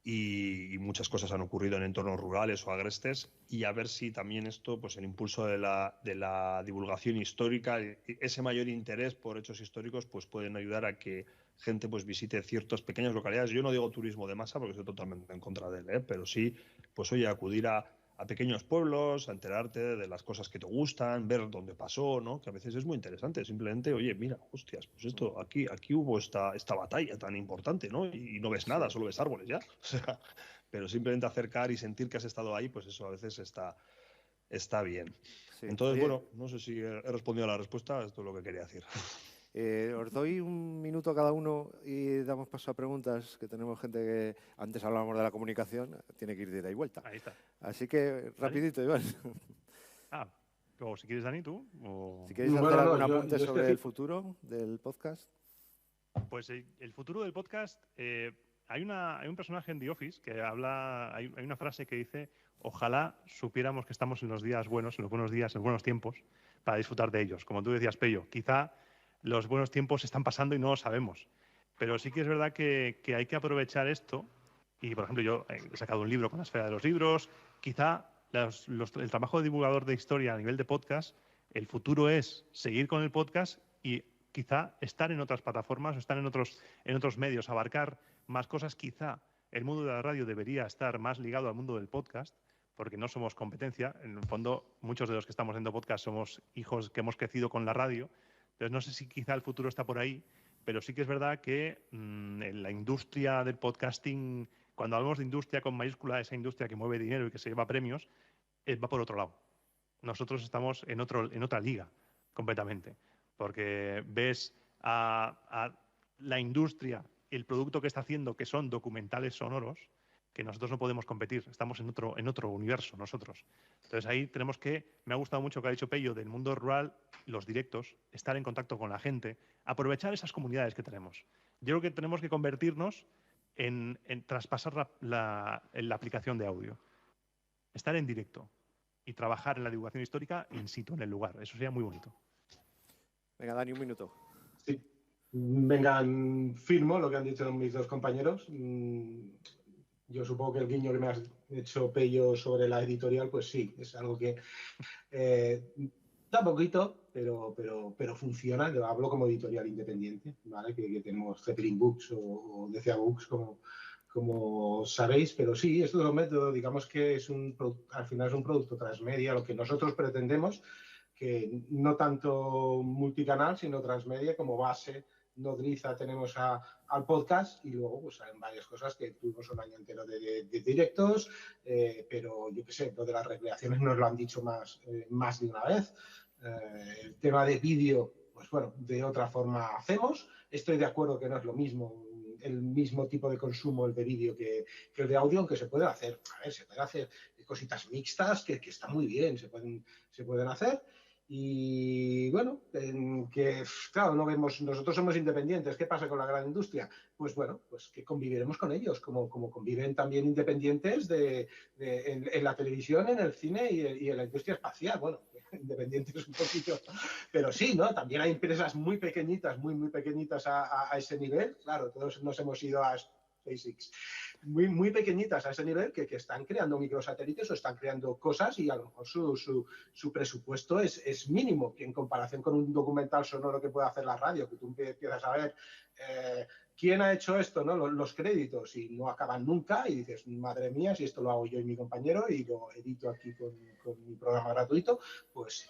Y muchas cosas han ocurrido en entornos rurales o agrestes, y a ver si también esto, pues el impulso de la divulgación histórica, ese mayor interés por hechos históricos, pues pueden ayudar a que gente pues visite ciertas pequeñas localidades. Yo no digo turismo de masa porque estoy totalmente en contra de él, pero sí, pues oye, acudir a pequeños pueblos, a enterarte de las cosas que te gustan, ver dónde pasó, ¿no? Que a veces es muy interesante. Simplemente, oye, mira, hostias, pues esto, aquí hubo esta batalla tan importante, ¿no? Y no ves nada, solo ves árboles ya. O sea, pero simplemente acercar y sentir que has estado ahí, pues eso a veces está bien. Sí. Entonces, oye, bueno, no sé si he respondido a la respuesta, esto es lo que quería decir. Os doy un minuto a cada uno y damos paso a preguntas, que tenemos gente que antes hablábamos de la comunicación, tiene que ir de ida y vuelta. Ahí está. Así que rapidito, Iván. O si quieres, Dani, tú. O... Si queréis hacer algún apunte sobre el futuro del podcast. Pues el futuro del podcast, hay un personaje en The Office que habla, hay una frase que dice: ojalá supiéramos que estamos en los días buenos, en los buenos días, en los buenos tiempos, para disfrutar de ellos. Como tú decías, Pello, quizá los buenos tiempos están pasando y no lo sabemos. Pero sí que es verdad que hay que aprovechar esto. Y, por ejemplo, yo he sacado un libro con la esfera de los libros. Quizá el trabajo de divulgador de historia a nivel de podcast, el futuro es seguir con el podcast y quizá estar en otras plataformas o estar en otros medios, abarcar más cosas. Quizá el mundo de la radio debería estar más ligado al mundo del podcast, porque no somos competencia. En el fondo, muchos de los que estamos haciendo podcast somos hijos que hemos crecido con la radio. Entonces, no sé si quizá el futuro está por ahí, pero sí que es verdad que en la industria del podcasting, cuando hablamos de industria con mayúscula, esa industria que mueve dinero y que se lleva premios, va por otro lado. Nosotros estamos en otra liga completamente, porque ves a la industria, el producto que está haciendo, que son documentales sonoros, que nosotros no podemos competir, estamos en otro universo nosotros. Entonces ahí tenemos me ha gustado mucho lo que ha dicho Pello del mundo rural, los directos, estar en contacto con la gente, aprovechar esas comunidades que tenemos. Yo creo que tenemos que convertirnos en traspasar la aplicación de audio, estar en directo y trabajar en la divulgación histórica in situ, en el lugar. Eso sería muy bonito. Venga, Dani, un minuto. Sí. Venga, firmo lo que han dicho mis dos compañeros. Yo supongo que el guiño que me has hecho, Pello, sobre la editorial, pues sí, es algo que da poquito, pero funciona. Yo hablo como editorial independiente, ¿vale? Que tenemos Zeppelin Books o DCA Books, como sabéis, pero sí, esto es un método, digamos que al final es un producto transmedia. Lo que nosotros pretendemos que no tanto multicanal, sino transmedia como base nodriza tenemos al podcast, y luego pues hay varias cosas que tuvimos un año entero de directos, pero yo qué sé, lo de las recreaciones nos lo han dicho más de una vez. El tema de vídeo, pues bueno, de otra forma hacemos. Estoy de acuerdo que no es lo mismo, el mismo tipo de consumo el de vídeo que el de audio, aunque se pueden hacer, a ver, se pueden hacer cositas mixtas que están muy bien, se pueden hacer. Y bueno, que claro, no vemos, nosotros somos independientes. ¿Qué pasa con la gran industria? Pues bueno, pues que conviviremos con ellos, como conviven también independientes en la televisión, en el cine y en la industria espacial. Bueno, independientes un poquito, pero sí, ¿no? También hay empresas muy pequeñitas, muy pequeñitas a ese nivel. Claro, todos nos hemos ido a SpaceX, muy pequeñitas a ese nivel, que están creando microsatélites o están creando cosas, y a lo mejor su presupuesto es mínimo, que en comparación con un documental sonoro que puede hacer la radio, que tú empiezas a ver quién ha hecho esto, ¿no? Los créditos, y no acaban nunca, y dices, madre mía, si esto lo hago yo y mi compañero y lo edito aquí con mi programa gratuito, pues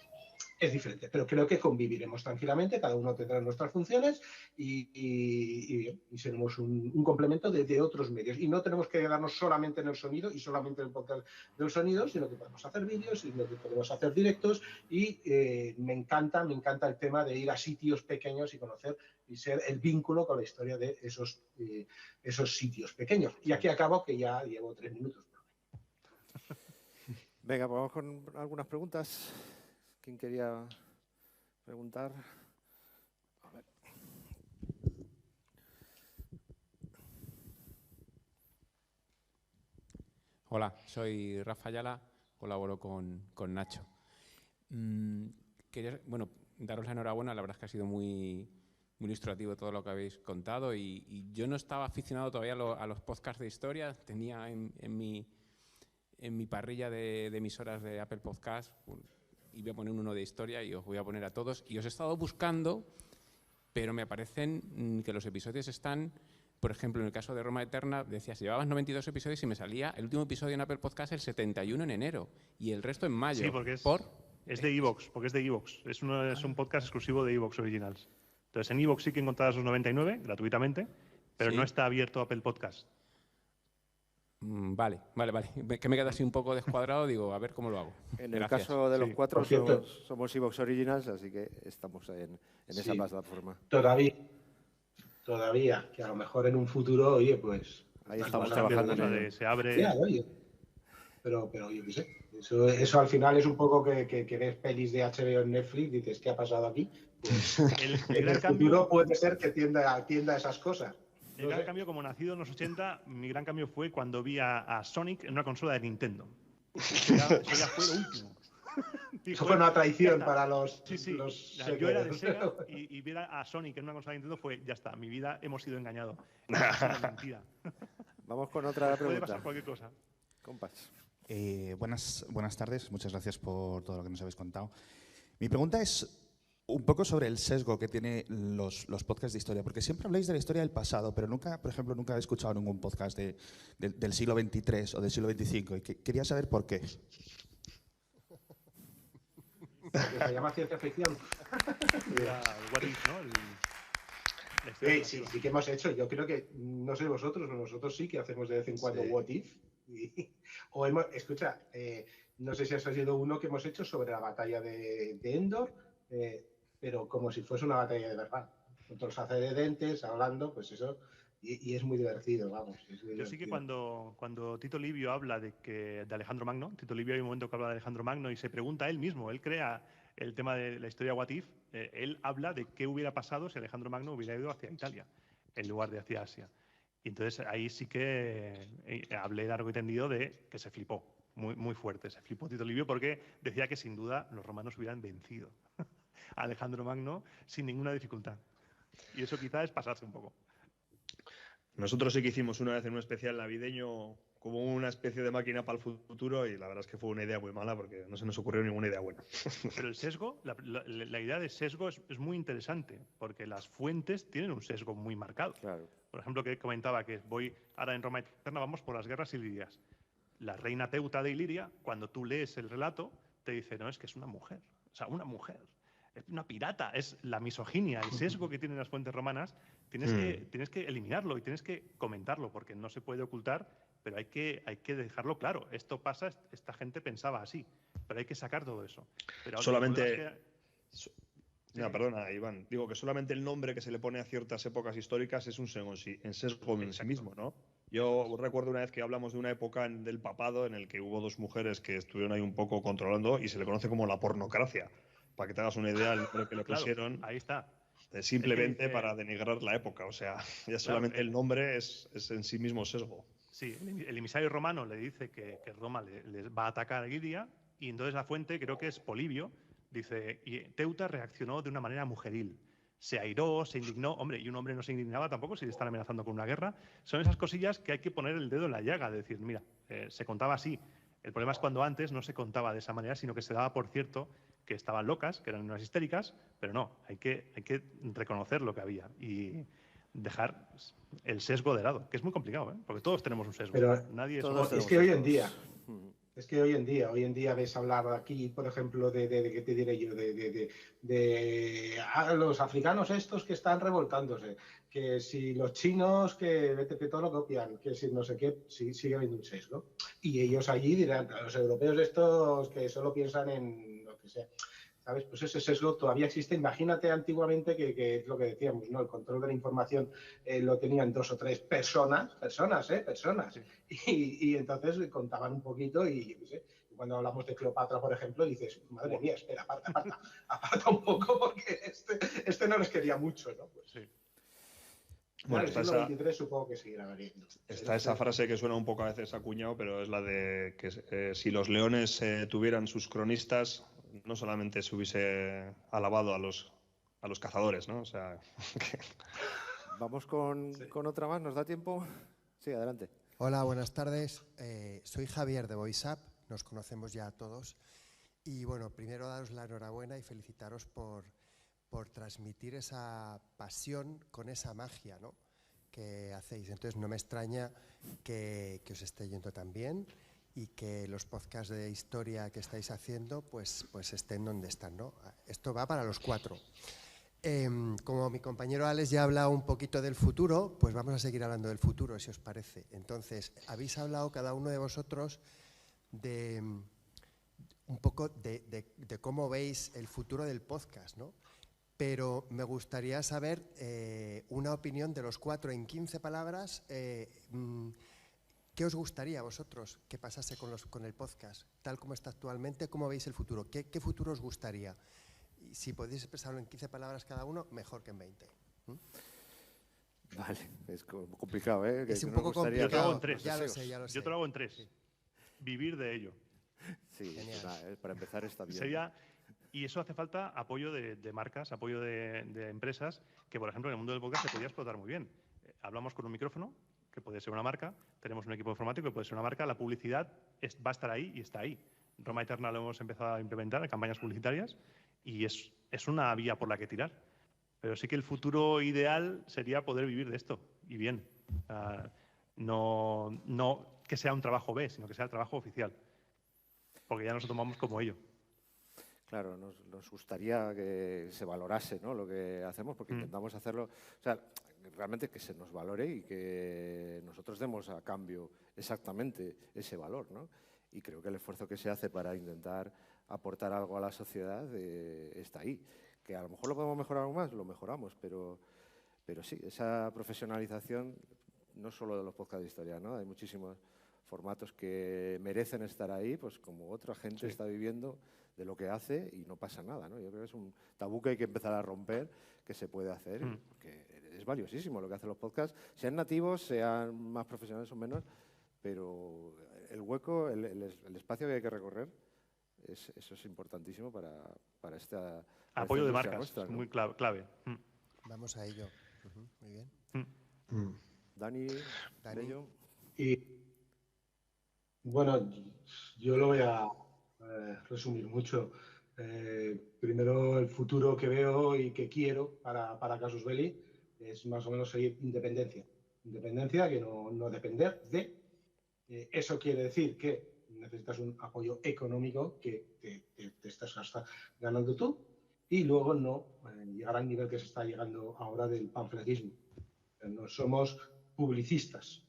es diferente, pero creo que conviviremos tranquilamente, cada uno tendrá nuestras funciones y seremos un complemento de otros medios. Y no tenemos que quedarnos solamente en el sonido y solamente en el podcast del sonido, sino que podemos hacer vídeos, sino que podemos hacer directos, y me encanta el tema de ir a sitios pequeños y conocer y ser el vínculo con la historia de esos sitios pequeños. Y aquí acabo, que ya llevo 3 minutos. Venga, pues vamos con algunas preguntas. ¿Quién quería preguntar? A ver. Hola, soy Rafa Ayala, colaboro con Nacho. Quería, bueno, daros la enhorabuena, la verdad es que ha sido muy ilustrativo todo lo que habéis contado, y yo no estaba aficionado todavía a los podcasts de historia. Tenía en mi parrilla de emisoras de Apple Podcast, y voy a poner uno de historia y os voy a poner a todos. Y os he estado buscando, pero me parecen que los episodios están, por ejemplo, en el caso de Roma Eterna, decías, llevabas 92 episodios y me salía el último episodio en Apple Podcast el 71 en enero y el resto en mayo. Sí, porque es de iVoox, Es un podcast exclusivo de iVoox Originals. Entonces, en iVoox sí que encontrarás los 99 gratuitamente, pero ¿Sí? no está abierto Apple Podcast. Vale. Que me queda así un poco descuadrado, digo, a ver cómo lo hago. En el Gracias. caso de los Sí. 4 Por cierto, somos iVoox Originals, así que estamos en esa sí, plataforma. todavía, que a lo mejor en un futuro, oye, pues Ahí las estamos cosas trabajando en cambian. ello. Se abre. Ya, oye. Pero yo qué sé. Eso al final es un poco que ves pelis de HBO en Netflix y dices, ¿qué ha pasado aquí? Pues El en gran el cambio, futuro puede ser que tienda a esas cosas. el gran cambio, como nacido en los 80, mi gran cambio fue cuando vi a Sonic en una consola de Nintendo. Eso ya fue lo último. Eso fue una traición ya para los... Sí. los Yo era de seguidores. Sega y ver a Sonic en una consola de Nintendo fue, ya está, mi vida hemos sido engañados. Es una mentira. Vamos con otra Puede pregunta. pasar cualquier cosa. Compas. Buenas tardes, muchas gracias por todo lo que nos habéis contado. Mi pregunta es un poco sobre el sesgo que tienen los podcasts de historia, porque siempre habláis de la historia del pasado, pero nunca, por ejemplo, nunca he escuchado ningún podcast del siglo XXIII o del siglo XXV, y quería saber por qué. Que se llama ciencia ficción. What If, ¿no? La historia Sí narrativa. que hemos hecho. Yo creo que, no sé vosotros, pero nosotros sí que hacemos de vez en cuando Sí. What If. Escucha, no sé si has sido uno que hemos hecho sobre la batalla de Endor, pero como si fuese una batalla de verdad. Con todos los antecedentes, hablando, pues eso. Y es muy divertido, vamos. Yo sí que cuando Tito Livio habla de Alejandro Magno, Tito Livio hay un momento que habla de Alejandro Magno y se pregunta él mismo, él crea el tema de la historia What If, él habla de qué hubiera pasado si Alejandro Magno hubiera ido hacia Italia en lugar de hacia Asia. Y entonces ahí sí que hablé largo y tendido de que se flipó, muy fuerte, se flipó Tito Livio porque decía que sin duda los romanos hubieran vencido a Alejandro Magno sin ninguna dificultad. Y eso quizá es pasarse un poco. Nosotros sí que hicimos una vez en un especial navideño como una especie de máquina para el futuro, y la verdad es que fue una idea muy mala porque no se nos ocurrió ninguna idea buena. Pero el sesgo, la idea de sesgo es muy interesante porque las fuentes tienen un sesgo muy marcado. Claro. Por ejemplo, que comentaba que voy ahora en Roma Eterna, vamos por las guerras ilirias. La reina Teuta de Iliria, cuando tú lees el relato, te dice, no, es que es una mujer. O sea, una mujer, es una pirata, es la misoginia, el sesgo que tienen las fuentes romanas, tienes que eliminarlo y tienes que comentarlo, porque no se puede ocultar, pero hay que dejarlo claro. Esto pasa, esta gente pensaba así, pero hay que sacar todo eso. Pero Solamente... perdona, Iván. Digo que solamente el nombre que se le pone a ciertas épocas históricas es un sesgo en sí mismo, ¿no? Yo recuerdo una vez que hablamos de una época del papado en el que hubo 2 mujeres que estuvieron ahí un poco controlando y se le conoce como la pornocracia. Para que te hagas una idea, el nombre que le pusieron ahí está. Simplemente para denigrar la época. O sea, ya solamente el nombre es en sí mismo sesgo. Sí, el emisario romano le dice que Roma les va a atacar a Lidia y entonces la fuente, creo que es Polibio, dice, y Teuta reaccionó de una manera mujeril. Se airó, se indignó. Hombre, y un hombre no se indignaba tampoco si le están amenazando con una guerra. Son esas cosillas que hay que poner el dedo en la llaga, de decir, mira, se contaba así. El problema es cuando antes no se contaba de esa manera, sino que se daba por cierto que estaban locas, que eran unas histéricas, pero no, hay que reconocer lo que había y dejar el sesgo de lado, que es muy complicado, ¿eh? Porque todos tenemos un sesgo. Pero es que hoy en día... Es que hoy en día ves hablar aquí, por ejemplo, ¿qué te diré yo? De los africanos estos que están revoltándose, que si los chinos que todo lo copian, que si no sé qué, sigue habiendo un sesgo. Y ellos allí dirán, los europeos estos que solo piensan en lo que sea. ¿Sabes? Pues ese sesgo todavía existe. Imagínate antiguamente que es lo que decíamos, ¿no? El control de la información lo tenían 2 o 3 personas. Sí. Y entonces contaban un poquito y yo qué sé. Cuando hablamos de Cleopatra, por ejemplo, dices, madre mía, espera, aparta un poco porque este no les quería mucho, ¿no? Pues, sí. Bueno, está el siglo XXIII supongo que seguirá variando. Está esa frase que suena un poco a veces acuñado, pero es la de que si los leones tuvieran sus cronistas, no solamente se hubiese alabado a los cazadores, ¿no? O sea... Vamos con otra más, ¿nos da tiempo? Sí, adelante. Hola, buenas tardes. Soy Javier de VoiceUp, nos conocemos ya todos. Y bueno, primero daros la enhorabuena y felicitaros por transmitir esa pasión con esa magia, ¿no?, que hacéis. Entonces no me extraña que os esté yendo tan bien y que los podcasts de historia que estáis haciendo pues estén donde están, ¿no? Esto va para los 4. Como mi compañero Alex ya ha hablado un poquito del futuro, pues vamos a seguir hablando del futuro, si os parece. Entonces, habéis hablado cada uno de vosotros de un poco de cómo veis el futuro del podcast, ¿no? Pero me gustaría saber una opinión de los 4 en 15 palabras. ¿Qué os gustaría a vosotros que pasase con el podcast? Tal como está actualmente, ¿cómo veis el futuro? ¿Qué futuro os gustaría? Y si podéis expresarlo en 15 palabras cada uno, mejor que en 20. Vale, es complicado, ¿eh? Es un poco complicado. Yo te lo hago en 3. Ya lo sé. Yo te lo hago en 3. Sí. Vivir de ello. Sí, para empezar está bien. Y eso hace falta apoyo de marcas, apoyo de empresas, que por ejemplo en el mundo del podcast se podría explotar muy bien. Hablamos con un micrófono, que puede ser una marca, tenemos un equipo informático que puede ser una marca, la publicidad va a estar ahí y está ahí. Roma Eterna lo hemos empezado a implementar en campañas publicitarias y es una vía por la que tirar. Pero sí que el futuro ideal sería poder vivir de esto, y bien. No que sea un trabajo B, sino que sea el trabajo oficial. Porque ya nos lo tomamos como ello. Claro, nos gustaría que se valorase, ¿no?, lo que hacemos, porque intentamos hacerlo, o sea, realmente que se nos valore y que nosotros demos a cambio exactamente ese valor, ¿no? Y creo que el esfuerzo que se hace para intentar aportar algo a la sociedad está ahí. Que a lo mejor lo podemos mejorar aún más, lo mejoramos, pero sí, esa profesionalización, no solo de los podcasts de historia, ¿no? Hay muchísimos formatos que merecen estar ahí, pues como otra gente está viviendo de lo que hace y no pasa nada, ¿no? Yo creo que es un tabú que hay que empezar a romper, que se puede hacer, que es valiosísimo lo que hacen los podcasts, sean nativos, sean más profesionales o menos, pero el hueco, el espacio que hay que recorrer, eso es importantísimo para esta... Apoyo de marcas, nuestra, ¿no? Muy clave. Vamos a ello. Muy bien. Dani. Y bueno, yo lo voy a resumir mucho. Primero, el futuro que veo y que quiero para Casus Belli es más o menos seguir independencia. Independencia, que no depender de... eso quiere decir que necesitas un apoyo económico que te estás ganando tú, y luego no llegar al nivel que se está llegando ahora del panfletismo. No somos publicistas,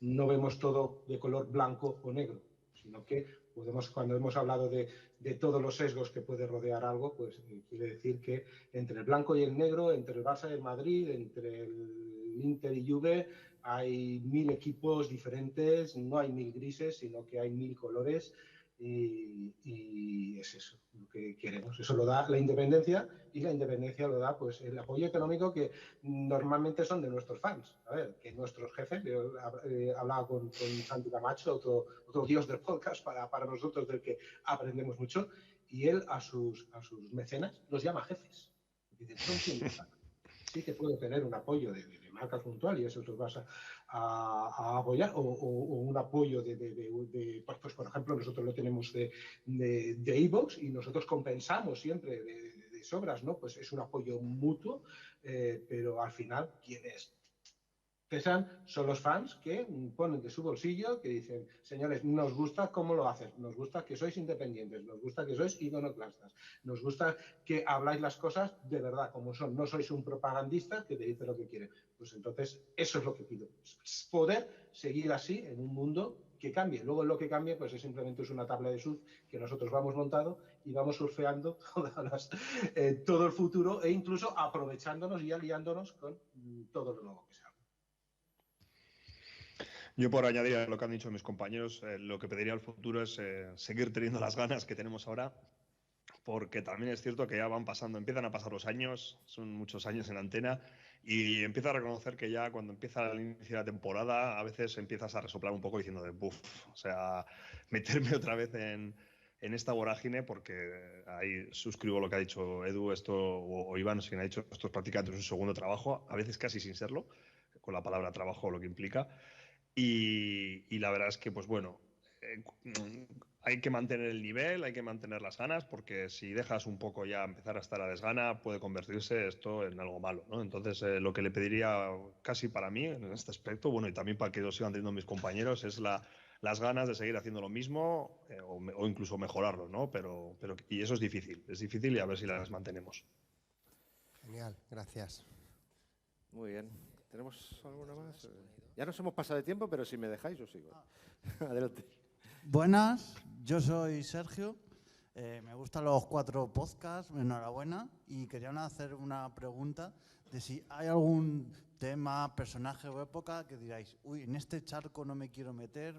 no vemos todo de color blanco o negro, sino que podemos, cuando hemos hablado de todos los sesgos que puede rodear algo, pues quiere decir que entre el blanco y el negro, entre el Barça y el Madrid, entre el Inter y Juve, hay 1000 equipos diferentes, no hay 1000 grises, sino que hay 1000 colores, y es eso lo que queremos. Eso lo da la independencia, y la independencia lo da pues el apoyo económico que normalmente son de nuestros fans. A ver, que nuestros jefes, yo hablaba con Santi Camacho, otro dios del podcast para nosotros, del que aprendemos mucho, y él a sus mecenas los llama jefes. Dicen, son quienes sí que puede tener un apoyo de marca puntual, y eso los vas a apoyar, o un apoyo pues, por ejemplo, nosotros lo tenemos de iVoox, y nosotros compensamos siempre de sobras, ¿no? Pues es un apoyo mutuo, pero al final quienes pesan son los fans, que ponen de su bolsillo, que dicen, señores, nos gusta cómo lo hacen, nos gusta que sois independientes, nos gusta que sois iconoclastas, nos gusta que habláis las cosas de verdad como son, no sois un propagandista que te dice lo que quiere. Pues entonces eso es lo que pido, poder seguir así en un mundo que cambie. Luego lo que cambie pues es simplemente una tabla de surf que nosotros vamos montando y vamos surfeando todo el futuro, e incluso aprovechándonos y aliándonos con todo lo nuevo que sea. Yo, por añadir a lo que han dicho mis compañeros, lo que pediría al futuro es seguir teniendo las ganas que tenemos ahora, porque también es cierto que ya empiezan a pasar los años, son muchos años en antena, y empiezo a reconocer que ya cuando empieza el inicio de la temporada, a veces empiezas a resoplar un poco diciendo de buf, o sea, meterme otra vez en esta vorágine, porque ahí suscribo lo que ha dicho Edu, o Iván, quien ha dicho, esto es prácticamente un segundo trabajo, a veces casi sin serlo, con la palabra trabajo, lo que implica. Y la verdad es que, pues bueno, hay que mantener el nivel, hay que mantener las ganas, porque si dejas un poco ya empezar a estar a desgana, puede convertirse esto en algo malo, ¿no? Entonces, lo que le pediría casi para mí en este aspecto, bueno, y también para que lo sigan teniendo mis compañeros, es las ganas de seguir haciendo lo mismo, o incluso mejorarlo, ¿no? Y eso es difícil, y a ver si las mantenemos. Genial, gracias. Muy bien. ¿Tenemos alguna más? Ya nos hemos pasado de tiempo, pero si me dejáis, yo sigo. Adelante. Buenas, yo soy Sergio. Me gustan los 4 podcasts, enhorabuena. Y quería hacer una pregunta de si hay algún tema, personaje o época que diráis, uy, en este charco no me quiero meter,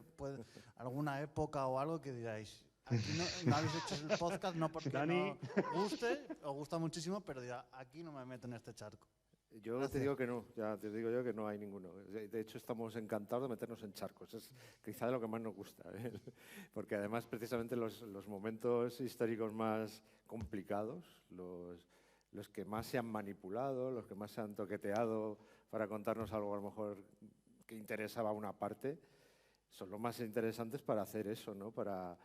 alguna época o algo que diráis, aquí no habéis hecho el podcast, no porque no guste, os gusta muchísimo, pero dirá, aquí no me meto en este charco. Yo Gracias. Te digo que no, ya te digo yo que no hay ninguno. De hecho, estamos encantados de meternos en charcos. Es quizá de lo que más nos gusta, ¿eh? Porque además, precisamente los momentos históricos más complicados, los que más se han manipulado, los que más se han toqueteado para contarnos algo a lo mejor que interesaba a una parte, son los más interesantes para hacer eso, ¿no? Para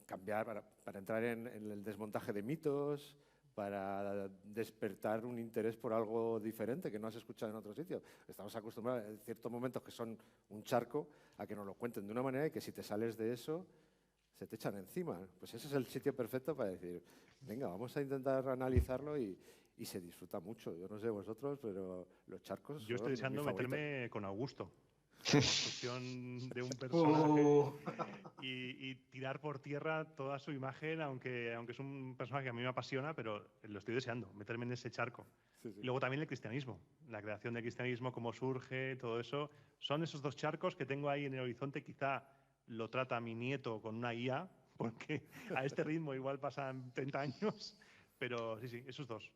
cambiar, para entrar en el desmontaje de mitos, para despertar un interés por algo diferente que no has escuchado en otro sitio. Estamos acostumbrados en ciertos momentos que son un charco a que nos lo cuenten de una manera y que si te sales de eso se te echan encima. Pues ese es el sitio perfecto para decir, venga, vamos a intentar analizarlo y se disfruta mucho. Yo no sé vosotros, pero los charcos... Yo estoy deseando meterme con Augusto. La construcción de un personaje y tirar por tierra toda su imagen, aunque es un personaje que a mí me apasiona, pero lo estoy deseando, meterme en ese charco. Sí, sí. Y luego también el cristianismo, la creación del cristianismo, cómo surge, todo eso. Son esos 2 charcos que tengo ahí en el horizonte. Quizá lo trata mi nieto con una IA, porque a este ritmo igual pasan 30 años, pero sí, esos 2.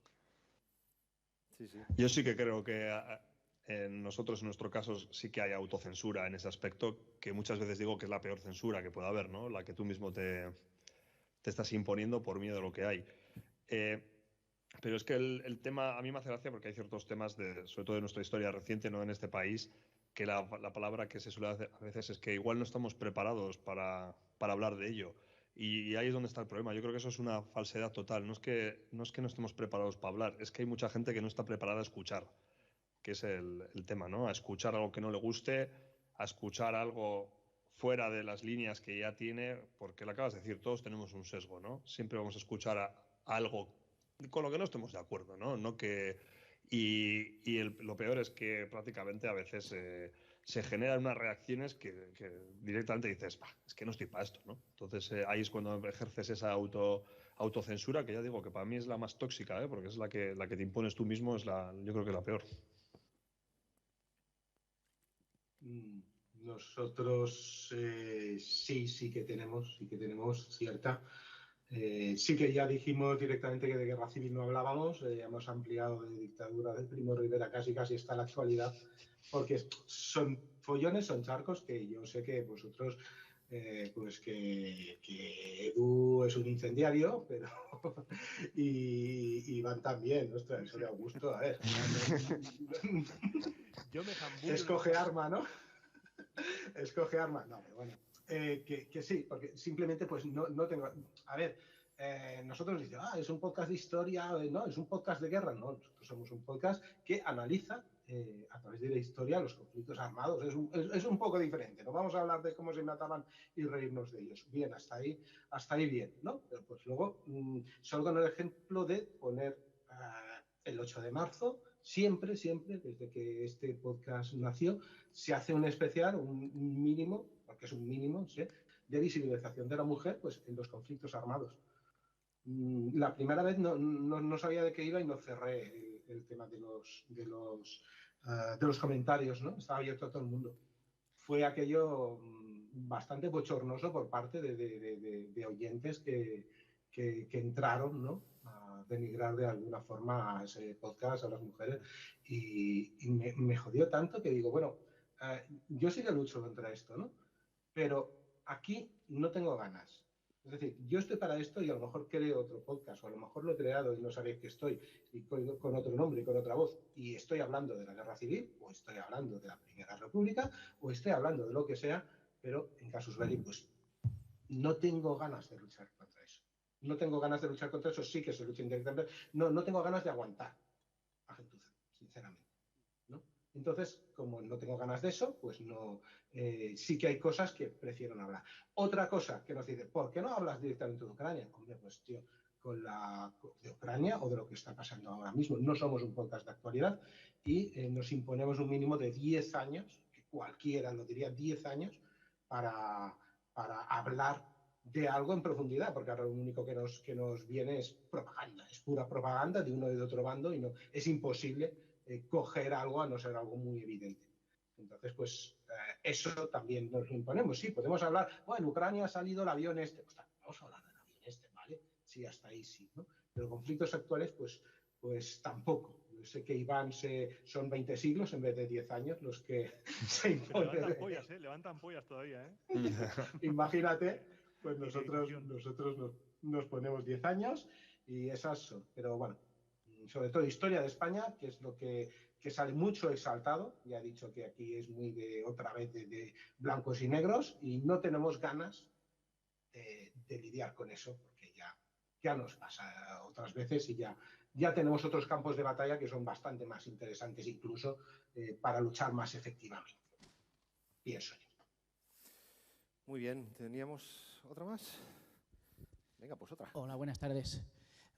Sí, sí. Yo sí que creo que... nosotros, en nuestro caso, sí que hay autocensura en ese aspecto, que muchas veces digo que es la peor censura que puede haber, ¿no? La que tú mismo te estás imponiendo por miedo a lo que hay. Pero es que el tema a mí me hace gracia porque hay ciertos temas, sobre todo de nuestra historia reciente, no en este país, que la palabra que se suele hacer a veces es que igual no estamos preparados para hablar de ello. Y ahí es donde está el problema. Yo creo que eso es una falsedad total. No es que no estemos preparados para hablar, es que hay mucha gente que no está preparada a escuchar, que es el tema, ¿no? A escuchar algo que no le guste, a escuchar algo fuera de las líneas que ya tiene, porque lo acabas de decir, todos tenemos un sesgo, ¿no? Siempre vamos a escuchar algo con lo que no estemos de acuerdo, ¿no? Lo peor es que prácticamente a veces se generan unas reacciones que directamente dices, bah, es que no estoy para esto, ¿no? Entonces ahí es cuando ejerces esa autocensura, que ya digo que para mí es la más tóxica, ¿eh? Porque es la que te impones tú mismo, yo creo que es la peor. Nosotros sí que tenemos cierta. Sí que ya dijimos directamente que de guerra civil no hablábamos, hemos ampliado de dictadura del Primo de Rivera casi hasta la actualidad, porque son follones, son charcos que yo sé que vosotros, pues que Edu es un incendiario, pero y Iván también, ostras, eso de Augusto, a ver. Yo me zambullo. Escoge arma, ¿no? Escoge arma. No, pero bueno. Que sí, porque simplemente pues no tengo... A ver, nosotros decimos, es un podcast de historia, no, es un podcast de guerra. No, nosotros somos un podcast que analiza a través de la historia los conflictos armados. Es un poco diferente. No vamos a hablar de cómo se mataban y reírnos de ellos. Bien, hasta ahí bien, ¿no? Pero pues luego, solo con el ejemplo de poner el 8 de marzo, siempre, desde que este podcast nació, se hace un especial, un mínimo, porque es un mínimo, ¿sí?, de visibilización de la mujer pues, en los conflictos armados. La primera vez no sabía de qué iba y no cerré el tema de los comentarios, ¿no? Estaba abierto a todo el mundo. Fue aquello bastante bochornoso por parte de oyentes que entraron, ¿no?, a denigrar de alguna forma a ese podcast, a las mujeres, y me jodió tanto que digo, bueno, yo sí que lucho contra esto, ¿no? Pero aquí no tengo ganas. Es decir, yo estoy para esto y a lo mejor creo otro podcast, o a lo mejor lo he creado y no sabéis que estoy, y con otro nombre y con otra voz, y estoy hablando de la Guerra Civil, o estoy hablando de la Primera República, o estoy hablando de lo que sea, pero en casus belli, pues no tengo ganas de luchar contra eso. No tengo ganas de luchar contra eso, sí que se lucha indirectamente. No tengo ganas de aguantar a gentuza, sinceramente, ¿no? Entonces, como no tengo ganas de eso, pues no, sí que hay cosas que prefiero no hablar. Otra cosa que nos dice, ¿por qué no hablas directamente de Ucrania? Hombre, pues tío, de Ucrania o de lo que está pasando ahora mismo. No somos un podcast de actualidad y nos imponemos un mínimo de 10 años, que cualquiera lo diría, 10 años, para hablar de algo en profundidad, porque ahora lo único que nos viene es propaganda, es pura propaganda de uno y de otro bando y no, es imposible coger algo a no ser algo muy evidente. Entonces, pues eso también nos lo imponemos. Sí, podemos hablar, bueno, en Ucrania ha salido el avión este, pues vamos a hablar del avión este, ¿vale? Sí, hasta ahí sí, ¿no? Pero conflictos actuales, pues tampoco. Yo sé que Iván son 20 siglos en vez de 10 años los que se imponen. Levantan pollas, levantan pollas todavía, Imagínate, pues nosotros nos ponemos 10 años y esas son. Pero bueno, sobre todo historia de España, que es lo que sale mucho exaltado. Ya he dicho que aquí es muy otra vez de blancos y negros y no tenemos ganas de lidiar con eso porque ya nos pasa otras veces y ya tenemos otros campos de batalla que son bastante más interesantes incluso para luchar más efectivamente. Pienso yo. Muy bien, ¿teníamos otra más? Venga, pues otra. Hola, buenas tardes.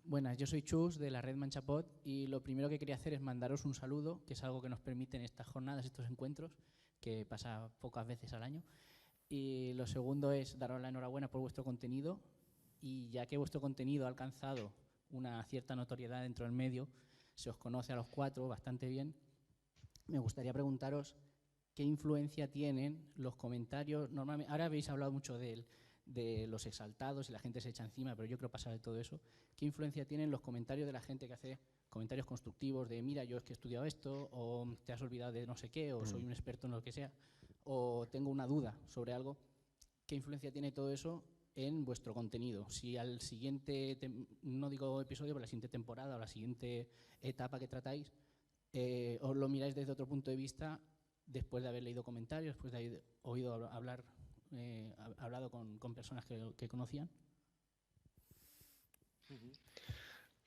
Buenas, yo soy Chus de la red Manchapod y lo primero que quería hacer es mandaros un saludo, que es algo que nos permiten estas jornadas, estos encuentros, que pasa pocas veces al año. Y lo segundo es daros la enhorabuena por vuestro contenido y ya que vuestro contenido ha alcanzado una cierta notoriedad dentro del medio, se os conoce a los cuatro bastante bien, me gustaría preguntaros qué influencia tienen los comentarios. Normalmente, ahora habéis hablado mucho de los exaltados y la gente se echa encima, pero yo creo pasar de todo eso. ¿Qué influencia tienen los comentarios de la gente que hace comentarios constructivos de mira, yo es que he estudiado esto, o te has olvidado de no sé qué, o soy un experto en lo que sea, o tengo una duda sobre algo? ¿Qué influencia tiene todo eso en vuestro contenido? Si al siguiente, no digo episodio, pero la siguiente temporada o la siguiente etapa que tratáis, os lo miráis desde otro punto de vista después de haber leído comentarios, después de haber oído hablar, hablado con personas que conocían.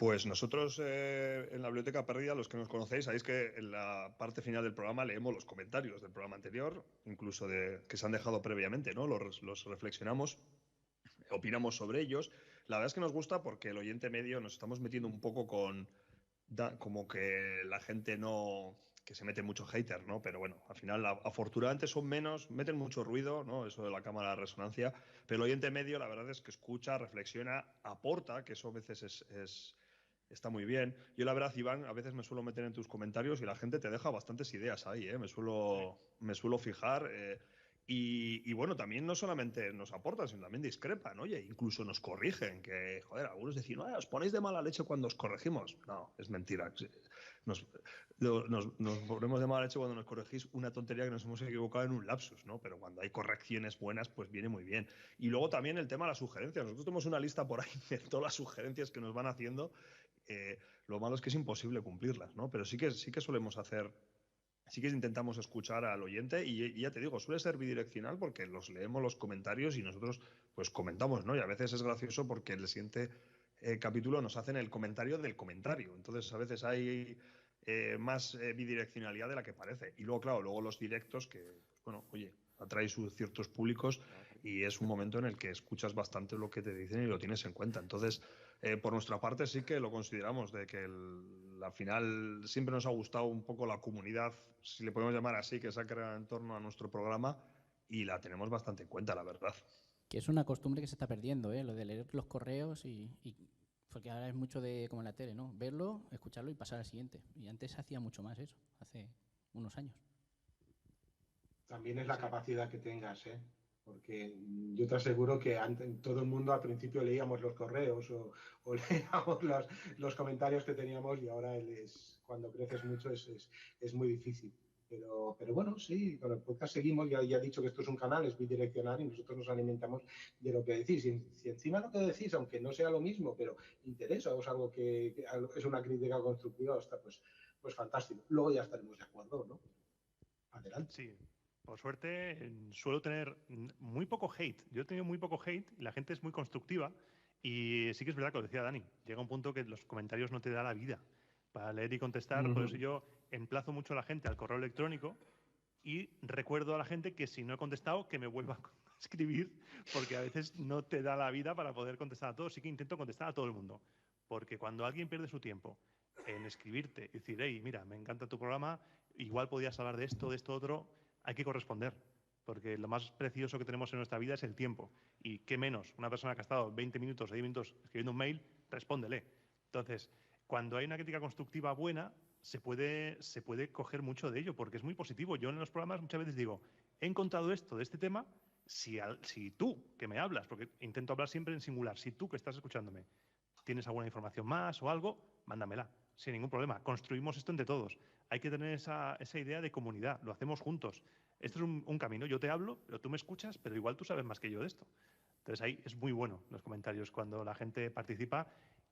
Pues nosotros en la Biblioteca Perdida, los que nos conocéis, sabéis que en la parte final del programa leemos los comentarios del programa anterior, incluso que se han dejado previamente, ¿no? Los reflexionamos, opinamos sobre ellos. La verdad es que nos gusta porque el oyente medio nos estamos metiendo un poco como que la gente no, que se mete mucho hater, ¿no? Pero bueno, al final afortunadamente son menos, meten mucho ruido, ¿no? Eso de la cámara de resonancia, pero el oyente medio la verdad es que escucha, reflexiona, aporta, que eso a veces está muy bien. Yo la verdad, Iván, a veces me suelo meter en tus comentarios y la gente te deja bastantes ideas ahí, ¿eh? Me suelo fijar. Y bueno, también no solamente nos aportan, sino también discrepan, oye, incluso nos corrigen, que, joder, algunos decían, no, os ponéis de mala leche cuando os corregimos. No, es mentira. Nos ponemos de mala leche cuando nos corregís una tontería que nos hemos equivocado en un lapsus, ¿no? Pero cuando hay correcciones buenas, pues viene muy bien. Y luego también el tema de las sugerencias. Nosotros tenemos una lista por ahí de todas las sugerencias que nos van haciendo. Lo malo es que es imposible cumplirlas, ¿no? Pero sí que solemos hacer, sí que intentamos escuchar al oyente y ya te digo, suele ser bidireccional porque los leemos los comentarios y nosotros pues comentamos, ¿no? Y a veces es gracioso porque el siguiente capítulo nos hacen el comentario del comentario. Entonces a veces hay más bidireccionalidad de la que parece. Y luego, claro, luego los directos que, bueno, oye, atrae ciertos públicos y es un momento en el que escuchas bastante lo que te dicen y lo tienes en cuenta. Entonces, por nuestra parte sí que lo consideramos de que al final siempre nos ha gustado un poco la comunidad, si le podemos llamar así, que se ha creado en torno a nuestro programa y la tenemos bastante en cuenta, la verdad. Que es una costumbre que se está perdiendo, ¿eh? Lo de leer los correos porque ahora es mucho de como en la tele, ¿no? Verlo, escucharlo y pasar al siguiente. Y antes se hacía mucho más eso, hace unos años. También es la capacidad que tengas, ¿eh? Porque yo te aseguro que todo el mundo al principio leíamos los correos o leíamos los comentarios que teníamos y ahora cuando creces mucho es muy difícil. Pero bueno, sí, con el podcast seguimos, ya he dicho que esto es un canal, es bidireccional y nosotros nos alimentamos de lo que decís. Si encima lo que decís, aunque no sea lo mismo, pero interesa o es algo que es una crítica constructiva, pues fantástico. Luego ya estaremos de acuerdo, ¿no? Adelante. Sí. Por suerte, suelo tener muy poco hate. Yo he tenido muy poco hate y la gente es muy constructiva. Y sí que es verdad que lo decía Dani. Llega un punto que los comentarios no te da la vida para leer y contestar. Por eso yo emplazo mucho a la gente al correo electrónico y recuerdo a la gente que si no he contestado, que me vuelva a escribir, porque a veces no te da la vida para poder contestar a todos. Sí que intento contestar a todo el mundo. Porque cuando alguien pierde su tiempo en escribirte y decir, hey, mira, me encanta tu programa, igual podías hablar de esto, otro, hay que corresponder, porque lo más precioso que tenemos en nuestra vida es el tiempo. Y qué menos, una persona que ha estado 20 minutos, 10 minutos escribiendo un mail, respóndele. Entonces, cuando hay una crítica constructiva buena, se puede coger mucho de ello, porque es muy positivo. Yo en los programas muchas veces digo, he encontrado esto de este tema, si tú, que me hablas, porque intento hablar siempre en singular, si tú que estás escuchándome tienes alguna información más o algo, mándamela, sin ningún problema. Construimos esto entre todos. Hay que tener esa idea de comunidad, lo hacemos juntos. Esto es un camino, yo te hablo, pero tú me escuchas, pero igual tú sabes más que yo de esto. Entonces ahí es muy bueno los comentarios cuando la gente participa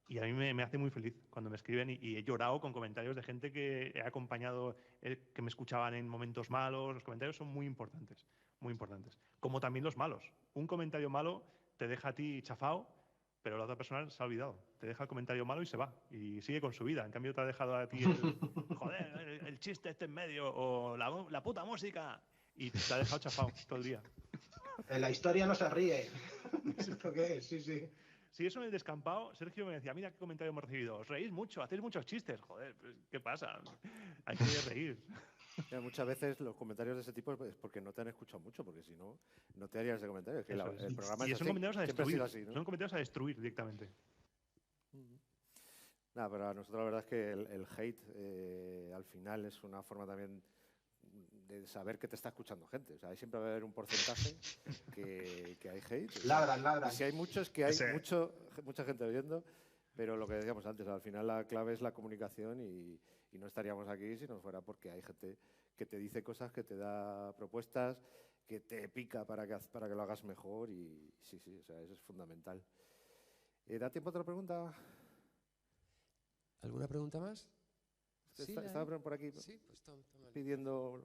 y a mí me hace muy feliz cuando me escriben y he llorado con comentarios de gente que he acompañado, que me escuchaban en momentos malos. Los comentarios son muy importantes, como también los malos. Un comentario malo te deja a ti chafao, pero la otra persona se ha olvidado. Te deja el comentario malo y se va. Y sigue con su vida. En cambio, te ha dejado a ti el chiste este en medio o la puta música. Y te ha dejado chafado todo el día. En la historia no se ríe. ¿Esto qué es? Sí, sí. Sí, eso en el descampado, Sergio me decía, mira qué comentario hemos recibido. Os reís mucho, hacéis muchos chistes. Joder, ¿qué pasa? Hay que reír. Ya, muchas veces los comentarios de ese tipo es porque no te han escuchado mucho, porque si no, no te harías ese comentario. Es que el programa y es son así, comentarios a destruir. así, ¿no? Son comentarios a destruir directamente. Nada, pero a nosotros la verdad es que el hate al final es una forma también de saber que te está escuchando gente. O sea, siempre va a haber un porcentaje que hay hate. Ladran. Y si hay muchos, es que hay mucha gente oyendo, pero lo que decíamos antes, al final la clave es la comunicación y no estaríamos aquí si no fuera porque hay gente que te dice cosas, que te da propuestas, que te pica para que lo hagas mejor y sí, o sea, eso es fundamental. ¿Da tiempo a otra pregunta? ¿Alguna pregunta más? Sí, estaba por aquí pidiendo...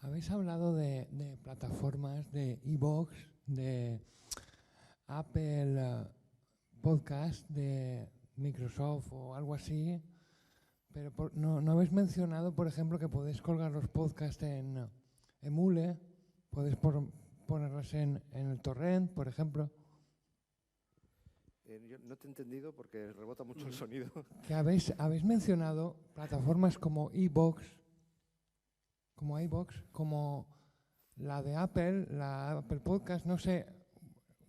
Habéis hablado de plataformas de iVoox, de Apple Podcast, de Microsoft o algo así, pero no habéis mencionado, por ejemplo, que podéis colgar los podcasts en Emule, podéis ponerlos en el torrent, por ejemplo. Yo no te he entendido porque rebota mucho el sonido. Que habéis mencionado plataformas como iVoox, como la de Apple, la Apple Podcast, no sé,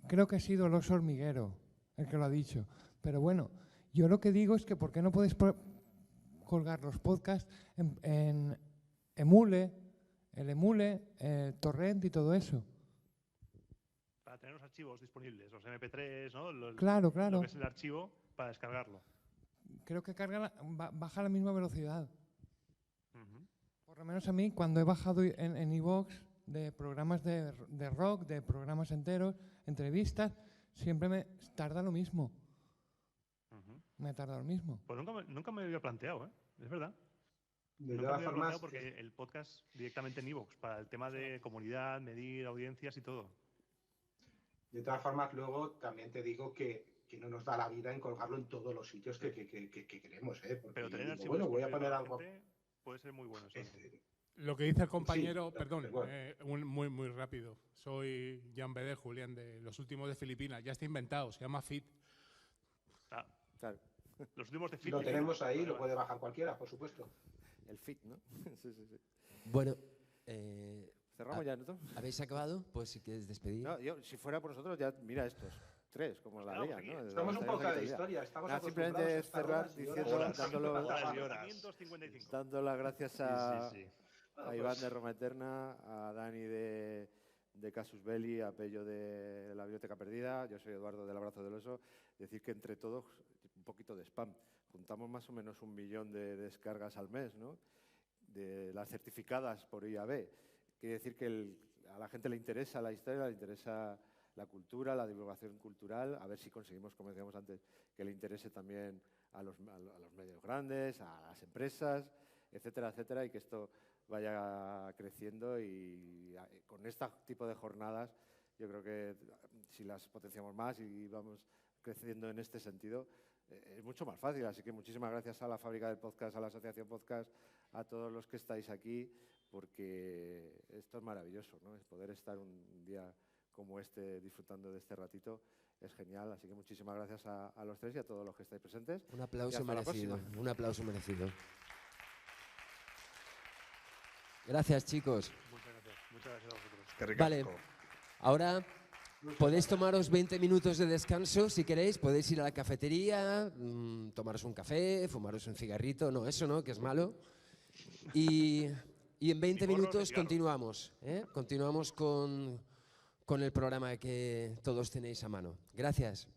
creo que ha sido el oso hormiguero el que lo ha dicho. Pero bueno, yo lo que digo es que ¿por qué no podéis colgar los podcasts en Emule, el torrent y todo eso? Para tener los archivos disponibles, los MP3, ¿no? Claro. Lo que es el archivo para descargarlo. Creo que baja a la misma velocidad. Por lo menos a mí, cuando he bajado en iVoox de programas de rock, de programas enteros, entrevistas, siempre me tarda lo mismo. Me tarda lo mismo. Pues nunca me había planteado, ¿eh? Es verdad. De todas formas, porque el podcast directamente en iVoox, para el tema de comunidad, medir audiencias y todo. De todas formas, luego también te digo que no nos da la vida en colgarlo en todos los sitios que queremos, ¿eh? Porque pero tener digo, bueno, voy a poner algo. Puede ser muy bueno. Lo que dice el compañero, sí, perdón, bueno. muy rápido. Soy Jan Bede, Julián, de Los Últimos de Filipinas. Ya está inventado, se llama FIT. Claro. Los últimos de FIT. Lo tenemos ahí, lo puede bajar cualquiera, por supuesto. El FIT, ¿no? Sí. Bueno, cerramos ya, ¿no? ¿Habéis acabado? Pues si quieres despedir. No, si fuera por nosotros, ya mira estos. 3, como la harían, ¿no? Estamos un poco de historia, estamos simplemente cerrar diciendo, dando las gracias a Iván de Roma Eterna, a Dani de Casus Belli, a Pello de la Biblioteca Perdida, yo soy Eduardo del Abrazo del Oso. Decir que entre todos, un poquito de spam, juntamos más o menos 1 millón de descargas al mes, ¿no? De las certificadas por IAB. Quiere decir que a la gente le interesa la historia, le interesa la cultura, la divulgación cultural, a ver si conseguimos, como decíamos antes, que le interese también a los medios grandes, a las empresas, etcétera, etcétera, y que esto vaya creciendo. Y con este tipo de jornadas, yo creo que si las potenciamos más y vamos creciendo en este sentido, es mucho más fácil. Así que muchísimas gracias a la Fábrica del Podcast, a la Asociación Podcast, a todos los que estáis aquí, porque esto es maravilloso, ¿no? Es poder estar un día como este, disfrutando de este ratito, es genial. Así que muchísimas gracias a los 3 y a todos los que estáis presentes. Un aplauso merecido, un aplauso merecido. Gracias, chicos. Muchas gracias a vosotros. Vale, ahora podéis tomaros 20 minutos de descanso si queréis, podéis ir a la cafetería, tomaros un café, fumaros un cigarrito, no, eso no, que es malo. Y en 20 minutos continuamos, continuamos con el programa que todos tenéis a mano. Gracias.